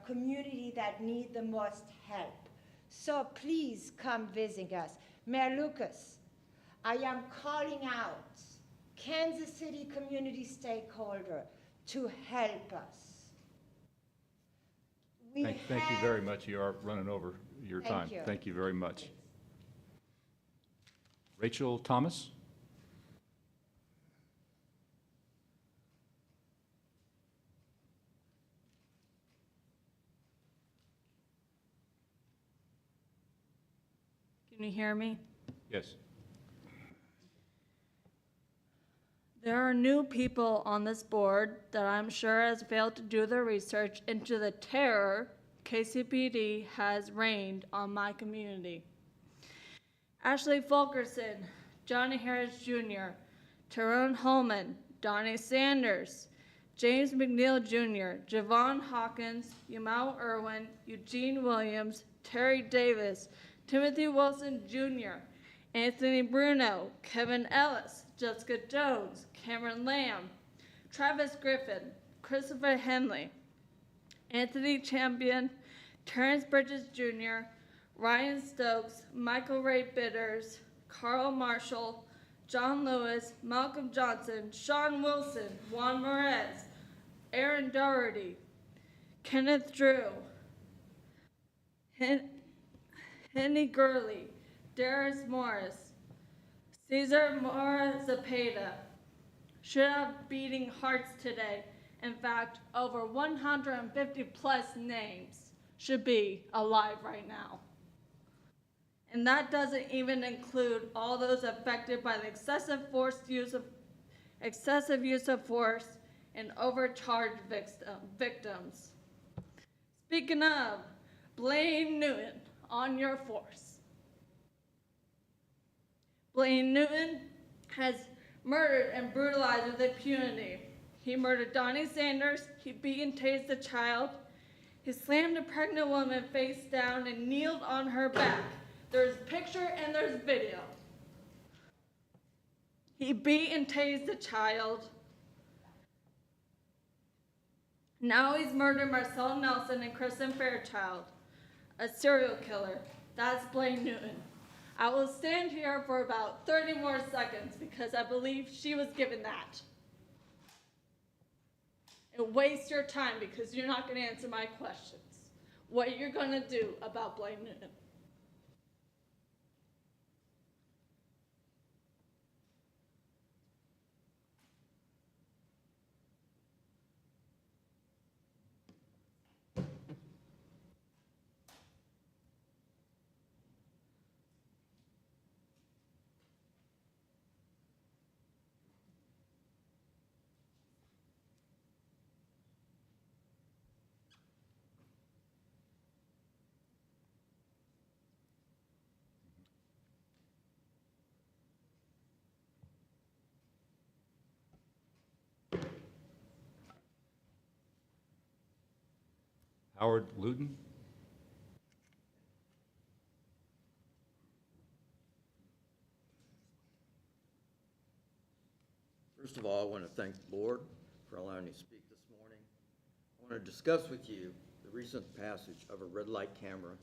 community that need the most help. So please come visit us. Mayor Lucas, I am calling out Kansas City community stakeholder to help us. Thank you very much. You are running over your time. Thank you. Thank you very much. Rachel Thomas? Can you hear me? Yes. There are new people on this board that I'm sure has failed to do their research into the terror KCPD has rained on my community. Ashley Fulkerson, Johnny Harris Jr., Tyrone Holman, Donnie Sanders, James McNeil Jr., Javon Hawkins, Yamal Irwin, Eugene Williams, Terry Davis, Timothy Wilson Jr., Anthony Bruno, Kevin Ellis, Jessica Jones, Cameron Lamb, Travis Griffin, Christopher Henley, Anthony Champion, Terrence Bridges Jr., Ryan Stokes, Michael Ray Bitters, Carl Marshall, John Lewis, Malcolm Johnson, Sean Wilson, Juan Morez, Aaron Doherty, Kenneth Drew, Henny Gurley, Darius Morris, Cesar Mora Zapata should have beating hearts today. In fact, over 150 plus names should be alive right now. And that doesn't even include all those affected by the excessive use of force and overcharged victims. Speaking of, blame Newton on your force. Blaine Newton has murdered and brutalized with impunity. He murdered Donnie Sanders, he beat and tased a child, he slammed a pregnant woman face down and kneeled on her back. There's picture and there's video. He beat and tased a child. Now he's murdered Marcel Nelson and Kristen Fairchild, a serial killer. That's Blaine Newton. I will stand here for about 30 more seconds because I believe she was given that. And waste your time because you're not going to answer my questions. What you're going to do about Blaine Newton. Howard Luton. First of all, I want to thank the board for allowing me to speak this morning. I want to discuss with you the recent passage of a red light camera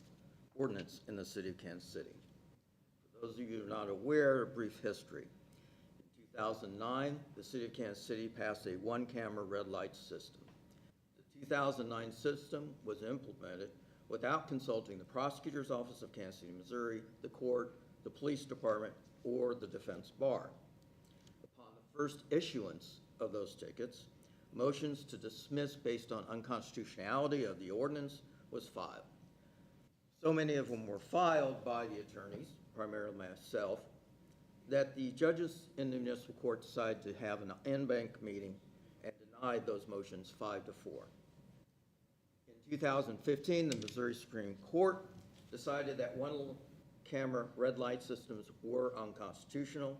ordinance in the city of Kansas City. For those of you who are not aware, a brief history. In 2009, the city of Kansas City passed a one-camera red light system. The 2009 system was implemented without consulting the prosecutor's office of Kansas City, Missouri, the court, the police department, or the defense bar. Upon the first issuance of those tickets, motions to dismiss based on unconstitutionality of the ordinance was filed. So many of them were filed by the attorneys, primarily myself, that the judges in the municipal court decided to have an en-banc meeting and denied those motions 5-4. In 2015, the Missouri Supreme Court decided that one-camera red light systems were unconstitutional,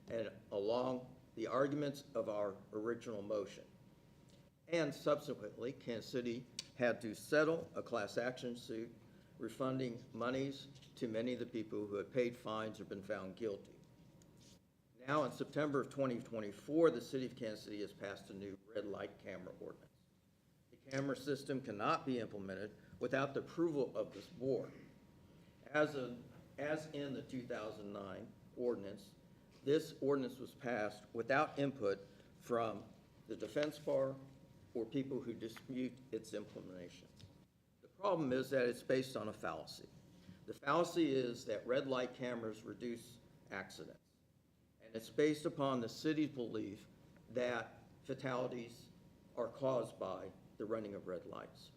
and along the arguments of our original motion. And subsequently, Kansas City had to settle a class action suit refunding monies to many of the people who had paid fines or been found guilty. Now, in September of 2024, the city of Kansas City has passed a new red light camera ordinance. The camera system cannot be implemented without the approval of this board. As in the 2009 ordinance, this ordinance was passed without input from the defense bar or people who dispute its implementation. The problem is that it's based on a fallacy. The fallacy is that red light cameras reduce accidents. And it's based upon the city's belief that fatalities are caused by the running of red lights.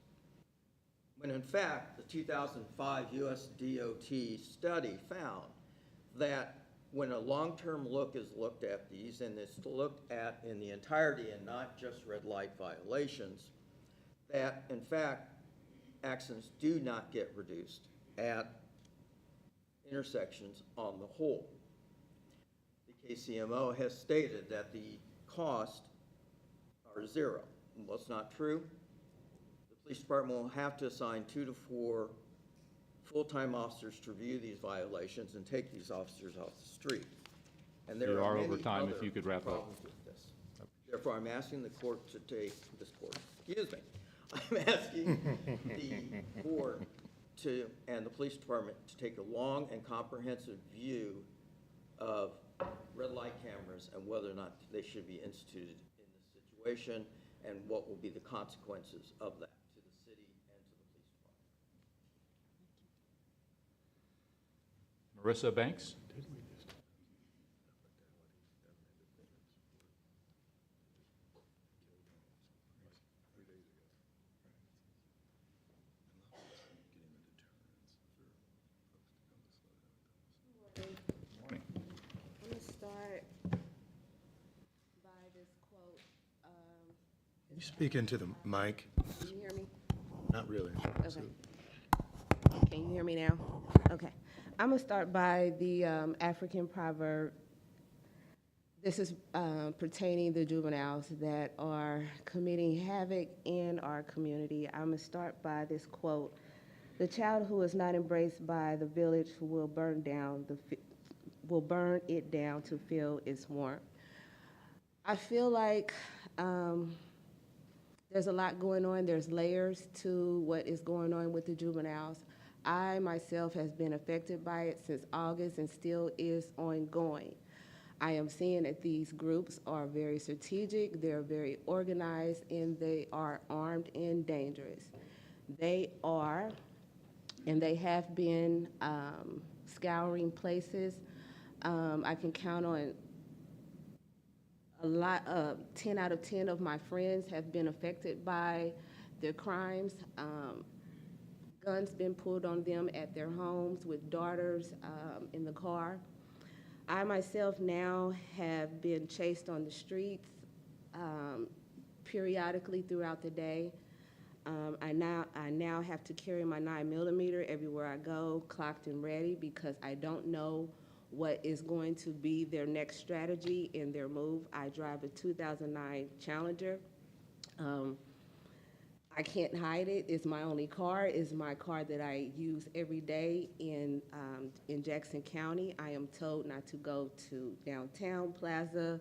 When in fact, the 2005 US DOT study found that when a long-term look is looked at these, and it's looked at in the entirety and not just red light violations, that in fact, accidents do not get reduced at intersections on the whole. The KCMO has stated that the costs are zero. Well, it's not true. The police department will have to assign 2 to 4 full-time officers to review these violations and take these officers off the street. And there You are many over time, if other you could wrap up. problems with this. Therefore, I'm asking the court to take, I'm asking the board to, and the police department to take a long and comprehensive view of red light cameras and whether or not they should be instituted in this situation and what will be the consequences of that to the city and to the police department. Marissa Banks. Morning. I'm going to start by this quote. Can you speak into the mic? Can you hear me? Not really. Okay. Can you hear me now? Okay. I'm going to start by the African proverb. This is pertaining to juveniles that are committing havoc in our community. I'm going to start by this quote. The child who is not embraced by the village will burn it down to feel its warmth. I feel like there's a lot going on. There's layers to what is going on with the juveniles. I myself has been affected by it since August and still is ongoing. I am seeing that these groups are very strategic, they're very organized, and they are armed and dangerous. They are, and they have been scouring places. I can count on a lot of 10 out of 10 of my friends have been affected by their crimes. Guns been pulled on them at their homes with daughters in the car. I myself now have been chased on the streets periodically throughout the day. I now have to carry my 9mm everywhere I go, clocked and ready, because I don't know what is going to be their next strategy in their move. I drive a 2009 Challenger. I can't hide it. It's my only car. It's my car that I use every day in Jackson County. I am told not to go to downtown, Plaza,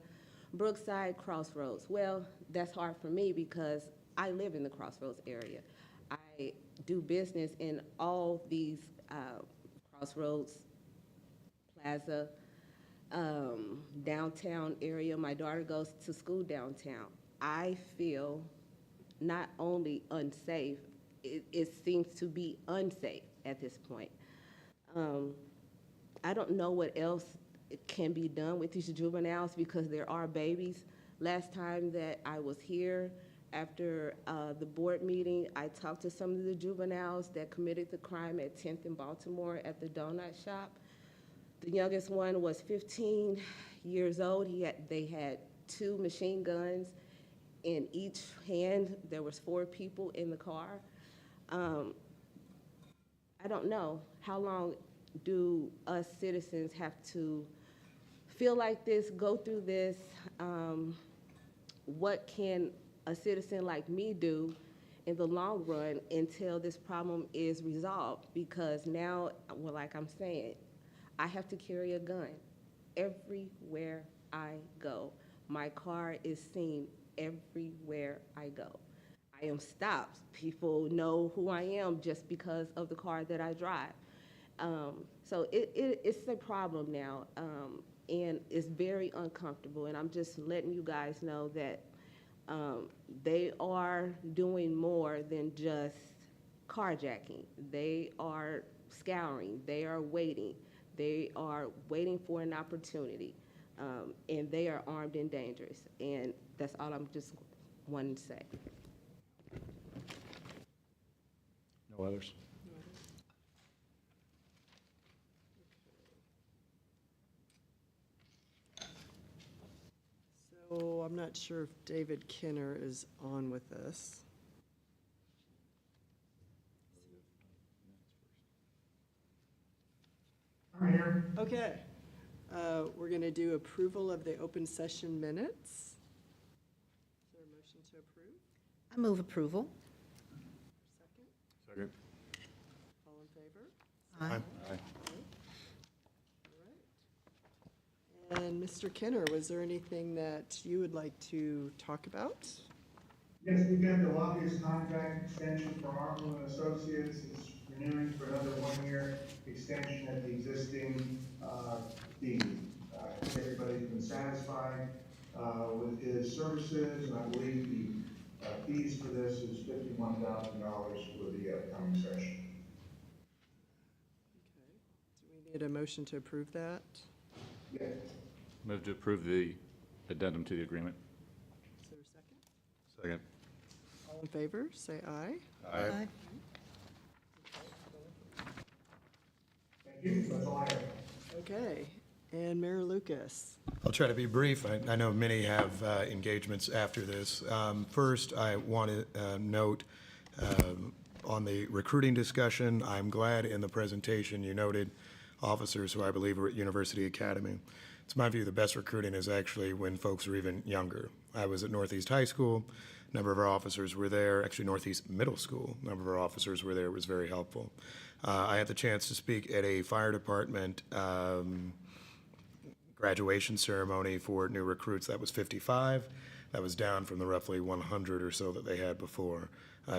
Brookside, Crossroads. Well, that's hard for me because I live in the Crossroads area. I do business in all these Crossroads, Plaza, downtown area. My daughter goes to school downtown. I feel not only unsafe, it seems to be unsafe at this point. I don't know what else can be done with these juveniles because there are babies. Last time that I was here, after the board meeting, I talked to some of the juveniles that committed the crime at 10th in Baltimore at the donut shop. The youngest one was 15 years old. They had 2 machine guns. In each hand, there was 4 people in the car. I don't know, how long do us citizens have to feel like this, go through this? What can a citizen like me do in the long run until this problem is resolved? Because now, well, like I'm saying, I have to carry a gun everywhere I go. My car is seen everywhere I go. I am stopped. People know who I am just because of the car that I drive. So it's a problem now, and it's very uncomfortable. And I'm just letting you guys know that they are doing more than just carjacking. They are scouring. They are waiting. They are waiting for an opportunity. And they are armed and dangerous. And that's all I'm just wanting to say. No others? So I'm not sure if David Kinner is on with us. I'm here. Okay. We're going to do approval of the open session minutes. Is there a motion to approve? I move approval. Second? Second. All in favor? Aye. All right. And Mr. Kinner, was there anything that you would like to talk about? Yes, we've got the lobbyist contract extension for Arnold and Associates. It's renewing for another 1-year extension at the existing fee. I think everybody's been satisfied with his services, and I believe the fees for this is $51,000 for the upcoming session. Okay. Do we need a motion to approve that? Yes. Move to approve the addendum to the agreement. Is there a second? Second. All in favor, say aye. Aye. Thank you. That's all I have. Okay. And Mayor Lucas. I'll try to be brief. I know many have engagements after this. First, I want to note on the recruiting discussion, I'm glad in the presentation you noted officers who I believe are at University Academy. It's my view the best recruiting is actually when folks are even younger. I was at Northeast High School. A number of our officers were there. Actually, Northeast Middle School, a number of our officers were there. It was very helpful. I had the chance to speak at a fire department graduation ceremony for new recruits. That was 55. That was down from the roughly 100 or so that they had before.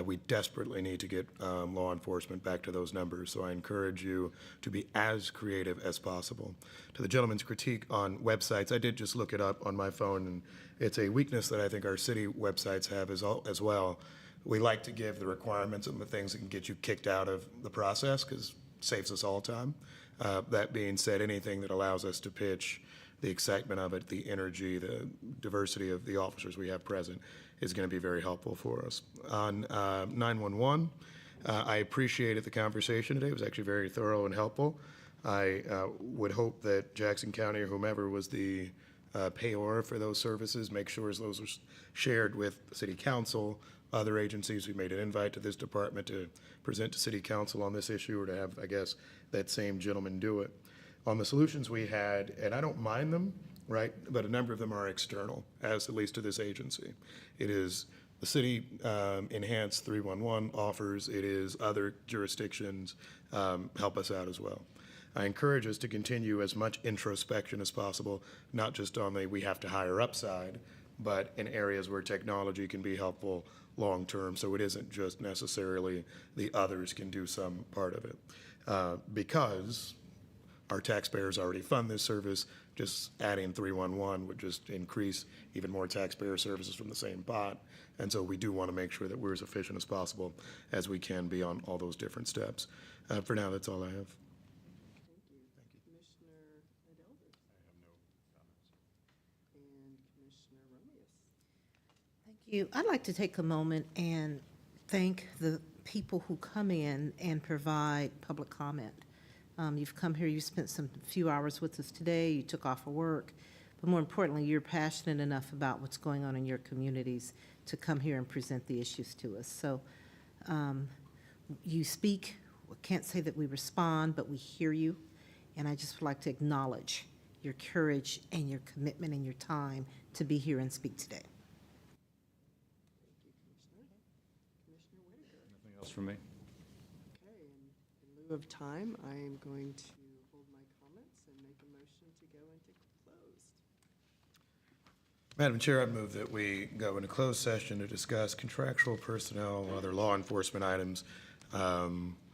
We desperately need to get law enforcement back to those numbers, so I encourage you to be as creative as possible. To the gentleman's critique on websites, I did just look it up on my phone, and it's a weakness that I think our city websites have as well. We like to give the requirements and the things that can get you kicked out of the process because it saves us all time. That being said, anything that allows us to pitch the excitement of it, the energy, the diversity of the officers we have present is going to be very helpful for us. On 911, I appreciated the conversation today. It was actually very thorough and helpful. I would hope that Jackson County or whomever was the payor for those services, make sure those are shared with City Council, other agencies. We made an invite to this department to present to City Council on this issue, or to have, I guess, that same gentleman do it. On the solutions we had, and I don't mind them, right, but a number of them are external, as at least to this agency. It is the city enhanced 311 offers. It is other jurisdictions help us out as well. I encourage us to continue as much introspection as possible, not just on the we have to hire up side, but in areas where technology can be helpful long-term, so it isn't just necessarily the others can do some part of it. Because our taxpayers already fund this service, just adding 311 would just increase even more taxpayer services from the same pot. And so we do want to make sure that we're as efficient as possible as we can be on all those different steps. For now, that's all I have. Commissioner Adelbert. I have no comments. And Commissioner Romius. Thank you. I'd like to take a moment and thank the people who come in and provide public comment. You've come here, you spent some few hours with us today, you took off of work, but more importantly, you're passionate enough about what's going on in your communities to come here and present the issues to us. So you speak, I can't say that we respond, but we hear you, and I just would like to acknowledge your courage and your commitment and your time to be here and speak today. Commissioner Whitaker. Nothing else from me? Okay, in lieu of time, I am going to hold my comments and make a motion to go into closed. Madam Chair, I move that we go into closed session to discuss contractual personnel and other law enforcement items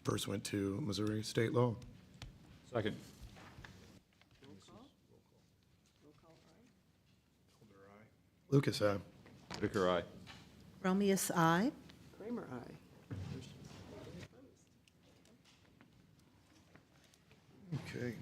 pursuant to Missouri state law. Second. Roll call? Roll call, aye. Lucas, aye. Whitaker, aye. Romius, aye. Kramer, aye. Motion closed. Okay.